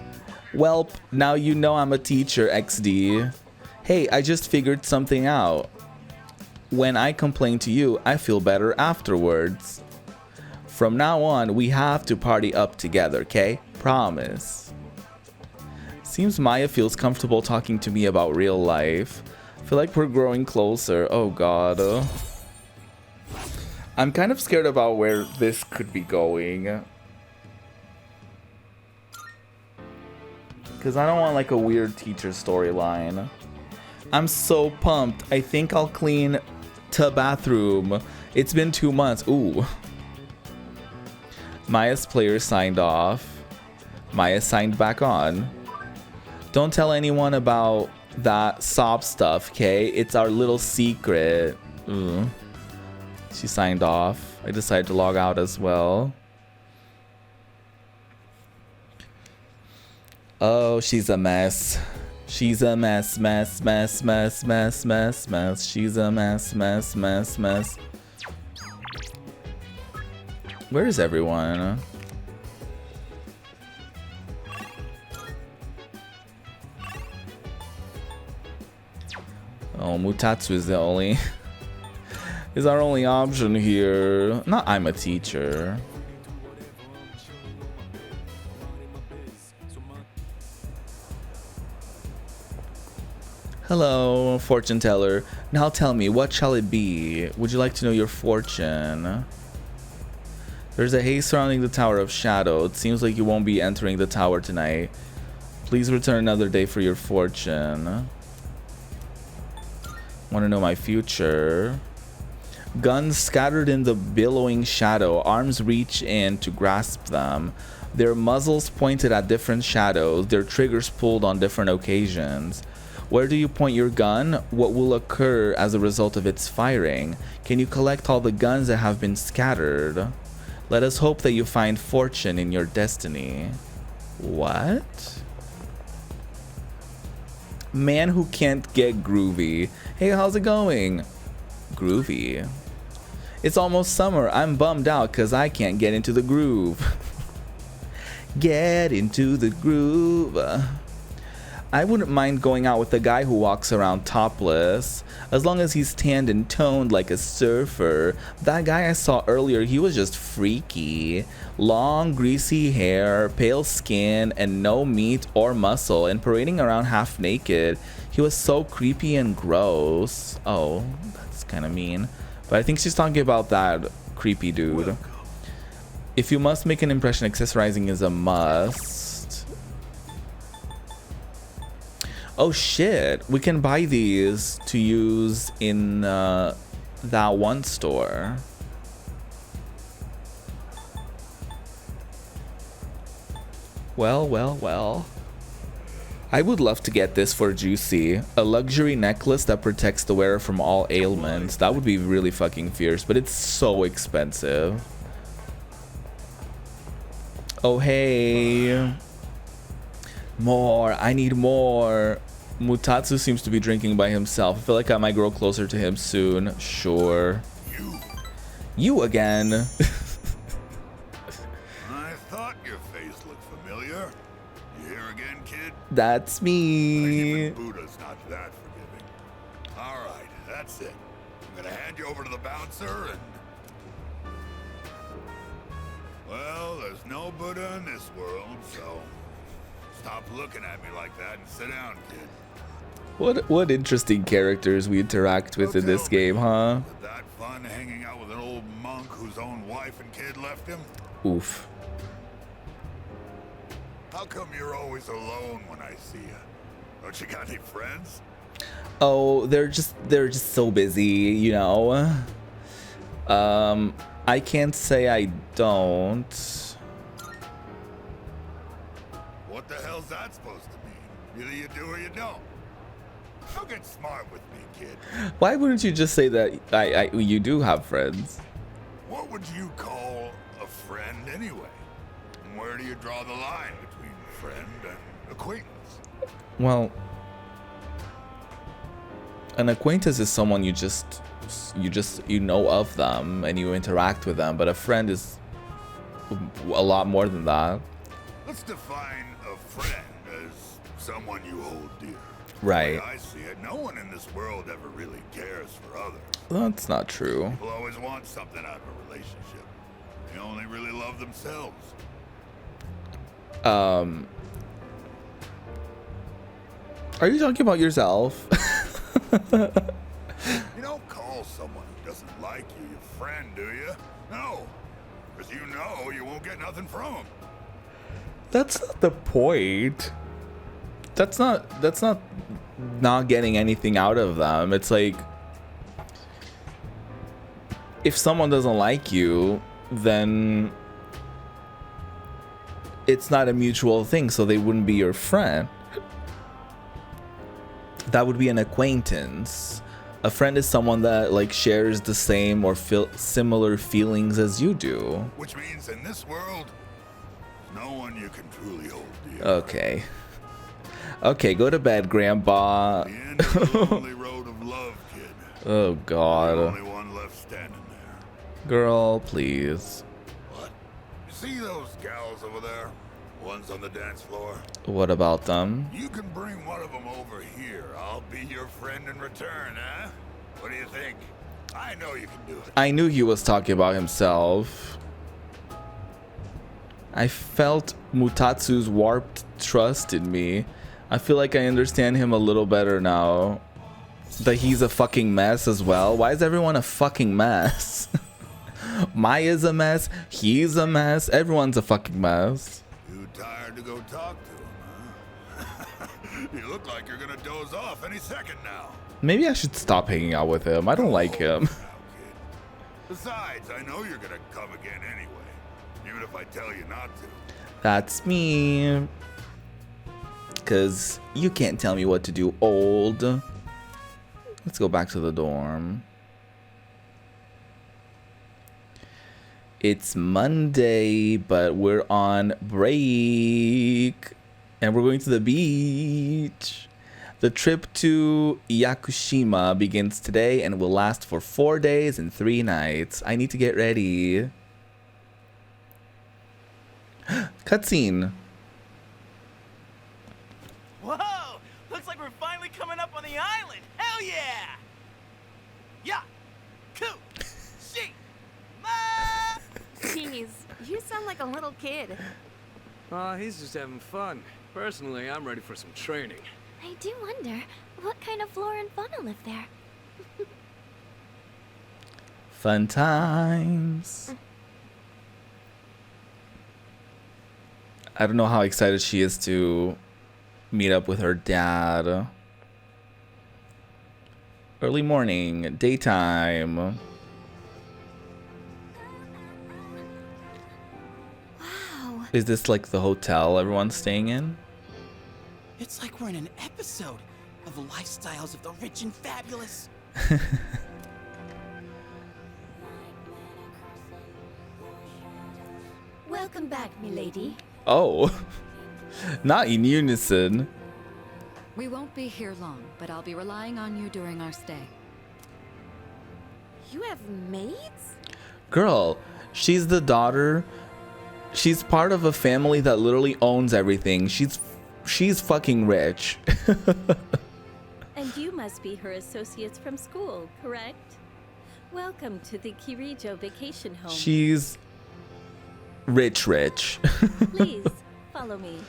Welp, now you know I'm a teacher, XD. Hey, I just figured something out. When I complain to you, I feel better afterwards. From now on, we have to party up together, okay? Promise. Seems Maya feels comfortable talking to me about real life. I feel like we're growing closer. Oh god. I'm kind of scared about where this could be going. Because I don't want like a weird teacher storyline. I'm so pumped. I think I'll clean the bathroom. It's been 2 months. Ooh. Maya's player signed off. Maya signed back on. Don't tell anyone about that sob stuff, okay? It's our little secret. Ooh. She signed off. I decided to log out as well. Oh, she's a mess. She's a mess, mess, mess, mess, mess, mess, mess. She's a mess, mess, mess, mess. Where is everyone? Oh, Mutatsu is the only is our only option here. Not I'm a teacher. Hello, fortune teller. Now tell me, what shall it be? Would you like to know your fortune? There's a haze surrounding the Tower of Shadow. It seems like you won't be entering the tower tonight. Please return another day for your fortune. Want to know my future? Guns scattered in the billowing shadow. Arms reach in to grasp them. Their muzzles pointed at different shadows. Their triggers pulled on different occasions. Where do you point your gun? What will occur as a result of its firing? Can you collect all the guns that have been scattered? Let us hope that you find fortune in your destiny. What? Man who can't get groovy. Hey, how's it going? Groovy. It's almost summer. I'm bummed out because I can't get into the groove. Get into the groove. I wouldn't mind going out with a guy who walks around topless, as long as he's tanned and toned like a surfer. That guy I saw earlier, he was just freaky. Long, greasy hair, pale skin, and no meat or muscle, and parading around half naked. He was so creepy and gross. Oh, that's kind of mean. But I think she's talking about that creepy dude. If you must make an impression, accessorizing is a must. Oh shit, we can buy these to use in that one store. Well. I would love to get this for Juicy. A luxury necklace that protects the wearer from all ailments. That would be really fucking fierce, but it's so expensive. Oh hey. More. I need more. Mutatsu seems to be drinking by himself. I feel like I might grow closer to him soon. Sure. You again. I thought your face looked familiar. You here again, kid? That's me. Even Buddha's not that forgiving. All right, that's it. I'm gonna hand you over to the bouncer and... Well, there's no Buddha in this world, so... Stop looking at me like that and sit down, kid. What interesting characters we interact with in this game, huh? Was that fun hanging out with an old monk whose own wife and kid left him? Oof. How come you're always alone when I see you? Don't you got any friends? Oh, they're just so busy, you know. I can't say I don't. What the hell's that supposed to mean? Either you do or you don't. Don't get smart with me, kid. Why wouldn't you just say that you do have friends? What would you call a friend anyway? And where do you draw the line between friend and acquaintance? Well, an acquaintance is someone you know of them and you interact with them, but a friend is a lot more than that. Let's define a friend as someone you hold dear. Right. The way I see it, no one in this world ever really cares for others. That's not true. People always want something out of a relationship. They only really love themselves. Are you talking about yourself? You don't call someone who doesn't like you your friend, do you? No. Because you know you won't get nothing from them. That's not the point. That's not getting anything out of them. It's like, if someone doesn't like you, then it's not a mutual thing, so they wouldn't be your friend. That would be an acquaintance. A friend is someone that like shares the same or similar feelings as you do. Which means in this world, no one you can truly hold dear. Okay. Okay, go to bed, Grandpa. The end of the lonely road of love, kid. Oh God. The only one left standing there. Girl, please. What? You see those gals over there? Ones on the dance floor? What about them? You can bring one of them over here. I'll be your friend in return, huh? What do you think? I know you can do it. I knew he was talking about himself. I felt Mutatsu's warped trust in me. I feel like I understand him a little better now. That he's a fucking mess as well. Why is everyone a fucking mess? Maya's a mess. He's a mess. Everyone's a fucking mess. Too tired to go talk to him, huh? You look like you're gonna doze off any second now. Maybe I should stop hanging out with him. I don't like him. Besides, I know you're gonna come again anyway, even if I tell you not to. That's me. Because you can't tell me what to do, old. Let's go back to the dorm. It's Monday, but we're on break. And we're going to the beach. The trip to Yakushima begins today and will last for 4 days and 3 nights. I need to get ready. Cutscene. Whoa! Looks like we're finally coming up on the island! Hell yeah! Yeah! Cool! She! Ma! Jeez, you sound like a little kid. Oh, he's just having fun. Personally, I'm ready for some training. I do wonder, what kind of flora and fauna live there? Fun times. I don't know how excited she is to meet up with her dad. Early morning, daytime. Wow. Is this like the hotel everyone's staying in? It's like we're in an episode of the lifestyles of the rich and fabulous. Welcome back, milady. Oh, not in unison. We won't be here long, but I'll be relying on you during our stay. You have maids? Girl, she's the daughter. She's part of a family that literally owns everything. She's fucking rich. And you must be her associates from school, correct? Welcome to the Kirijo vacation home. She's rich. Please, follow me.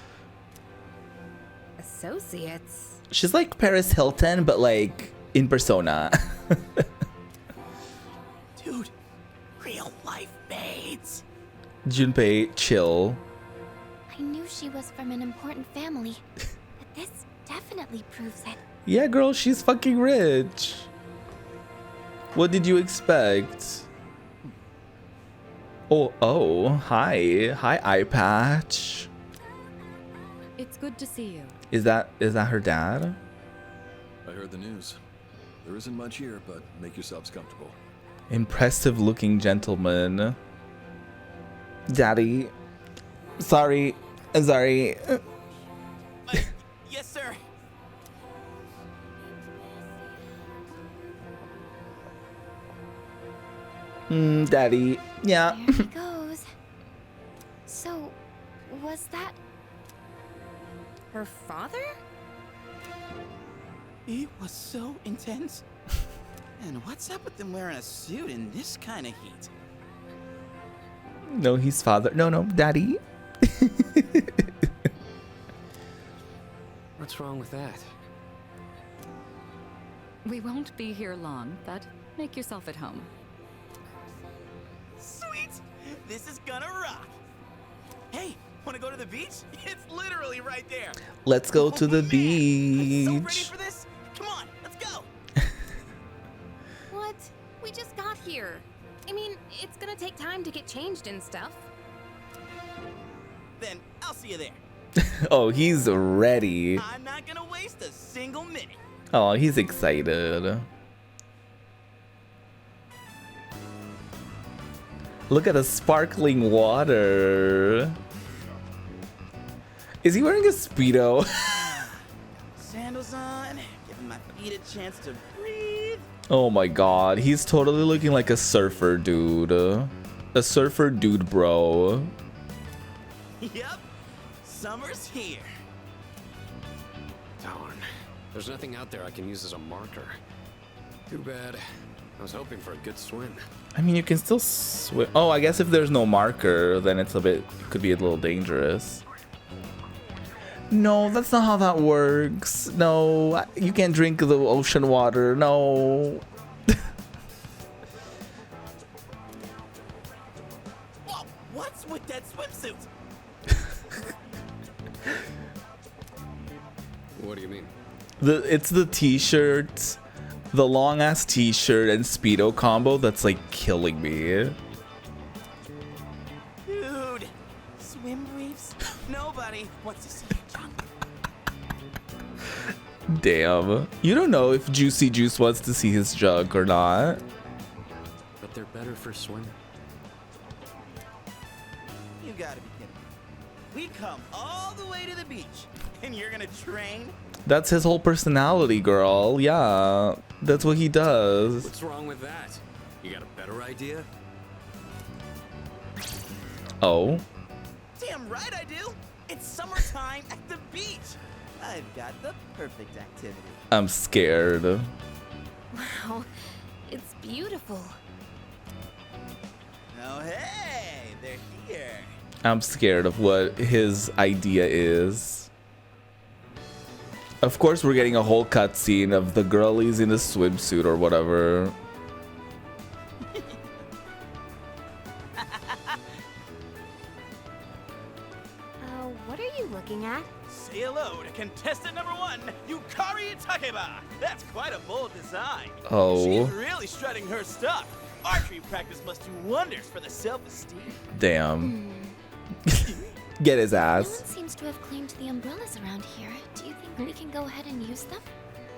Associates? She's like Paris Hilton, but like in persona. Dude, real life maids. Junpei, chill. I knew she was from an important family, but this definitely proves it. Yeah, girl, she's fucking rich. What did you expect? Oh, hi. Hi, Eye Patch. It's good to see you. Is that her dad? I heard the news. There isn't much here, but make yourselves comfortable. Impressive looking gentleman. Daddy. Sorry. Sorry. Yes, sir. Daddy. Yeah. There he goes. So, was that Her father? It was so intense. And what's up with them wearing a suit in this kind of heat? No, he's father. No, daddy. What's wrong with that? We won't be here long, but make yourself at home. Sweet! This is gonna rock. Hey, wanna go to the beach? It's literally right there. Let's go to the I'm so ready beach. for this. Come on, let's go. What? We just got here. I mean, it's gonna take time to get changed and stuff. Then I'll see you there. Oh, he's ready. I'm not gonna waste a single minute. Oh, he's excited. Look at the sparkling water. Is he wearing a Speedo? Sandals on, giving my feet a chance to breathe. Oh my god, he's totally looking like a surfer dude. A surfer dude, bro. Yep, summer's here. Darn. There's nothing out there I can use as a marker. Too bad. I was hoping for a good swim. I mean, you can still swim. Oh, I guess if there's no marker, then it's it could be a little dangerous. No, that's not how that works. No, you can't drink the ocean water. No. Whoa, what's with that swimsuit? What do you mean? It's the t-shirt, the long ass t-shirt and Speedo combo that's like killing me. Dude, swim briefs? Nobody wants to see your junk. Damn. You don't know if Juicy Juice wants to see his junk or not. But they're better for swimming. You gotta be kidding me. We come all the way to the beach, and you're gonna train? That's his whole personality, girl. Yeah, that's what he does. What's wrong with that? You got a better idea? Oh. Damn right I do. It's summertime at the beach. I've got the perfect activity. I'm scared. Wow, it's beautiful. Oh, hey, they're here. I'm scared of what his idea is. Of course, we're getting a whole cutscene of the girlies in a swimsuit or whatever. What are you looking at? Say hello to contestant number 1, Yukari Takeba. That's quite a bold design. Oh. She's really strutting her stuff. Archery practice must do wonders for the self-esteem. Damn. Get his No one ass. seems to have claimed the umbrellas around here. Do you think we can go ahead and use them?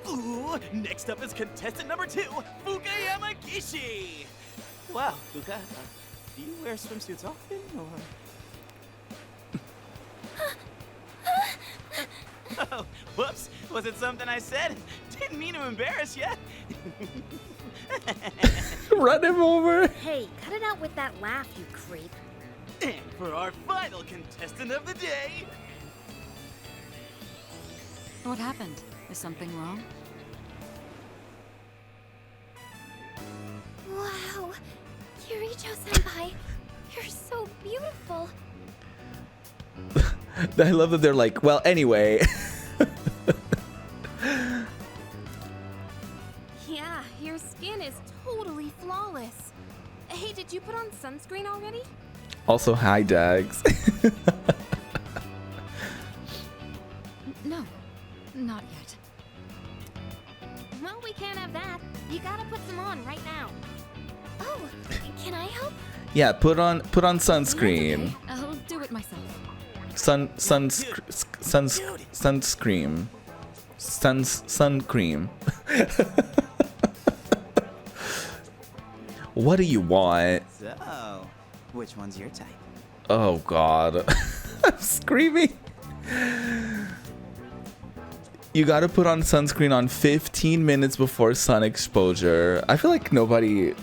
Ooh, next up is contestant number 2, Fuka Yamagishi. Wow, Fuka, do you wear swimsuits often, or? Oh, whoops. Was it something I said? Didn't mean to embarrass you. Run him over. Hey, cut it out with that laugh, you creep. And for our final contestant of the day... What happened? Is something wrong? Wow, Kirijo-senpai, you're so beautiful. I love that they're like, well, anyway. Yeah, your skin is totally flawless. Hey, did you put on sunscreen already? Also, hi, Dags. No, not yet. Well, we can't have that. You gotta put some on right now. Oh, can I help? Yeah, put on sunscreen. Okay, I'll do it myself. Sunscreen. Sun cream. What do you want? So, which one's your type? Oh god. I'm screaming. You gotta put on sunscreen on 15 minutes before sun exposure. I feel like nobody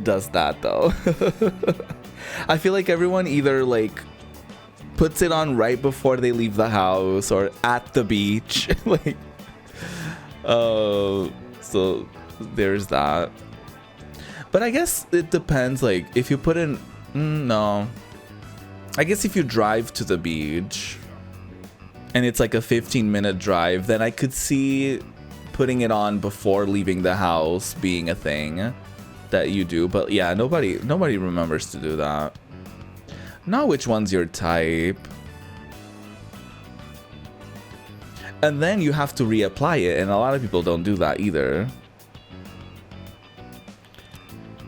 does that though. I feel like everyone either like puts it on right before they leave the house or at the beach. Like, so there's that. But I guess it depends. Like, if you put in, no. I guess if you drive to the beach and it's like a 15-minute drive, then I could see putting it on before leaving the house being a thing that you do. But yeah, nobody remembers to do that. Not which one's your type. And then you have to reapply it, and a lot of people don't do that either.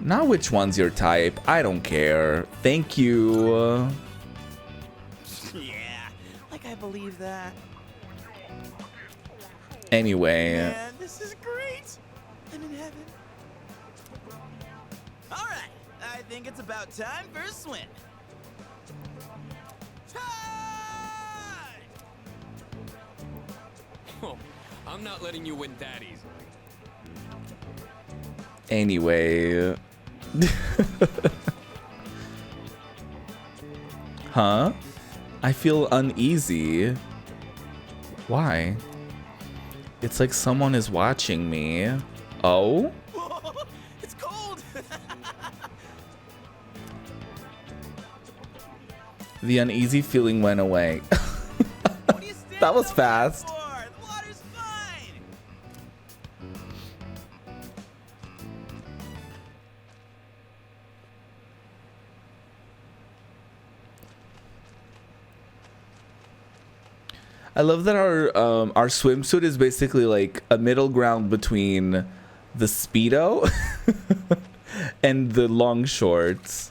Not which one's your type. I don't care. Thank you. Yeah, like I believe that. Anyway. Man, this is great. I'm in heaven. All right, I think it's about time for a swim. Oh, I'm not letting you win that easily. Anyway. Huh? I feel uneasy. Why? It's like someone is watching me. Oh? It's cold. The uneasy feeling went away. That was fast. The water's fine. I love that our swimsuit is basically like a middle ground between the Speedo and the long shorts.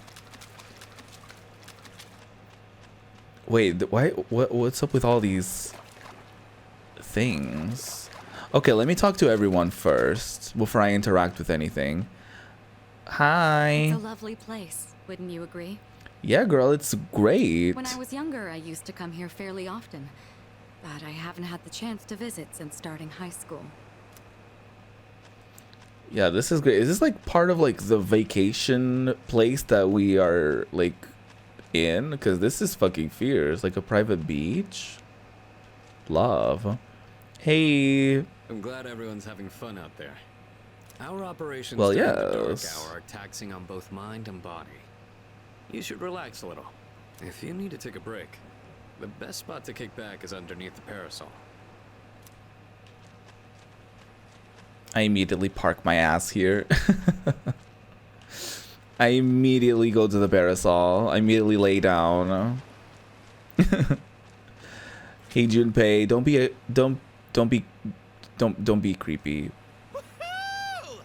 Wait, why? What's up with all these things? Okay, let me talk to everyone first before I interact with anything. Hi. It's a lovely place, wouldn't you agree? Yeah, girl, it's great. When I was younger, I used to come here fairly often, but I haven't had the chance to visit since starting high school. Yeah, this is great. Is this like part of like the vacation place that we are like in? Because this is fucking fierce. Like a private beach. Love. Hey. I'm glad everyone's having fun out there. Our operations Well, during the dark yes. hour are taxing on both mind and body. You should relax a little. If you need to take a break, the best spot to kick back is underneath the parasol. I immediately park my ass here. I immediately go to the parasol. I immediately lay down. Hey Junpei, don't be creepy. Woohoo!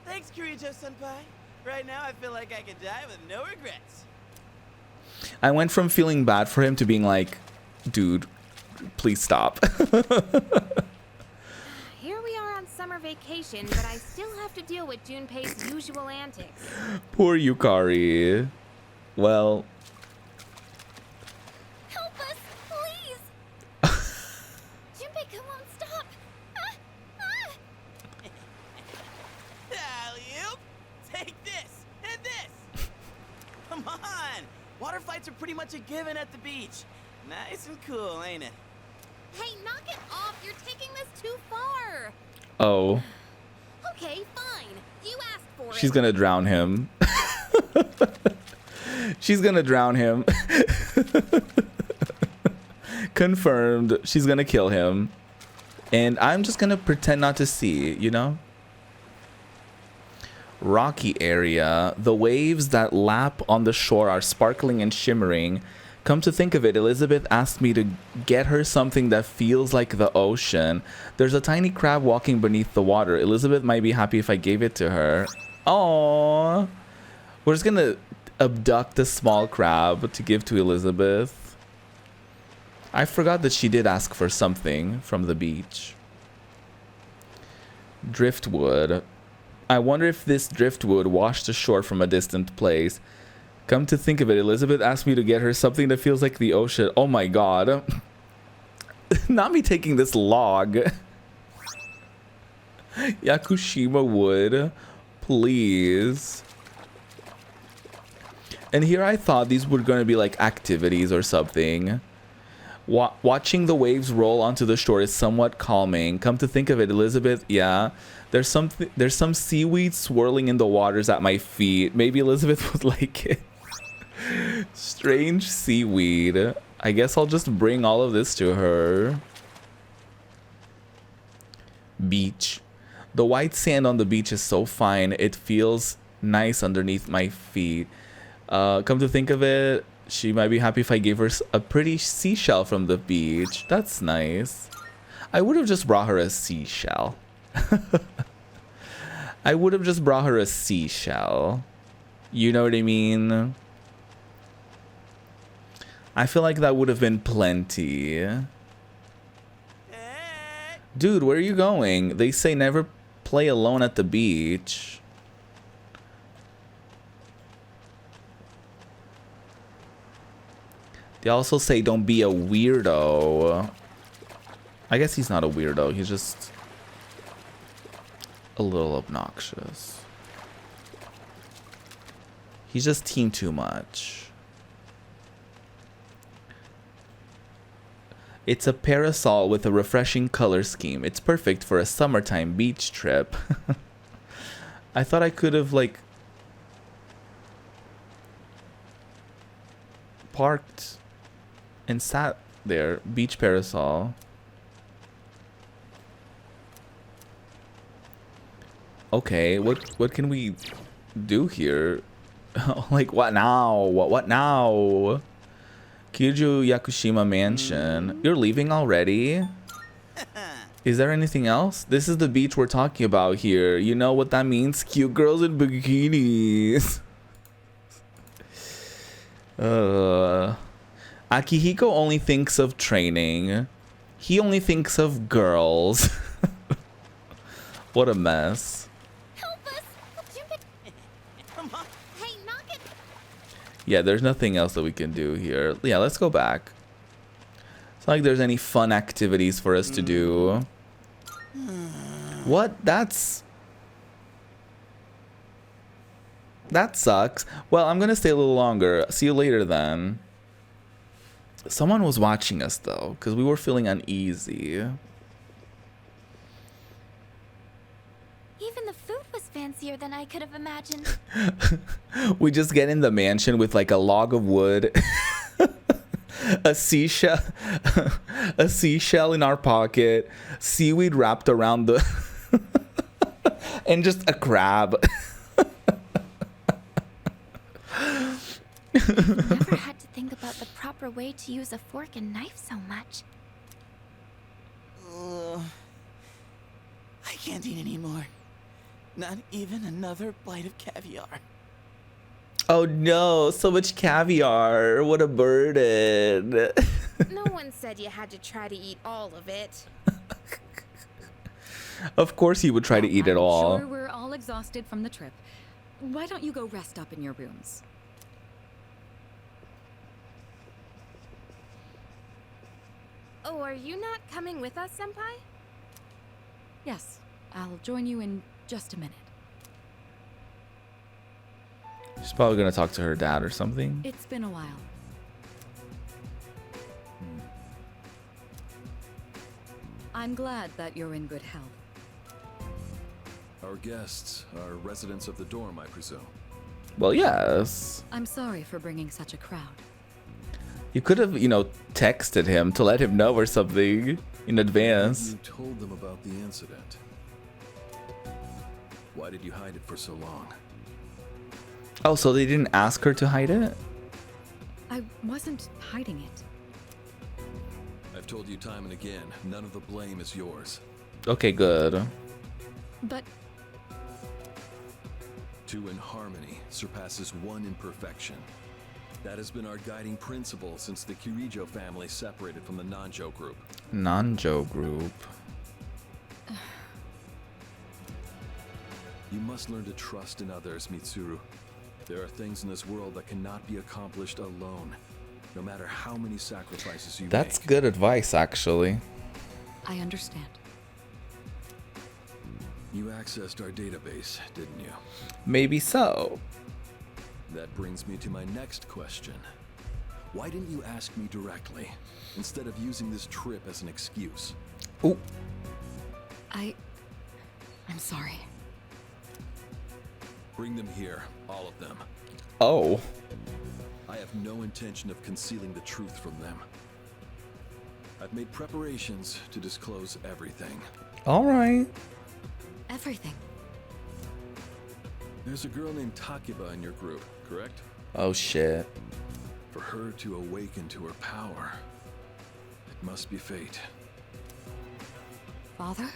Thanks, Kirijo-senpai. Right now, I feel like I could die with no regrets. I went from feeling bad for him to being like, dude, please stop. Here we are on summer vacation, but I still have to deal with Junpei's usual antics. Poor Yukari. Well, Help us, please! Junpei, come on, stop! Alley-oop! Take this and this! Come on! Water fights are pretty much a given at the beach. Nice and cool, ain't it? Hey, knock it off! You're taking this too far! oh, Okay, fine. You asked for she's it. gonna drown him. She's gonna drown him. Confirmed. She's gonna kill him. And I'm just gonna pretend not to see, you know? Rocky area. The waves that lap on the shore are sparkling and shimmering. Come to think of it, Elizabeth asked me to get her something that feels like the ocean. There's a tiny crab walking beneath the water. Elizabeth might be happy if I gave it to her. Oh, we're just gonna abduct a small crab to give to Elizabeth. I forgot that she did ask for something from the beach. Driftwood. I wonder if this driftwood washed ashore from a distant place. Come to think of it, Elizabeth asked me to get her something that feels like the ocean. Oh my god. Not me taking this log. Yakushima wood. Please. And here I thought these were going to be like activities or something. Watching the waves roll onto the shore is somewhat calming. Come to think of it, Elizabeth, yeah. There's some seaweed swirling in the waters at my feet. Maybe Elizabeth would like it. Strange seaweed. I guess I'll just bring all of this to her. Beach. The white sand on the beach is so fine. It feels nice underneath my feet. Come to think of it, she might be happy if I gave her a pretty seashell from the beach. That's nice. I would have just brought her a seashell. I would have just brought her a seashell. You know what I mean? I feel like that would have been plenty. Dude, where are you going? They say never play alone at the beach. They also say don't be a weirdo. I guess he's not a weirdo. He's just a little obnoxious. He's just teen too much. It's a parasol with a refreshing color scheme. It's perfect for a summertime beach trip. I thought I could have like parked and sat there. Beach parasol. Okay, what can we do here? Like what now? What now? Kiryu Yakushima Mansion. You're leaving already? Is there anything else? This is the beach we're talking about here. You know what that means? Cute girls in bikinis. Akihiko only thinks of training. He only thinks of girls. What a mess. Yeah, there's nothing else that we can do here. Yeah, let's go back. It's not like there's any fun activities for us to do. What? That sucks. Well, I'm gonna stay a little longer. See you later then. Someone was watching us though, because we were feeling uneasy. Even the food was fancier than I could have imagined. We just get in the mansion with like a log of wood, a seashell in our pocket, seaweed wrapped around the, and just a crab. Never had to think about the proper way to use a fork and knife so much. I can't eat anymore. Not even another bite of caviar. Oh no, so much caviar. What a burden. No one said you had to try to eat all of it. Of course he would try to eat it all. Sure, we're all exhausted from the trip. Why don't you go rest up in your rooms? Oh, are you not coming with us, Senpai? Yes, I'll join you in just a minute. She's probably gonna talk to her dad or something. It's been a while. I'm glad that you're in good health. Our guests are residents of the dorm, I presume. Well, yes. I'm sorry for bringing such a crowd. You could have, texted him to let him know or something in advance. You told them about the incident. Why did you hide it for so long? Oh, so they didn't ask her to hide it? I wasn't hiding it. I've told you time and again, none of the blame is yours. Okay, good. But Two in harmony surpasses one in perfection. That has been our guiding principle since the Kirijo family separated from the Nanjo group. Nanjo group. You must learn to trust in others, Mitsuru. There are things in this world that cannot be accomplished alone, no matter how many sacrifices you That's make. good advice, actually. I understand. You accessed our database, didn't you? Maybe so. That brings me to my next question. Why didn't you ask me directly, instead of using this trip as an excuse? Ooh. I'm sorry. Bring them here, all of them. Oh. I have no intention of concealing the truth from them. I've made preparations to disclose everything. All right. Everything. There's a girl named Takiba in your group, correct? Oh shit. For her to awaken to her power, it must be fate. Father?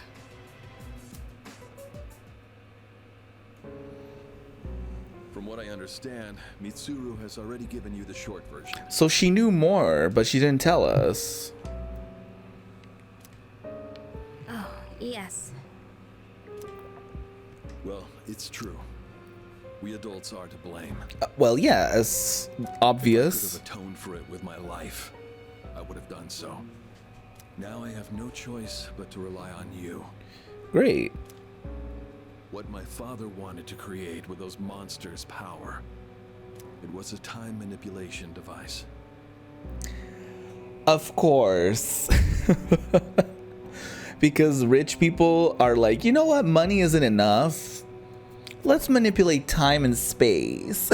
From what I understand, Mitsuru has already given you the short version. So she knew more, but she didn't tell us. Oh, yes. Well, it's true. We adults are to blame. Well, yeah, it's obvious. If I could have atoned for it with my life, I would have done so. Now I have no choice but to rely on you. Great. What my father wanted to create with those monsters' power. It was a time manipulation device. Of course. Because rich people are like, you know what? Money isn't enough. Let's manipulate time and space.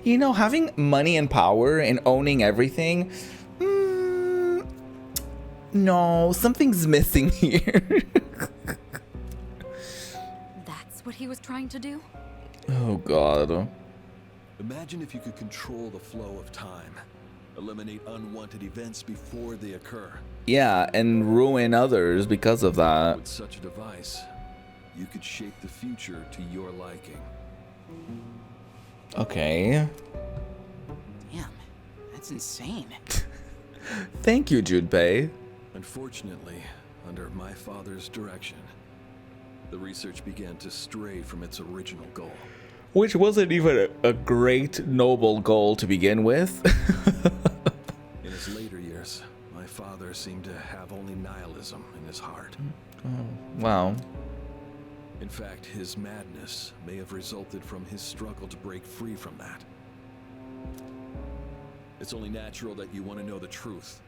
You know, having money and power and owning everything. No, something's missing here. That's what he was trying to do? Oh, God. Imagine if you could control the flow of time. Eliminate unwanted events before they occur. Yeah, and ruin others because of that. With such a device, you could shape the future to your liking. Okay. Damn, that's insane. Thank you, Junpei. Unfortunately, under my father's direction, the research began to stray from its original goal. Which wasn't even a great, noble goal to begin with. In his later years, my father seemed to have only nihilism in his heart. Oh, wow. In fact, his madness may have resulted from his struggle to break free from that. It's only natural that you want to know the truth,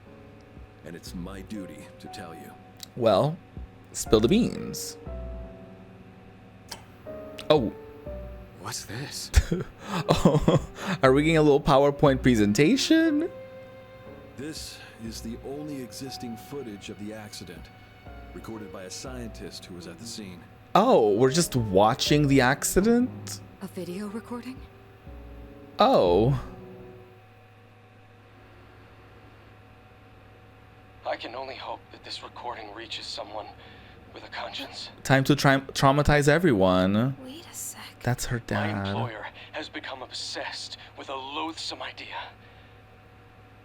and it's my duty to tell you. Well, spill the beans. Oh. What's this? Oh, are we getting a little PowerPoint presentation? This is the only existing footage of the accident, recorded by a scientist who was at the scene. Oh, we're just watching the accident? A video recording? Oh. I can only hope that this recording reaches someone with a conscience. Time to traumatize everyone. Wait a sec. That's her My dad. employer has become obsessed with a loathsome idea.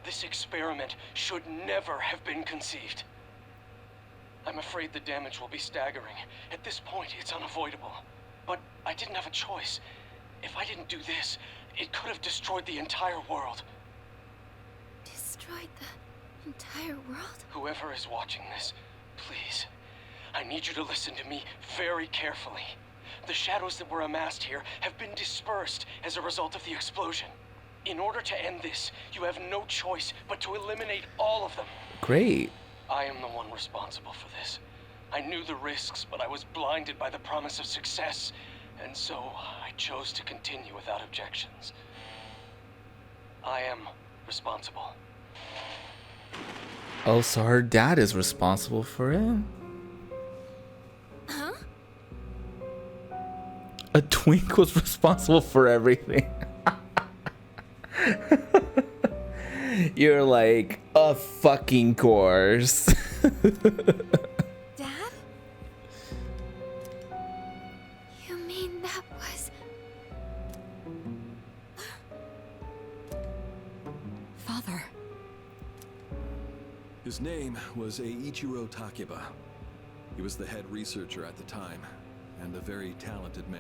This experiment should never have been conceived. I'm afraid the damage will be staggering. At this point, it's unavoidable. But I didn't have a choice. If I didn't do this, it could have destroyed the entire world. Destroyed the entire world? Whoever is watching this, please, I need you to listen to me very carefully. The shadows that were amassed here have been dispersed as a result of the explosion. In order to end this, you have no choice but to eliminate all of them. Great. I am the one responsible for this. I knew the risks, but I was blinded by the promise of success, and so I chose to continue without objections. I am responsible. Oh, so her dad is responsible for it? Huh? A twink was responsible for everything. You're like, of fucking course. Dad? His name was Eiichiro Takeba. He was the head researcher at the time, and a very talented man.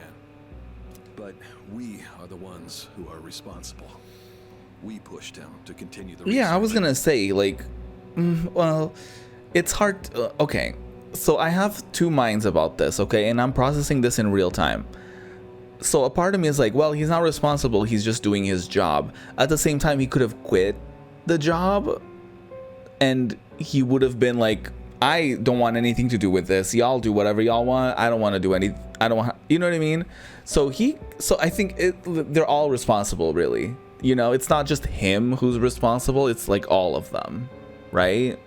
But we are the ones who are responsible. We pushed him to continue the research. Yeah, I was gonna say, like, well, it's hard. Okay, so I have two minds about this, okay, and I'm processing this in real time. So a part of me is like, well, he's not responsible, he's just doing his job. At the same time, he could have quit the job, and he would have been like, I don't want anything to do with this. Y'all do whatever y'all want. I don't want to do any. I don't want. You know what I mean? So I think they're all responsible, really. You know, it's not just him who's responsible. It's like all of them, right?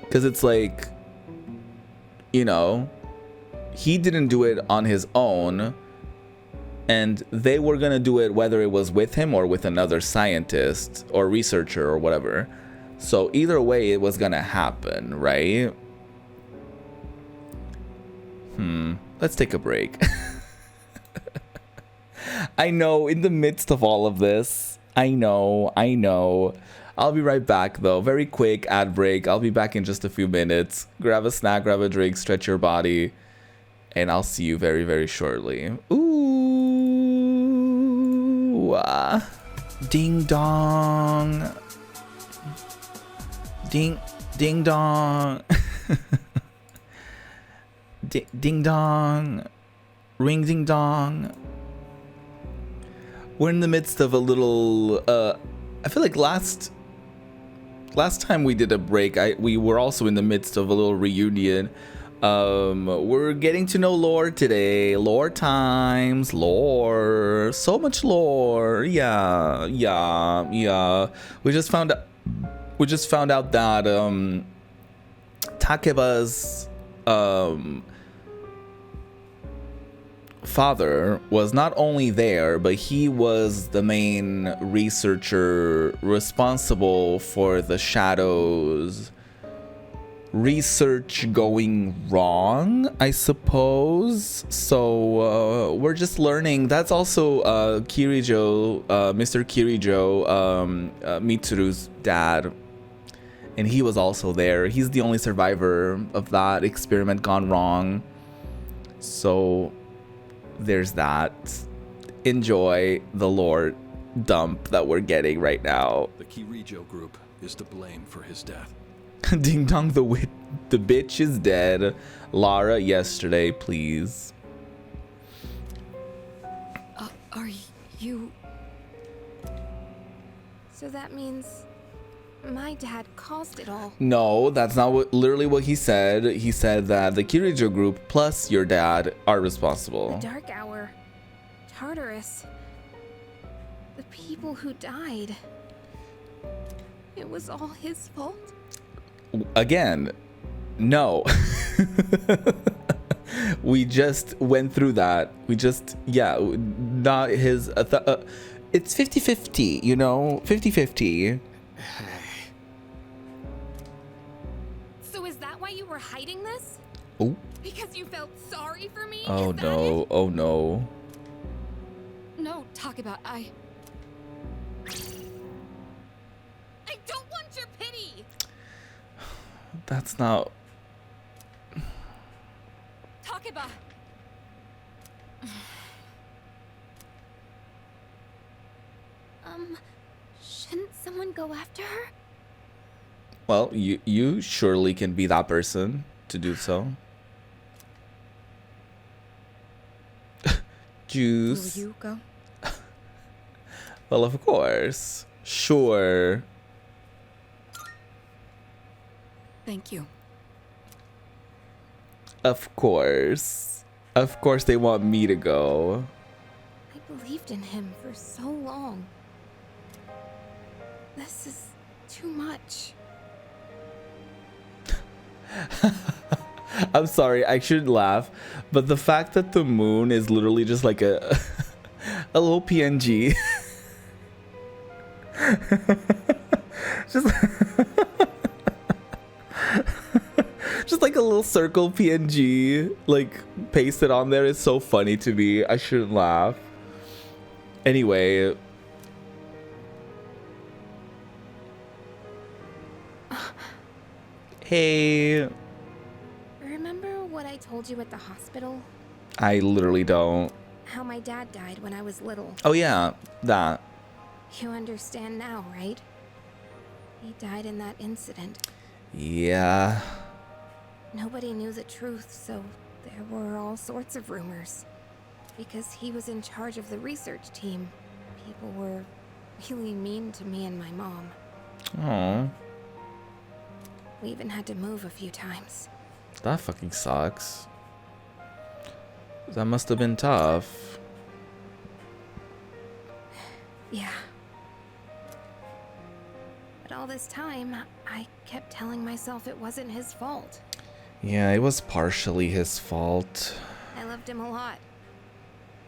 Because it's like, you know, he didn't do it on his own, and they were gonna do it whether it was with him or with another scientist or researcher or whatever. So either way, it was gonna happen, right? Let's take a break. I know, in the midst of all of this, I know. I'll be right back, though. Very quick ad break. I'll be back in just a few minutes. Grab a snack, grab a drink, stretch your body, and I'll see you very, very shortly. Ooh. Ding dong. Ding dong. Ding dong. Ring ding dong. We're in the midst of a little I feel like last time we did a break, we were also in the midst of a little reunion. We're getting to know lore today. Lore times. Lore. So much lore. Yeah. We just found out that Takeba's father was not only there, but he was the main researcher responsible for the Shadows research going wrong, I suppose. So we're just learning. That's also Kirijo, Mr. Kirijo, Mitsuru's dad, and he was also there. He's the only survivor of that experiment gone wrong. So there's that. Enjoy the lore dump that we're getting right now. The Kirijo group is to blame for his death. Ding dong, the bitch is dead. Lara, yesterday, please. Are you... So that means my dad caused it all. No, that's not literally what he said. He said that the Kirijo group plus your dad are responsible. The Dark Hour, Tartarus, the people who died. It was all his fault. Again, no. We just went through that. Not his... it's 50-50, you know? 50-50. So is that why you were hiding this? Oh. Because you felt sorry for me? Oh no. Oh no. No, talk about... I don't want your pity! That's not... Takeba! Shouldn't someone go after her? Well, you surely can be that person to do so. Juice. Will you go? Well, of course. Sure. Thank you. Of course. Of course they want me to go. I believed in him for so long. This is too much. I'm sorry, I shouldn't laugh, but the fact that the moon is literally just like a little PNG. Just like a little circle PNG, like pasted on there is so funny to me. I shouldn't laugh. Anyway, Hey. Remember what I told you at the hospital? I literally don't. How my dad died when I was little. Oh yeah, that. You understand now, right? He died in that incident. Yeah. Nobody knew the truth, so there were all sorts of rumors. Because he was in charge of the research team, people were really mean to me and my mom. Oh, We even had to move a few times. that fucking sucks. That must have been tough. Yeah. But all this time, I kept telling myself it wasn't his fault. Yeah, it was partially his fault. I loved him a lot.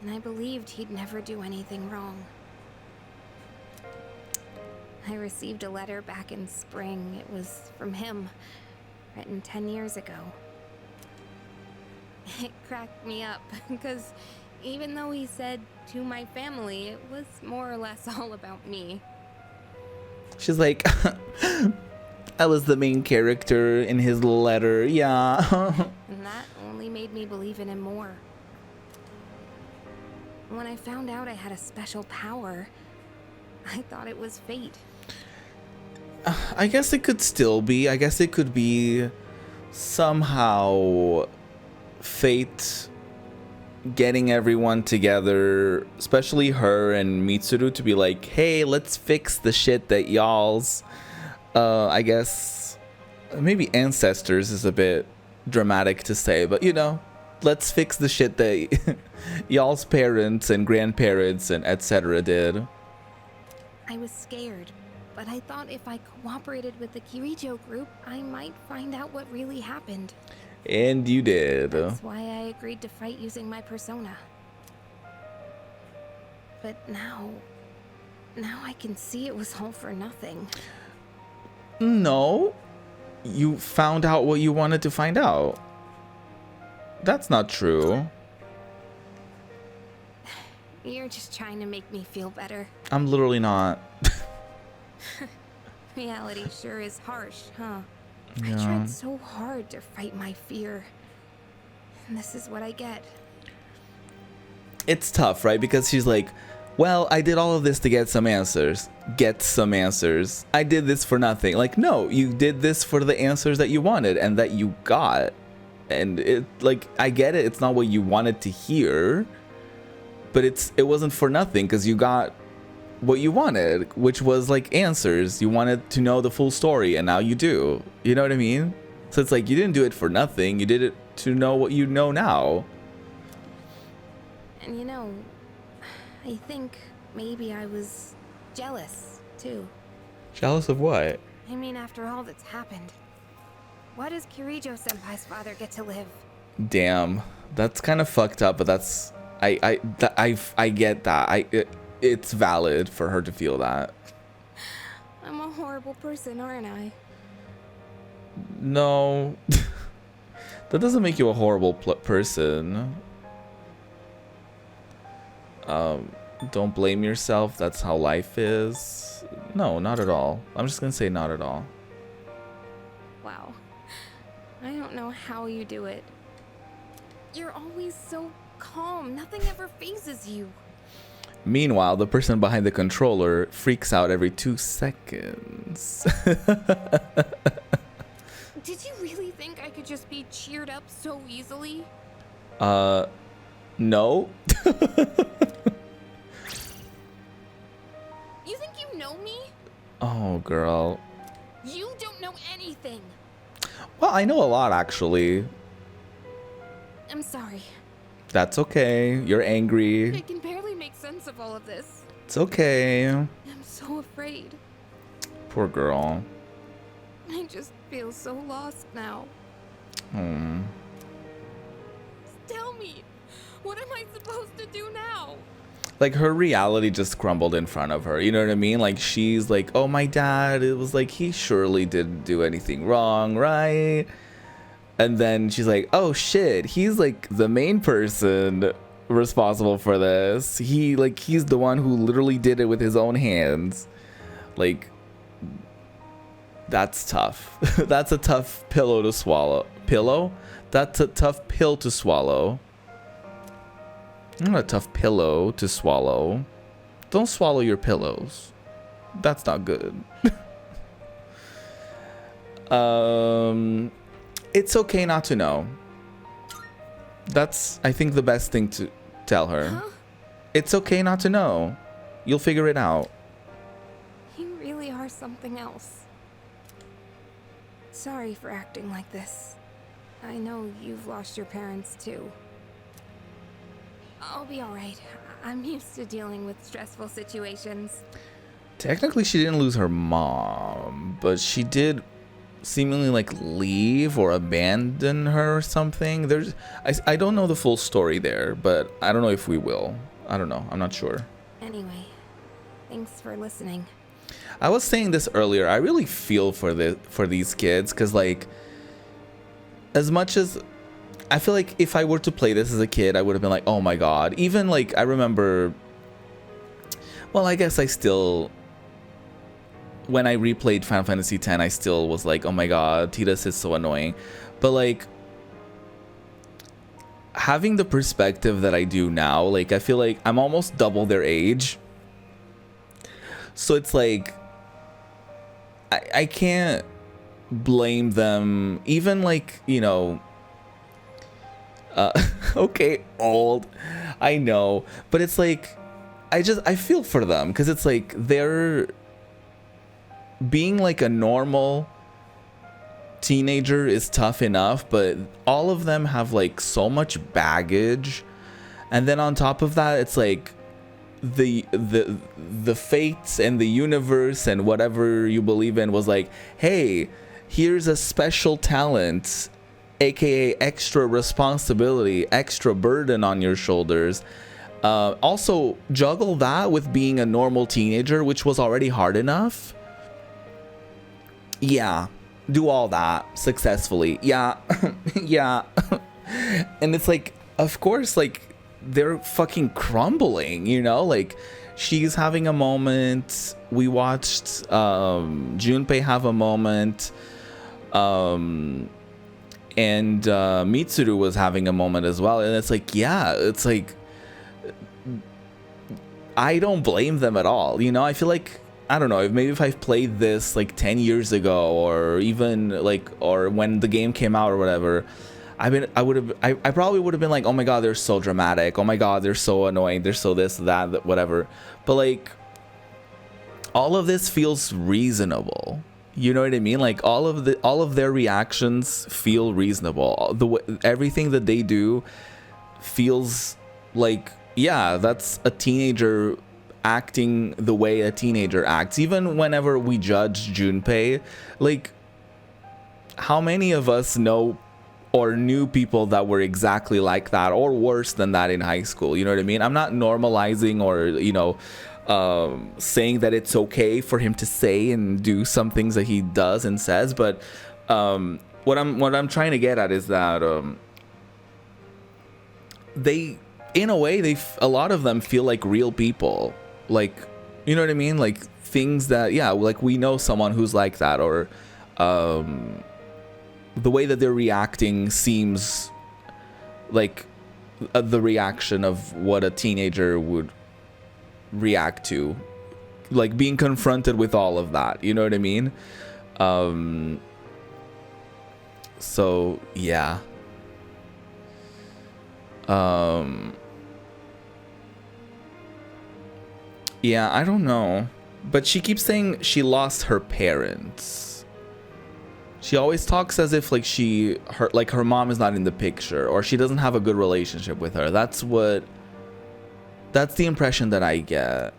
And I believed he'd never do anything wrong. I received a letter back in spring. It was from him, written 10 years ago. It cracked me up, because even though he said to my family, it was more or less all about me. She's like, I was the main character in his letter, yeah. And that only made me believe in him more. When I found out I had a special power, I thought it was fate. I guess it could still be. I guess it could be somehow fate getting everyone together, especially her and Mitsuru, to be like, hey, let's fix the shit that y'all's, I guess, maybe ancestors is a bit dramatic to say, but you know, let's fix the shit that y'all's parents and grandparents and etc. did. I was scared, but I thought if I cooperated with the Kirijo group, I might find out what really happened. And you did. That's why I agreed to fight using my persona. But now I can see it was all for nothing. No, you found out what you wanted to find out. That's not true. You're just trying to make me feel better. I'm literally not. Reality sure is harsh, huh? Yeah. I tried so hard to fight my fear. And this is what I get. It's tough, right? Because she's like, well, I did all of this to get some answers. Get some answers. I did this for nothing. Like, no, you did this for the answers that you wanted and that you got. And it, like, I get it. It's not what you wanted to hear. But it wasn't for nothing, because you got what you wanted, which was like answers. You wanted to know the full story, and now you do. You know what I mean? So it's like you didn't do it for nothing. You did it to know what you know now. And you know, I think maybe I was jealous, too. Jealous of what? I mean, after all that's happened, why does Kirijo-senpai's father get to live? Damn, that's kind of fucked up, but that's I get that. It's valid for her to feel that. I'm a horrible person, aren't I? No, that doesn't make you a horrible person. Don't blame yourself. That's how life is. No, not at all. I'm just gonna say not at all. Wow. I don't know how you do it. You're always so calm. Nothing ever phases you. Meanwhile, the person behind the controller freaks out every 2 seconds. Did you really think I could just be cheered up so easily? No. You think you know me? Oh, girl. You don't know anything. Well, I know a lot, actually. I'm sorry. That's okay. You're I angry. can barely make sense of all of this. It's okay. I'm so afraid. Poor girl. I just feel so lost now. Hmm. Tell me, what am I supposed to do now? Like, her reality just crumbled in front of her. You know what I mean? Like, she's like, oh, my dad, it was like, he surely didn't do anything wrong, right? And then she's like, oh, shit, he's like the main person responsible for this. He's the one who literally did it with his own hands. Like, That's tough. That's a tough pillow to swallow. Pillow? That's a tough pill to swallow. Not a tough pillow to swallow. Don't swallow your pillows. That's not good. It's okay not to know. That's, I think, the best thing to tell her. Huh? It's okay not to know. You'll figure it out. You really are something else. Sorry for acting like this. I know you've lost your parents too. I'll be alright. I'm used to dealing with stressful situations. Technically, she didn't lose her mom, but she did seemingly like leave or abandon her or something. I don't know the full story there, but I don't know if we will. I don't know. I'm not sure. Anyway, thanks for listening. I was saying this earlier. I really feel for these kids, because like, as much as I feel like if I were to play this as a kid, I would have been like, oh my god. Even like, I remember, well, I guess I still, when I replayed Final Fantasy X, I still was like, oh my god, Tidus is so annoying. But like, having the perspective that I do now, like, I feel like I'm almost double their age. So it's like, I can't blame them, even like, you know, okay, old, I know, but it's like, I feel for them, because it's like, they're being like a normal teenager is tough enough, but all of them have like so much baggage, and then on top of that, it's like the fates and the universe and whatever you believe in was like, hey, here's a special talent, aka extra responsibility, extra burden on your shoulders. Also juggle that with being a normal teenager, which was already hard enough. Yeah, do all that successfully. Yeah. Yeah. And it's like, of course, like, they're fucking crumbling, you know? Like, she's having a moment. We watched Junpei have a moment. And Mitsuru was having a moment as well. And it's like, yeah, it's like, I don't blame them at all. You know, I feel like, I don't know, maybe if I've played this like 10 years ago, or even like, or when the game came out or whatever, I probably would have been like, oh my god, they're so dramatic. Oh my god, they're so annoying. They're so this, that, whatever. But like, all of this feels reasonable. You know what I mean? Like, all of their reactions feel reasonable. Everything that they do feels like, yeah, that's a teenager acting the way a teenager acts. Even whenever we judge Junpei, like, how many of us know or knew people that were exactly like that or worse than that in high school? You know what I mean? I'm not normalizing or, you know, saying that it's okay for him to say and do some things that he does and says, but what I'm trying to get at is that they, in a way, a lot of them feel like real people. Like, you know what I mean? Like, things that, yeah, like, we know someone who's like that, or the way that they're reacting seems like the reaction of what a teenager would react to, like being confronted with all of that. You know what I mean? So yeah. Yeah, I don't know, but she keeps saying she lost her parents. She always talks as if like her mom is not in the picture, or she doesn't have a good relationship with her. That's the impression that I get.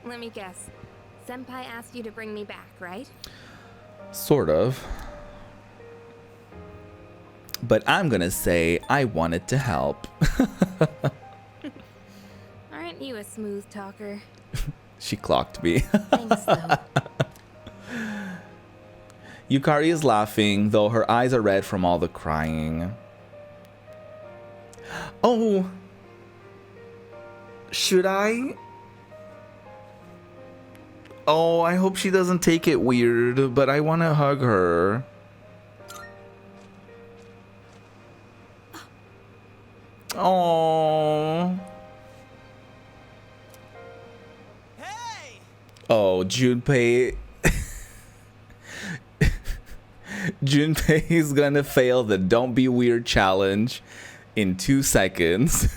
Let me guess. Senpai asked you to bring me back, right? Sort of. But I'm gonna say I wanted to help. Aren't you a smooth talker? She clocked me. Thanks, though. Yukari is laughing, though her eyes are red from all the crying. Oh! Should I? Oh, I hope she doesn't take it weird, but I want to hug her. Oh. Hey! Oh, Junpei. Junpei is gonna fail the "Don't be weird" challenge in 2 seconds.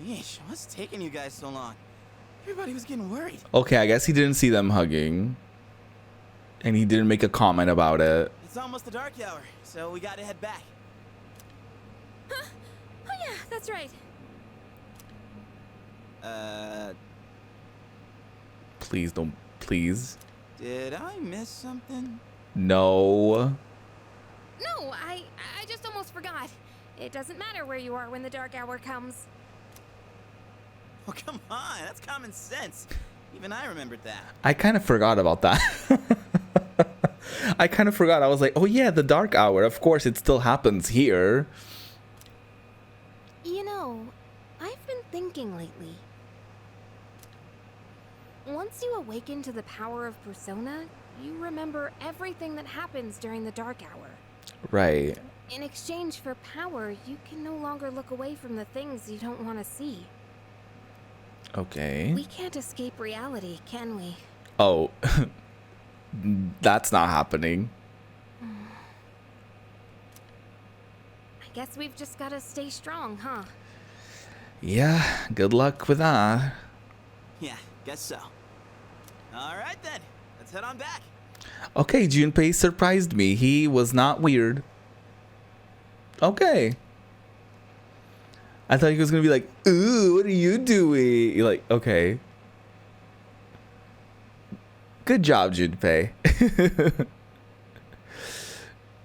Yeesh, what's taking you guys so long? Everybody was getting worried. Okay, I guess he didn't see them hugging. And he didn't make a comment about it. It's almost the dark hour, so we gotta head back. Huh? Oh yeah, that's right. Please don't. Please. Did I miss something? No. No, I just almost forgot. It doesn't matter where you are when the dark hour comes. Oh, come on, that's common sense. Even I remembered that. I kind of forgot about that. I kind of forgot. I was like, oh yeah, the dark hour. Of course, it still happens here. You know, I've been thinking lately. Once you awaken to the power of Persona, you remember everything that happens during the dark hour. Right. In exchange for power, you can no longer look away from the things you don't want to see. Okay. We can't escape reality, can we? Oh. That's not happening. I guess we've just gotta stay strong, huh? Yeah, good luck with that. Yeah, guess so. Alright then, let's head on back. Okay, Junpei surprised me. He was not weird. Okay. I thought he was gonna be like, ooh, what are you doing? You're like, okay. Good job, Junpei.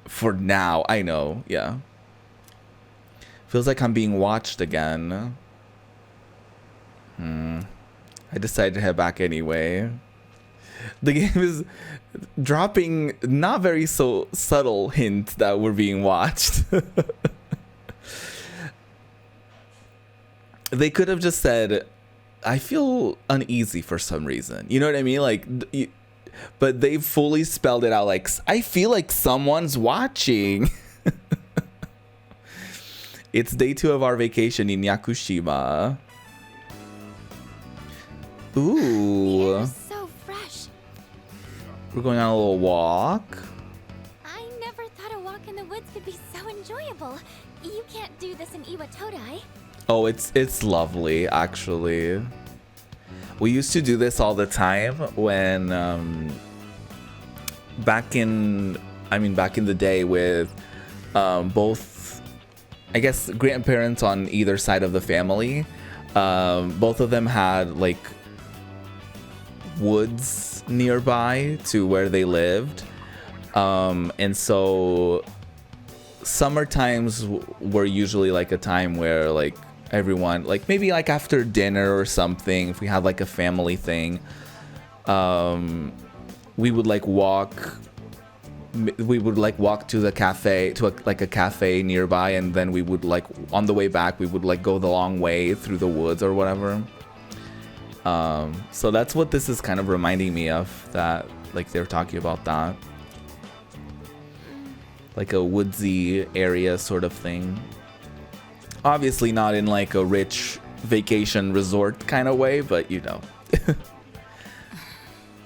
For now, I know, yeah. Feels like I'm being watched again. I decided to head back anyway. The game is dropping not very so subtle hints that we're being watched. They could have just said, I feel uneasy for some reason. You know what I mean? Like, but they fully spelled it out like, I feel like someone's watching. It's day 2 of our vacation in Yakushima. Ooh. You're so fresh. We're going on a little walk. I never thought a walk in the woods could be so enjoyable. You can't do this in Iwatodai. Oh, it's lovely, actually. We used to do this all the time when back in the day with both, I guess, grandparents on either side of the family. Both of them had like woods nearby to where they lived, and so summer times were usually like a time where like everyone, like maybe like after dinner or something, if we had like a family thing, we would like walk to the cafe, to a cafe nearby, and then we would like on the way back we would like go the long way through the woods or whatever. So that's what this is kind of reminding me of, that like they're talking about that, like a woodsy area sort of thing. Obviously not in like a rich vacation resort kind of way, but you know.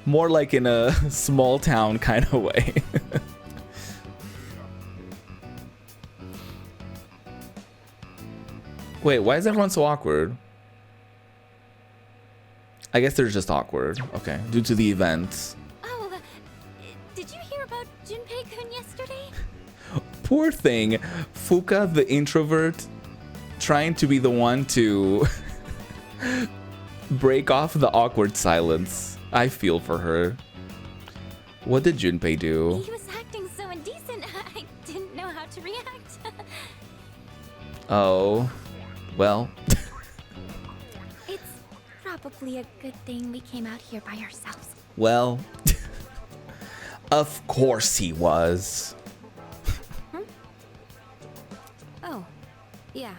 More like in a small town kind of way. Wait, why is everyone so awkward? I guess they're just awkward. Okay, due to the events. Oh, did you hear about Junpei-kun yesterday? Poor thing. Fuka, the introvert, trying to be the one to break off the awkward silence. I feel for her. What did Junpei do? He was acting so indecent, I didn't know how to react. Oh, well. It's probably a good thing we came out here by ourselves. Well, of course he was. Oh, yeah.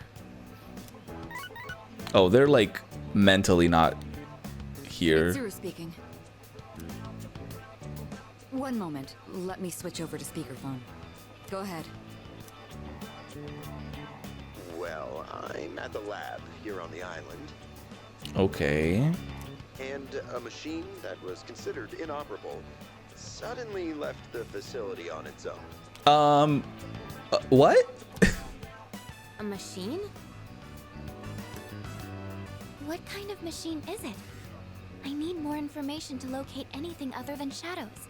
Oh, they're like mentally not here. Zuru speaking. One moment. Let me switch over to speakerphone. Go ahead. Well, I'm at the lab here on the island. Okay. And a machine that was considered inoperable suddenly left the facility on its own. What? A machine? What kind of machine is it? I need more information to locate anything other than shadows.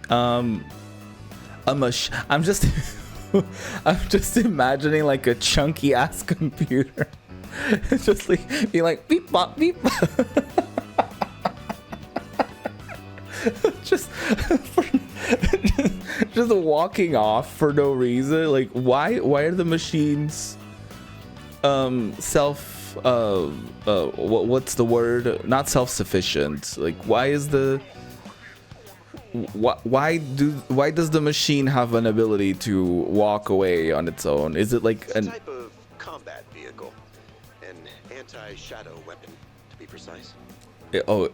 I'm just I'm just imagining like a chunky ass computer. Just like be like beep bop beep. just walking off for no reason. Like why are the machines what's the word? Not self-sufficient. Like why is the why does the machine have an ability to walk away on its own? Is it like a type of combat vehicle, an anti-shadow weapon to be precise? Oh,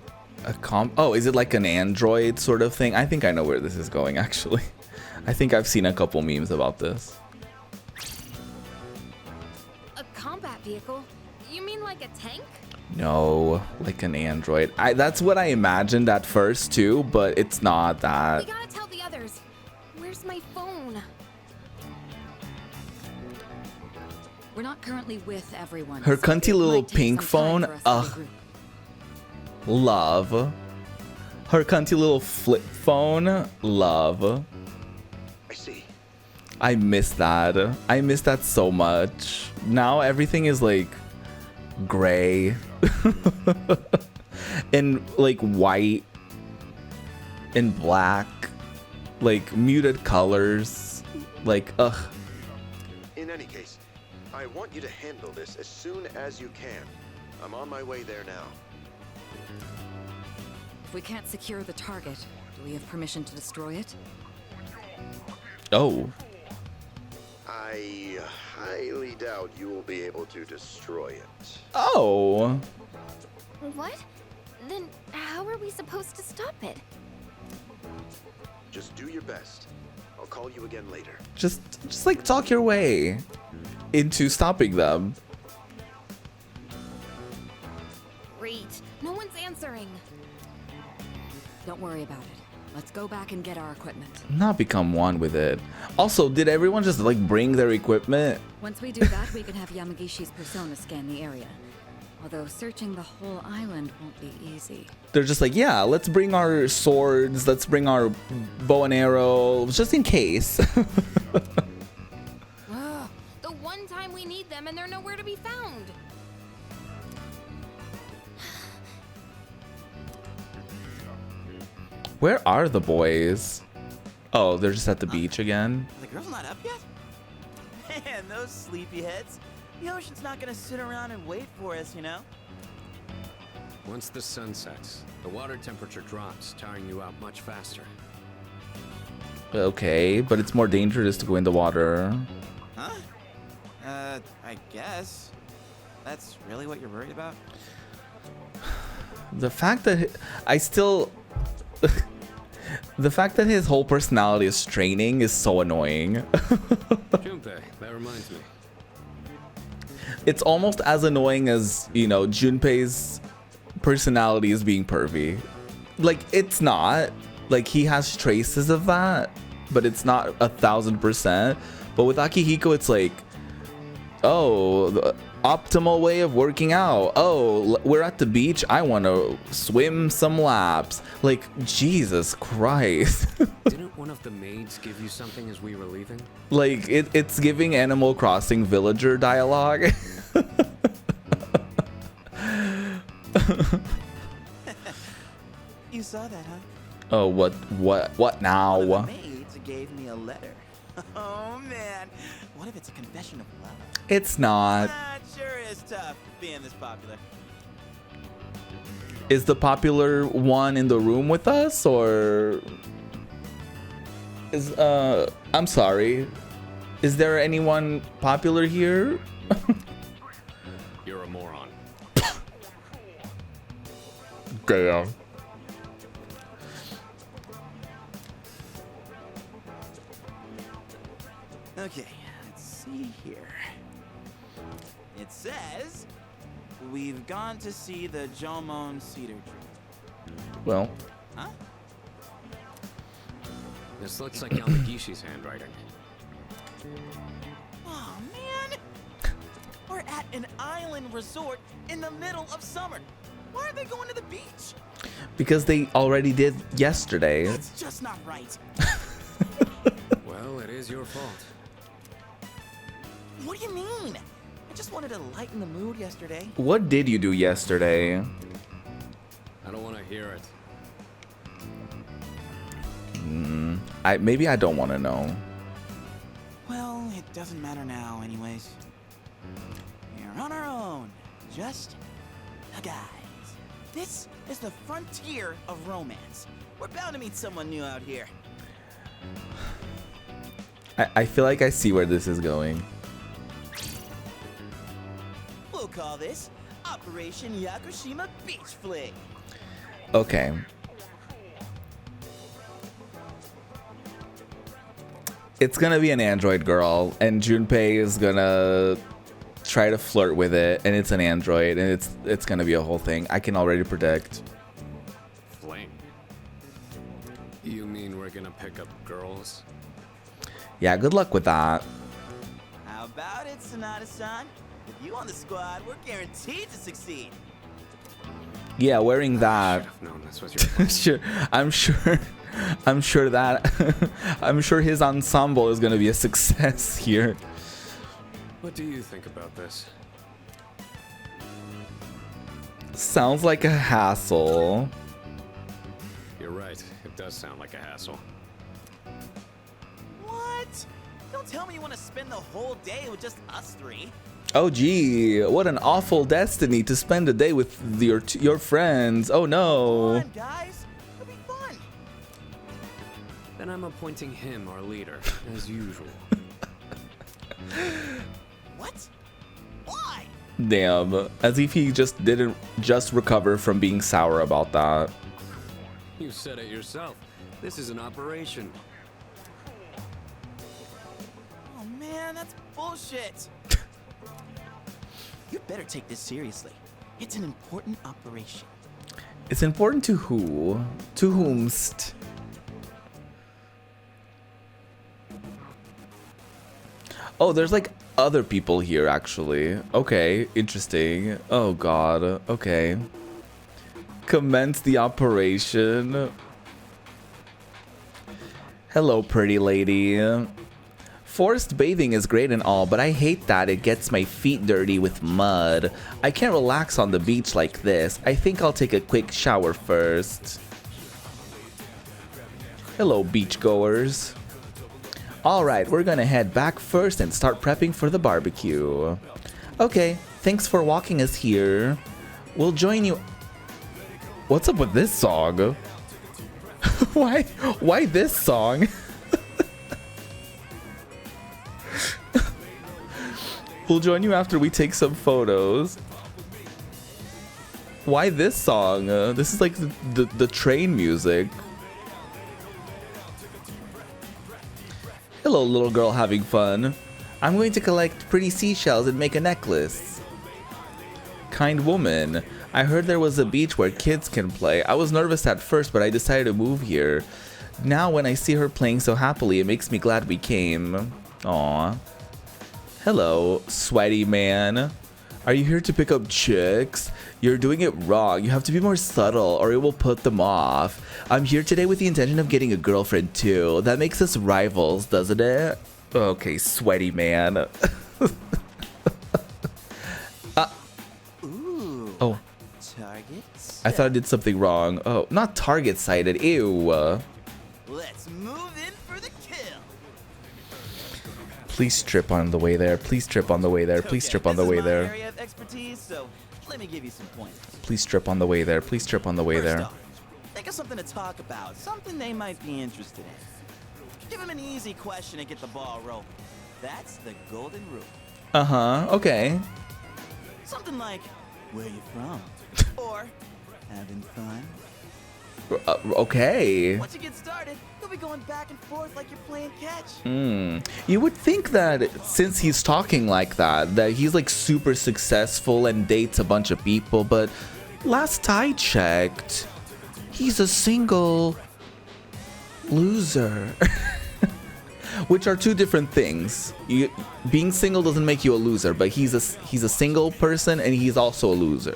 is it like an android sort of thing? I think I know where this is going actually. I think I've seen a couple memes about this. A combat vehicle? You mean like a tank? No, like an android. That's what I imagined at first too, but it's not that. We gotta tell the others. Where's my phone? We're not currently with everyone. Her so cunty it little might take pink some time phone. for us to Ugh. regroup. Love. Her cunty little flip phone. Love. I see. I miss that. I miss that so much. Now everything is like gray and like white and black, like muted colors. Like ugh. In any case, I want you to handle this as soon as you can. I'm on my way there now. If we can't secure the target, do we have permission to destroy it? Oh. I highly doubt you will be able to destroy it. Oh. What? Then how are we supposed to stop it? Just do your best. I'll call you again later. Just like talk your way into stopping them. Great. No one's answering. Don't worry about it. Let's go back and get our equipment. Not become one with it. Also, did everyone just like bring their equipment? Once we do that, we can have Yamagishi's persona scan the area. Although searching the whole island won't be easy. They're just like, yeah, let's bring our swords, let's bring our bow and arrow, just in case. Ugh, the one time we need them and they're nowhere to be found. Where are the boys? Oh, they're just at the beach again. The girl's not up yet? Man, those sleepyheads. The ocean's not gonna sit around and wait for us, you know? Once the sun sets, the water temperature drops, tiring you out much faster. Okay, but it's more dangerous to go in the water. Huh? I guess. That's really what you're worried about? The fact that the fact that his whole personality is straining is so annoying. Junpei, that reminds me. It's almost as annoying as, you know, Junpei's personality is being pervy. Like, it's not. Like, he has traces of that, but it's not 1000%. But with Akihiko, it's like, oh, the optimal way of working out. Oh, we're at the beach. I want to swim some laps. Like, Jesus Christ. Didn't one of the maids give you something as we were leaving? Like, it's giving Animal Crossing villager dialogue. You saw that, huh? Oh, what now? One of the maids gave me a letter. Oh, man. What if it's a confession of love? It's not. It sure is tough being this popular. Is the popular one in the room with us, or is I'm sorry. Is there anyone popular here? You're a moron. Damn. Okay, let's see here. It says we've gone to see the Jomon cedar tree. Well. Huh? This looks like Yamagishi's handwriting. Oh man! We're at an island resort in the middle of summer. Why are they going to the beach? Because they already did yesterday. That's just not right. Well, it is your fault. What do you mean? I just wanted to lighten the mood yesterday. What did you do yesterday? I don't want to hear it. Maybe I don't want to know. Well, it doesn't matter now anyways. We're on our own. Just the guys. This is the frontier of romance. We're bound to meet someone new out here. I feel like I see where this is going. We'll call this Operation Yakushima Beach Fling. Okay. It's gonna be an android girl, and Junpei is gonna try to flirt with it, and it's an android, and it's gonna be a whole thing. I can already predict. Fling. You mean we're gonna pick up girls? Yeah, good luck with that. How about it, Sonata-san? With you on the squad, we're guaranteed to succeed. Yeah, wearing that. No, this was your Sure, I'm sure that I'm sure his ensemble is gonna be a success here. What do you think about this? Sounds like a hassle. You're right. It does sound like a hassle. What? Don't tell me you want to spend the whole day with just us three. Oh gee, what an awful destiny to spend a day with your friends. Oh no. Come on, guys. It'll be fun. Then I'm appointing him our leader, as usual. What? Why? Damn, as if he didn't recover from being sour about that. You said it yourself. This is an operation. Oh man, that's bullshit. You better take this seriously. It's an important operation. It's important to who? To whomst? Oh, there's like other people here actually. Okay, interesting. Oh god, okay. Commence the operation. Hello, pretty lady. Forced bathing is great and all, but I hate that it gets my feet dirty with mud. I can't relax on the beach like this. I think I'll take a quick shower first. Hello, beachgoers. Alright, we're gonna head back first and start prepping for the barbecue. Okay, thanks for walking us here. We'll join you. What's up with this song? Why this song? We'll join you after we take some photos. Why this song? This is like the train music. Hello, little girl having fun. I'm going to collect pretty seashells and make a necklace. Kind woman. I heard there was a beach where kids can play. I was nervous at first, but I decided to move here. Now when I see her playing so happily, it makes me glad we came. Aww. Hello, sweaty man. Are you here to pick up chicks? You're doing it wrong. You have to be more subtle or it will put them off. I'm here today with the intention of getting a girlfriend too. That makes us rivals, doesn't it? Okay, sweaty man. Ooh. Oh. Targets. I thought I did something wrong. Oh, not target sighted. Ew. Let's move in for the kill. Please trip on the way there. Please trip on the way there. Please trip on the way there. Area of expertise, so let me give you some pointers. Please trip on the way there. Please trip on the way there. First off, think of something to talk about, something they might be interested in. Give them an easy question and get the ball rolling. That's the golden rule. Uh-huh. Okay. Something like, where you from? Or, having fun? Okay. Once you get started, you'll be going back and forth like you're playing catch. You would think that since he's talking like that he's like super successful and dates a bunch of people, but last I checked, he's a single loser. Which are two different things. Being single doesn't make you a loser, but he's a single person and he's also a loser.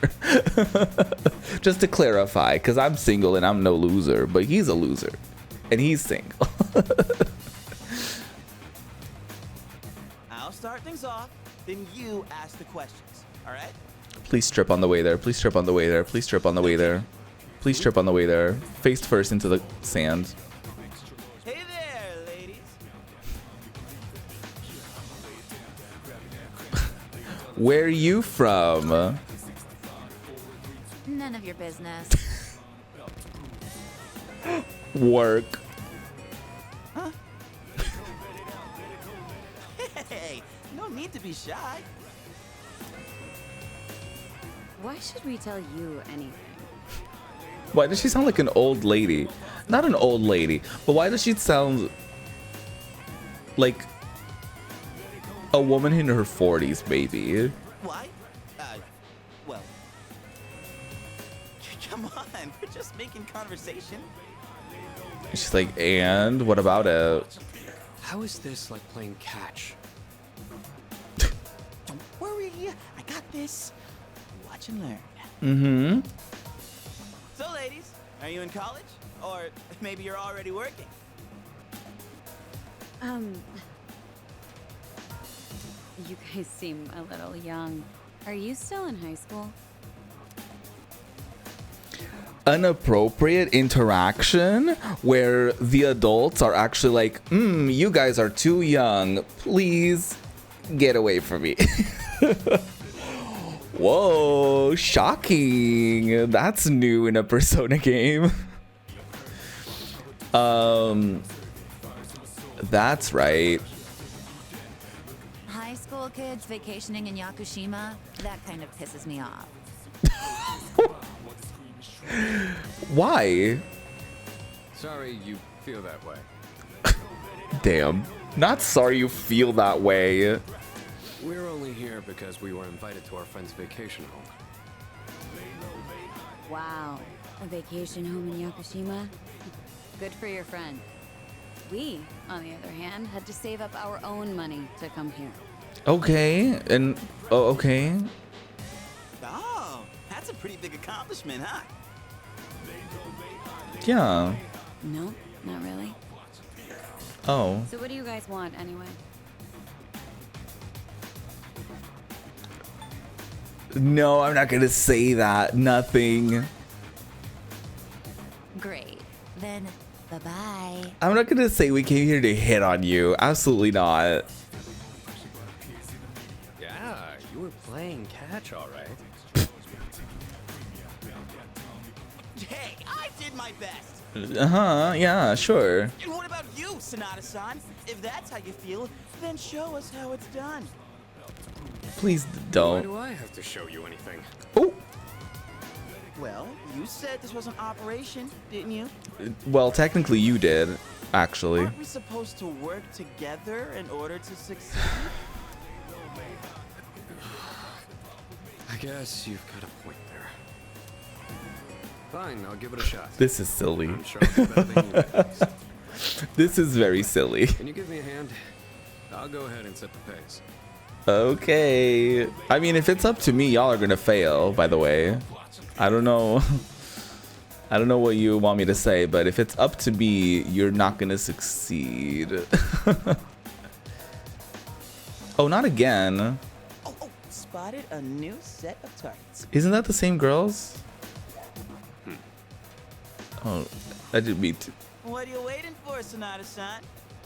Just to clarify, because I'm single and I'm no loser, but he's a loser and he's single. I'll start things off, then you ask the questions, all right? Please trip on the way there. Please trip on the way there. Please trip on the way there. Please trip on the way there. Face first into the sand. Hey there, ladies. Where are you from? None of your business. Work. Huh? Hey, no need to be shy. Why should we tell you anything? Why does she sound like an old lady? Not an old lady, but why does she sound like a woman in her 40s, maybe? Why? Well. Come on, we're just making conversation. She's like, and what about it? How is this like playing catch? Don't worry, I got this. Watch and learn. Mm-hmm. So, ladies, are you in college? Or maybe you're already working? You guys seem a little young. Are you still in high school? Inappropriate interaction where the adults are actually like, you guys are too young. Please get away from me. Whoa, shocking. That's new in a Persona game. That's right. High school kids vacationing in Yakushima, that kind of pisses me off. Why? Sorry you feel that way. Damn. Not sorry you feel that way. We're only here because we were invited to our friend's vacation home. Wow, a vacation home in Yakushima? Good for your friend. We, on the other hand, had to save up our own money to come here. Okay, and okay. Oh, that's a pretty big accomplishment, huh? Yeah. No, not really. Oh. So what do you guys want anyway? No, I'm not gonna say that. Nothing. Great. Then, bye-bye. I'm not gonna say we came here to hit on you. Absolutely not. Yeah, you were playing catch, all right. Hey, I did my best. Uh-huh, yeah, sure. And what about you, Sonata-san? If that's how you feel, then show us how it's done. Please Why don't. do I have to show you anything? Oh. Well, you said this was an operation, didn't you? Well, technically you did, actually. Aren't we supposed to work together in order to succeed? I guess you've got a point there. Fine, I'll give it a shot. This is silly. I'm sure I'll do better than you guys. This is very silly. Can you give me a hand? I'll go ahead and set the pace. Okay. I mean, if it's up to me, y'all are gonna fail, by the way. I don't know. I don't know what you want me to say, but if it's up to me, you're not gonna succeed. Oh, not again. Oh, spotted a new set of targets. Isn't that the same girls? Oh, I didn't mean to. What are you waiting for, Sonata-san?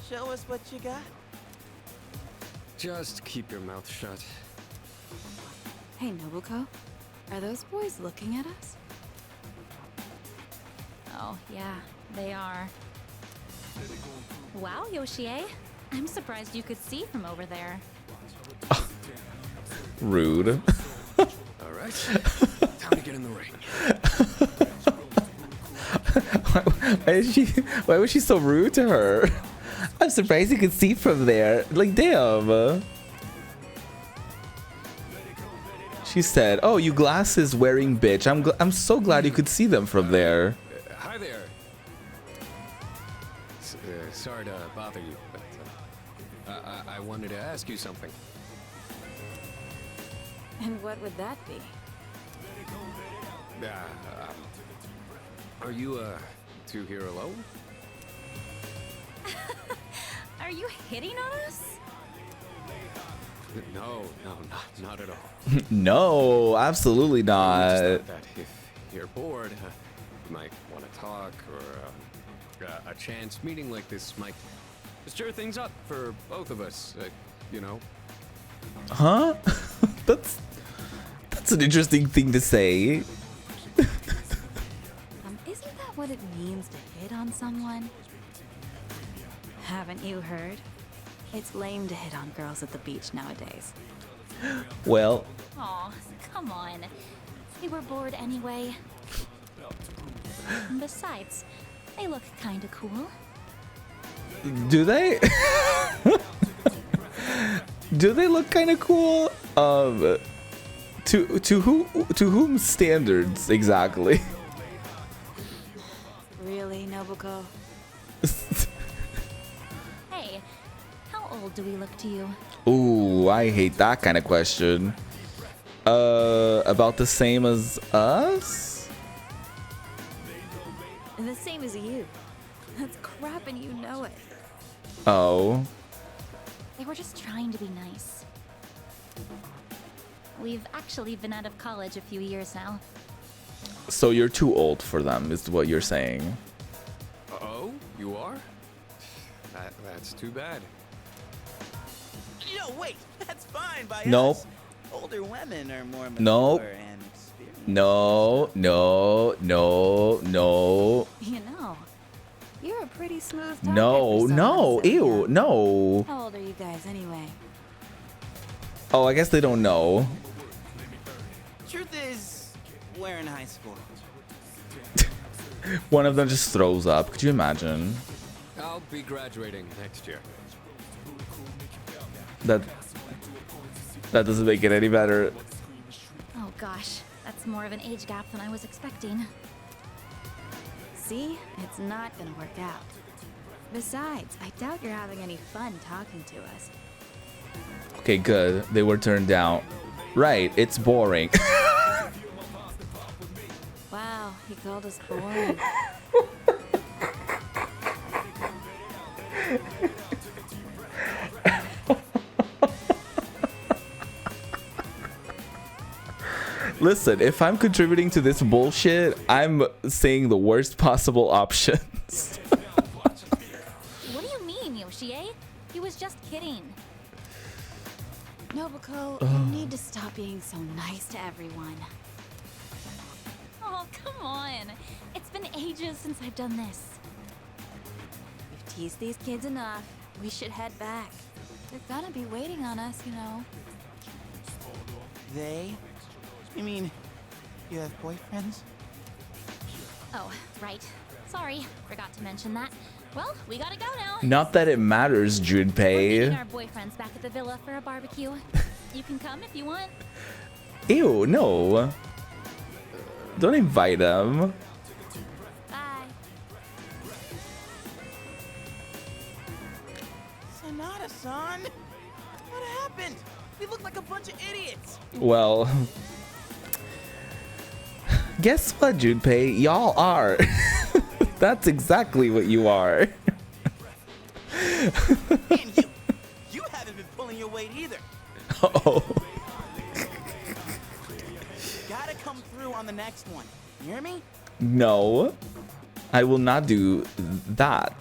Show us what you got. Just keep your mouth shut. Hey, Nobuko, are those boys looking at us? Oh, yeah, they are. Wow, Yoshie. I'm surprised you could see from over there. Rude. guys. Time to get in the ring. Why was she so rude to her? I'm surprised you could see from there. Like, damn. She said, "Oh, you glasses wearing bitch. I'm so glad you could see them from there." Hi there. Sorry to bother you, but I wanted to ask you something. And what would that be? Are you two here alone? Are you hitting on us? No, not at all. No, absolutely Just not. thought that if you're bored, you might want to talk, or a chance meeting like this might stir things up for both of us. You know. Huh? That's an interesting thing to say. Isn't that what it means to hit on someone? Haven't you heard? It's lame to hit on girls at the beach nowadays. Well, Aw, come on. We were bored anyway. Besides, they look kinda cool. do they? Do they look kind of cool? To whom standards exactly? Really, Nobuko? Hey, how old do we look to you? Ooh, I hate that kind of question. About the same as us? The same as you. That's crap and you know it. Oh. They were just trying to be nice. We've actually been out of college a few years now. So you're too old for them, is what you're saying. Oh, you are? That's too bad. No, wait, that's fine by Nope. us. Older women are more mature Nope. and experienced. No. You know, you're a pretty smooth talker. No, for someone no, so ew, young. no. How old are you guys anyway? Oh, I guess they don't know. Truth is, we're in high school. One of them just throws up. Could you imagine? I'll be graduating next year. That doesn't make it any better. Oh gosh, that's more of an age gap than I was expecting. See? It's not gonna work out. Besides, I doubt you're having any fun talking to us. Okay, good. They were turned down. Right, it's boring. Wow, he called us boring. Listen, if I'm contributing to this bullshit, I'm saying the worst possible options. What do you mean, Yoshie? He was just kidding. Nobuko, you need to stop being so nice to everyone. Oh, come on. It's been ages since I've done this. We've teased these kids enough. We should head back. They're gonna be waiting on us, you know. They? You mean, you have boyfriends? Oh, right. Sorry, forgot to mention that. Well, we gotta go now. Not that it matters, We're meeting Junpei. our boyfriends back at the villa for a barbecue. You can come if you want. Ew, no. Don't invite them. Bye. Sonata-san? What happened? We look like a bunch of idiots. Well, guess what, Junpei? Y'all are. That's exactly what you are. And you haven't been pulling your weight either. Oh. Gotta come through on the next one. You hear me? No, I will not do that.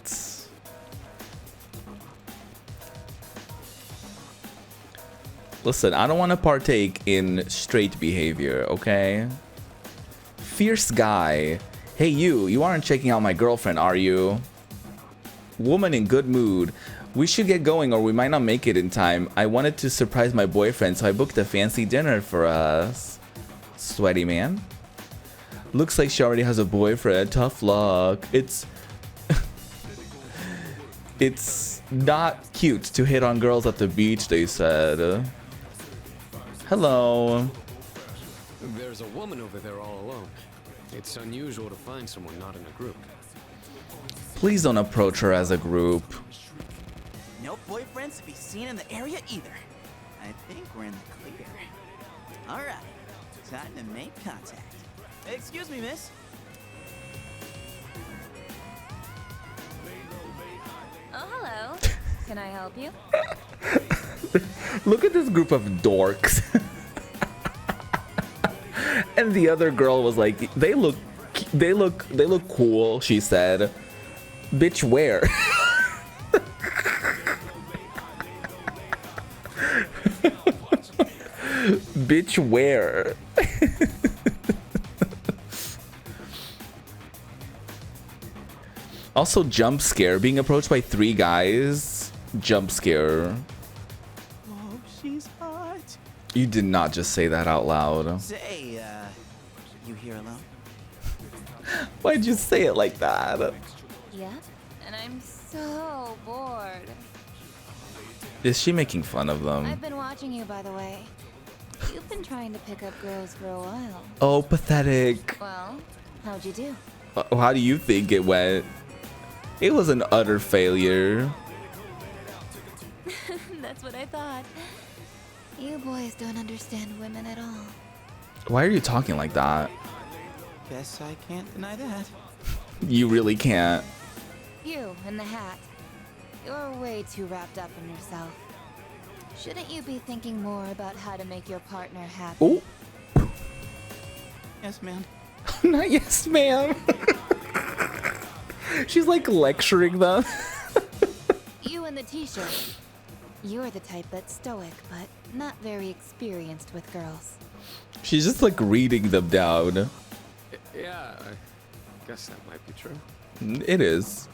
Listen, I don't want to partake in straight behavior, okay? Fierce guy. Hey, you aren't checking out my girlfriend, are you? Woman in good mood. We should get going or we might not make it in time. I wanted to surprise my boyfriend, so I booked a fancy dinner for us. Sweaty man. Looks like she already has a boyfriend. Tough luck. It's not cute to hit on girls at the beach, they said. Hello. There's a woman over there all alone. It's unusual to find someone not in a group. Please don't approach her as a group. No boyfriends to be seen in the area either. I think we're in the clear. All right, time to make contact. Excuse me, miss. Oh, hello. Can I help you? Look at this group of dorks. And the other girl was like, they look cool, she said. Bitch, where? Bitch, where? Also, jump scare. Being approached by 3 guys. Jump scare. Oh, she's hot. You did not just say that out loud. Say, you here alone? Why'd you say it like that? Yeah, and I'm so bored. Is she making fun of them? I've been watching you, by the way. You've been trying to pick up girls for a while. Oh, pathetic. Well, how'd you do? How do you think it went? It was an utter failure. That's what I thought. You boys don't understand women at all. Why are you talking like that? Guess I can't deny that. You really can't. You in the hat. You're way too wrapped up in yourself. Shouldn't you be thinking more about how to make your partner happy? Oh. Yes, ma'am. Not yes, ma'am. She's like lecturing them. You in the t-shirt. You're the type that's stoic, but not very experienced with girls. She's just like reading them down. Yeah, I guess that might be true. It is.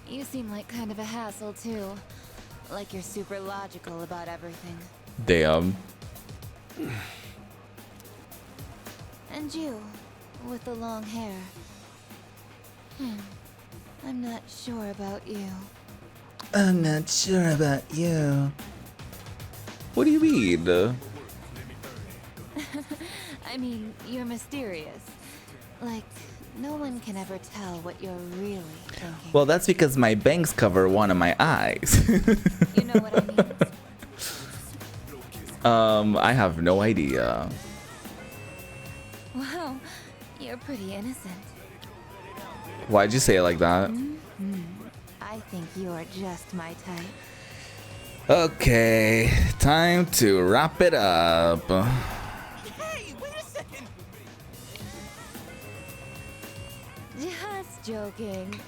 You seem like kind of a hassle, too. Like you're super logical about everything. Damn. And you, with the long hair. I'm not sure about you. I'm not sure about you. What do you mean? I mean, you're mysterious. Like, no one can ever tell what you're really thinking. Well, that's because my bangs cover one of my eyes. You know what I mean? I have no idea. Wow, you're pretty innocent. Why'd you say it like that? I think you're just my type. Okay, time to wrap it up. Hey, wait a second. Just joking.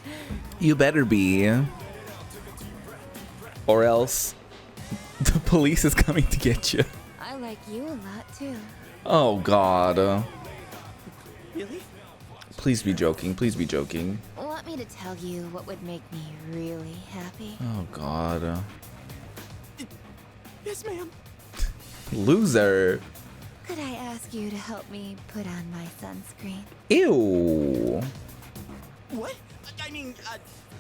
You better be. Or else the police is coming to get you. I like you a lot too. Oh god. Really? Please be joking. Please be joking. Want me to tell you what would make me really happy? Oh god. Yes, ma'am. Loser. Could I ask you to help me put on my sunscreen? Ew. What? I mean,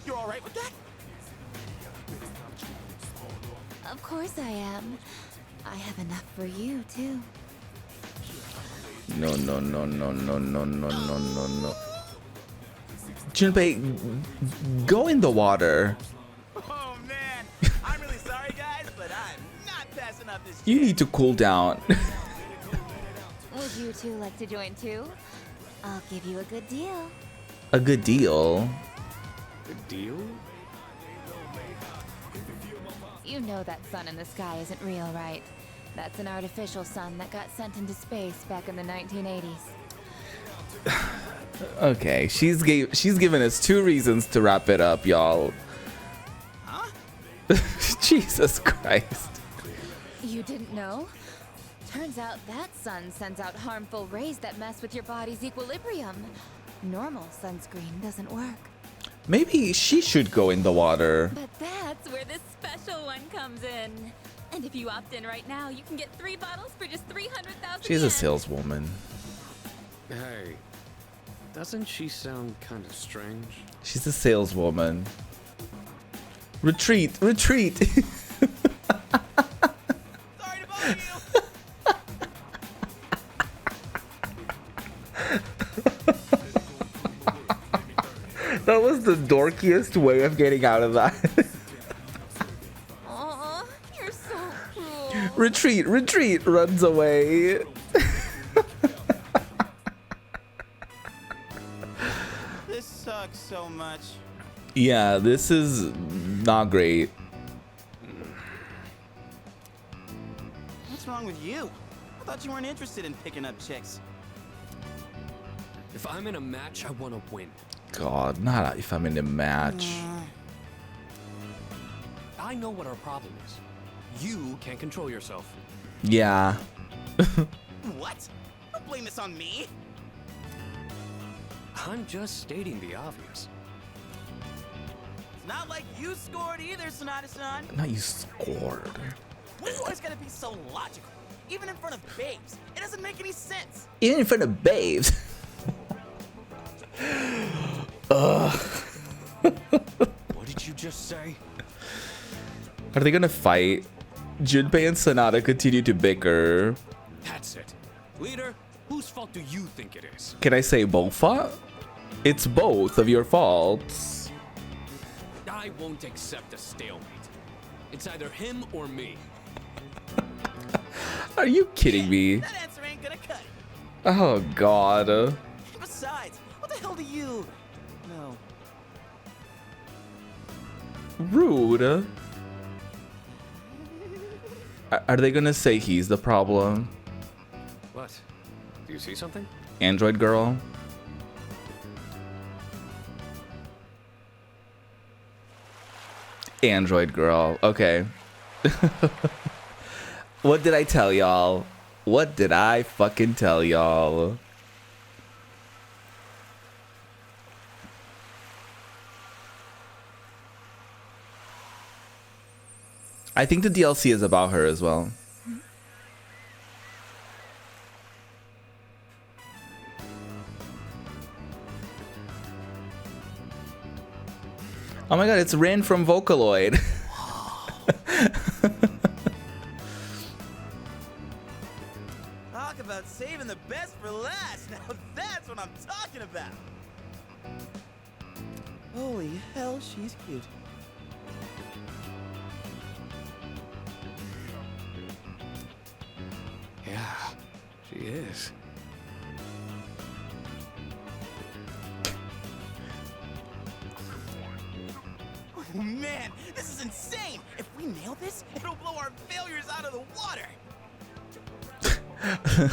you're all right with that? Of course I am. I have enough for you too. No, no, no, no, no, no, no, no, no, no. Junpei, go in the water. Oh man, I'm really sorry guys, but I'm not passing up this. You need to cool down. Would you two like to join too? I'll give you a good deal. A good deal. Good deal? You know that sun in the sky isn't real, right? That's an artificial sun that got sent into space back in the 1980s. Okay, she's given us 2 reasons to wrap it up, y'all. Huh? Jesus Christ. You didn't know? Turns out that sun sends out harmful rays that mess with your body's equilibrium. Normal sunscreen doesn't work. Maybe she should go in the water. But that's where this special one comes in. And if you opt in right now, you can get 3 bottles for just 300,000 She's a yen. saleswoman. Hey, doesn't she sound kind of strange? She's a saleswoman. Retreat, retreat. That was the dorkiest way of getting out of that. Aw, you're so cruel. Retreat, retreat, runs away. This sucks so much. Yeah, this is not great. What's wrong with you? I thought you weren't interested in picking up chicks. If I'm in a match, I want to win. God, not if I'm in a match. I know what our problem is. You can't control yourself. Yeah. What? Don't blame this on me. I'm just stating the obvious. It's not like you scored either, Sonata-san. Not you scored. Why you always gotta be so logical? Even in front of babes. It doesn't make any sense. Even in front of babes. Ugh. What did you just say? Are they gonna fight? Junpei and Sonata continue to bicker. That's it. Leader, whose fault do you think it is? Can I say both? It's both of your faults. I won't accept a stalemate. It's either him or me. Are you kidding me? That answer ain't gonna cut it. Oh God. Besides, what the hell do you know? Rude. Are they gonna say he's the problem? What? Do you see something? Android girl? Android girl. Okay. What did I tell y'all? What did I fucking tell y'all? I think the DLC is about her as well. Oh my god, it's Rin from Vocaloid. Talk about saving the best for last. Now that's what I'm talking about. Holy hell, she's cute. Yeah, she is. Oh man, this is insane! If we nail this, it'll blow our failures out of the water!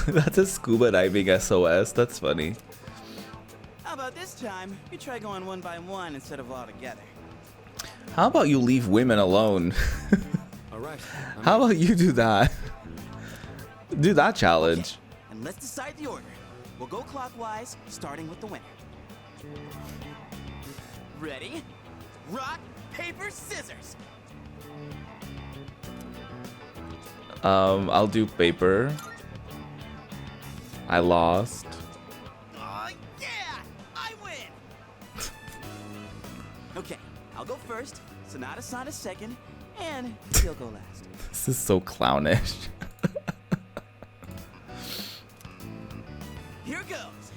That's a scuba diving SOS. That's funny. How about this time, you try going one by one instead of all together? How about you leave women alone? Alright. How about you do that? Do that challenge. Okay, and let's decide the order. We'll go clockwise, starting with the winner. Ready? Rock, paper, scissors! I'll do paper. I lost. Oh yeah! I win! Okay, I'll go first, Sonata-san is second, and you'll go last. This is so clownish. Here goes!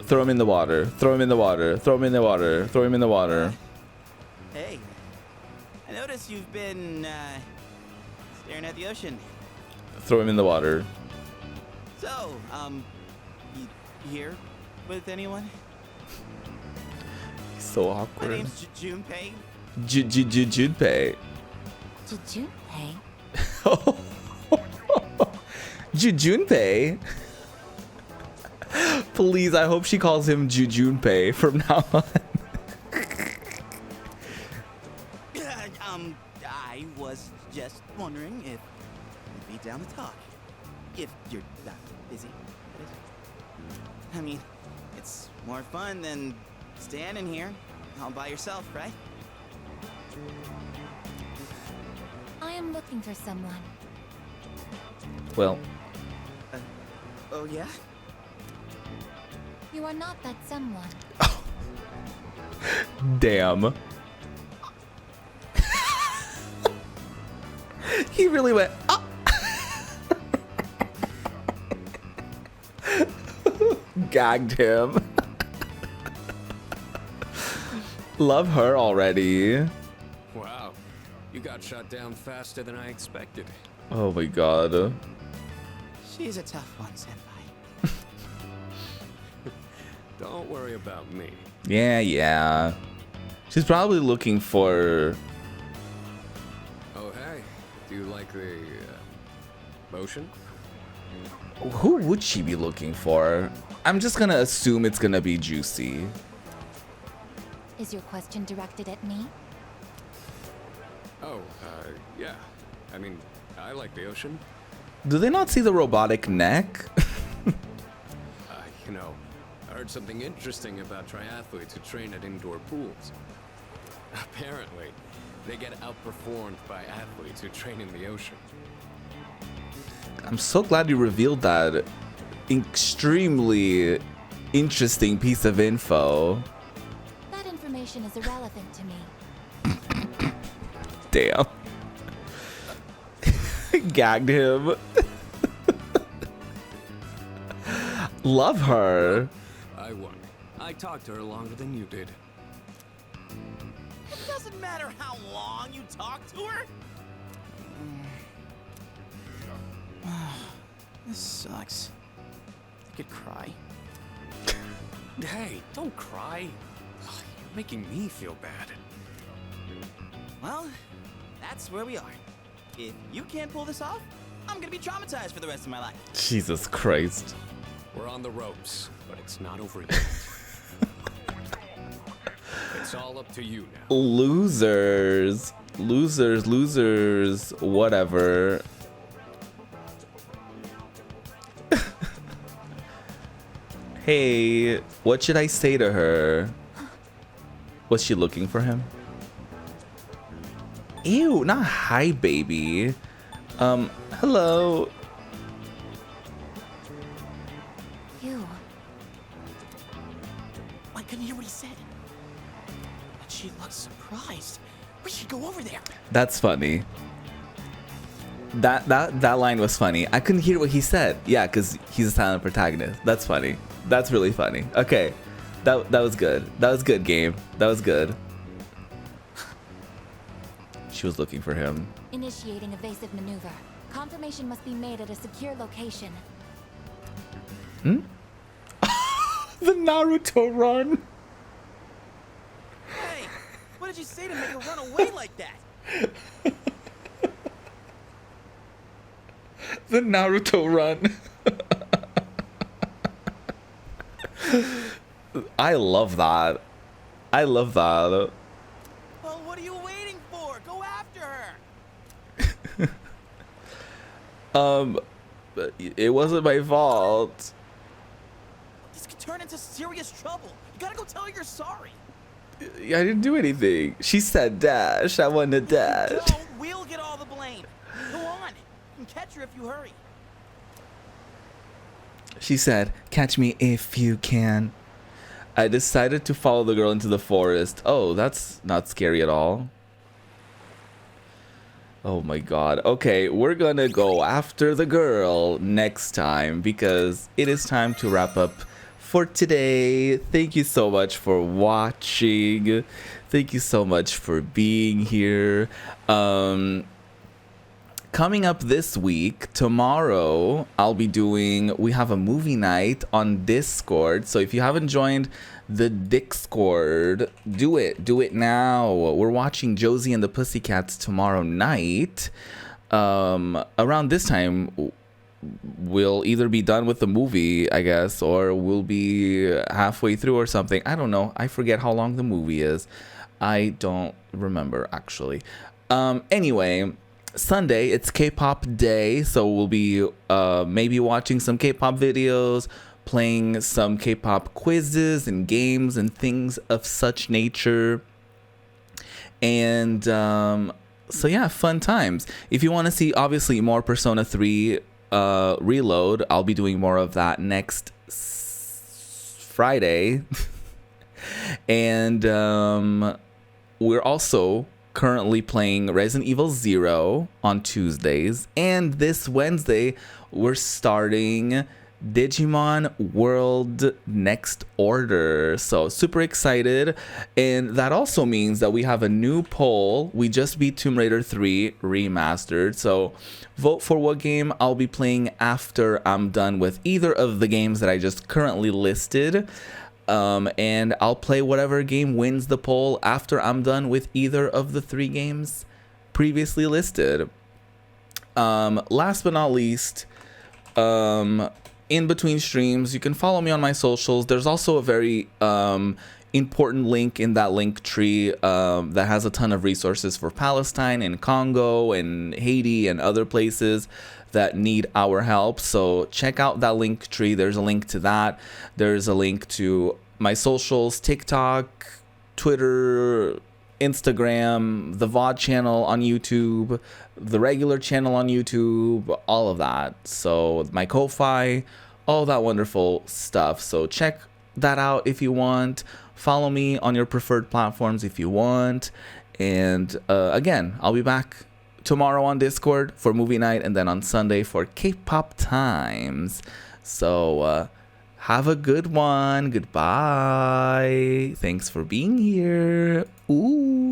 Throw him in the water. Throw him in the water. Throw him in the water. Throw him in the water. Hey, I notice you've been, staring at the ocean. Throw him in the water. So, you here with anyone? So My awkward. name's Junpei. Junpei. Junpei? Junpei. Please, I hope she calls him Junpei from now on. I was just wondering if you'd be down to talk. If you're not busy, that is. I mean, it's more fun than standing here all by yourself, right? I am looking for someone. Well, Oh, yeah? You are not that someone. damn. He really went, "Ah." Gagged him. Love her already. Wow, you got shot down faster than I expected. Oh my god. She's a tough one, Senpai. Don't worry about me. Yeah. She's probably looking for... Oh, hey, do you like the motion? Who would she be looking for? I'm just gonna assume it's gonna be Juicy. Is your question directed at me? Oh, yeah. I mean, I like the ocean. Do they not see the robotic neck? You know, I heard something interesting about triathletes who train at indoor pools. Apparently, they get outperformed by athletes who train in the ocean. I'm so glad you revealed that extremely interesting piece of info. That information is irrelevant to me. Damn. Gagged him. Love her. I won. I talked to her longer than you did. It doesn't matter how long you talk to her. This sucks. I could cry. Hey, don't cry. Ugh, you're making me feel bad. Well, that's where we are. If you can't pull this off, I'm gonna be traumatized for the rest of my life. Jesus Christ. We're on the ropes, but it's not over yet. It's all up to you now. Losers. Losers. Whatever. Hey, what should I say to her? Was she looking for him? Ew, not hi, baby. Hello. You. I couldn't hear what he said. But she looked surprised. We should go over there. That's funny. That line was funny. I couldn't hear what he said. Yeah, because he's a silent protagonist. That's funny. That's really funny. Okay. That was good. That was good, game. That was good. She was looking for him. Initiating evasive maneuver. Confirmation must be made at a secure location. Hmm? The Naruto run. Hey, what did you say to make her run away like that? The Naruto run. I love that. I love that. Well, what are you waiting for? Go after her. It wasn't my fault. This could turn into serious trouble. You gotta go tell her you're sorry. I didn't do anything. She said dash. I wanted to dash. No, we'll get all the blame. Go on. You can catch her if you hurry. She said, catch me if you can. I decided to follow the girl into the forest. Oh, that's not scary at all. Oh my god. Okay, we're gonna go after the girl next time because it is time to wrap up for today. Thank you so much for watching. Thank you so much for being here. Coming up this week, tomorrow, I'll be we have a movie night on Discord. So if you haven't joined the Discord, do it now. We're watching Josie and the Pussycats tomorrow night. Around this time, we'll either be done with the movie, I guess, or we'll be halfway through or something. I don't know. I forget how long the movie is. I don't remember, actually. Anyway, Sunday, it's K-pop day, so we'll be maybe watching some K-pop videos, playing some K-pop quizzes and games and things of such nature. And So yeah, fun times. If you want to see obviously more Persona 3 Reload, I'll be doing more of that next Friday. And we're also currently playing Resident Evil 0 on Tuesdays, and this Wednesday we're starting Digimon World Next Order. So super excited. And that also means that we have a new poll. We just beat Tomb Raider 3 Remastered, so vote for what game I'll be playing after I'm done with either of the games that I just currently listed. And I'll play whatever game wins the poll after I'm done with either of the 3 games previously listed. Last but not least, in between streams, you can follow me on my socials. There's also a very important link in that link tree that has a ton of resources for Palestine and Congo and Haiti and other places that need our help. So check out that link tree. There's a link to that. There's a link to my socials, TikTok, Twitter, Instagram, the VOD channel on YouTube, the regular channel on YouTube, all of that. So my Ko-Fi, all that wonderful stuff. So check that out if you want. Follow me on your preferred platforms if you want. And again, I'll be back tomorrow on Discord for movie night, and then on Sunday for K-pop times. So have a good one. Goodbye. Thanks for being here. Ooh.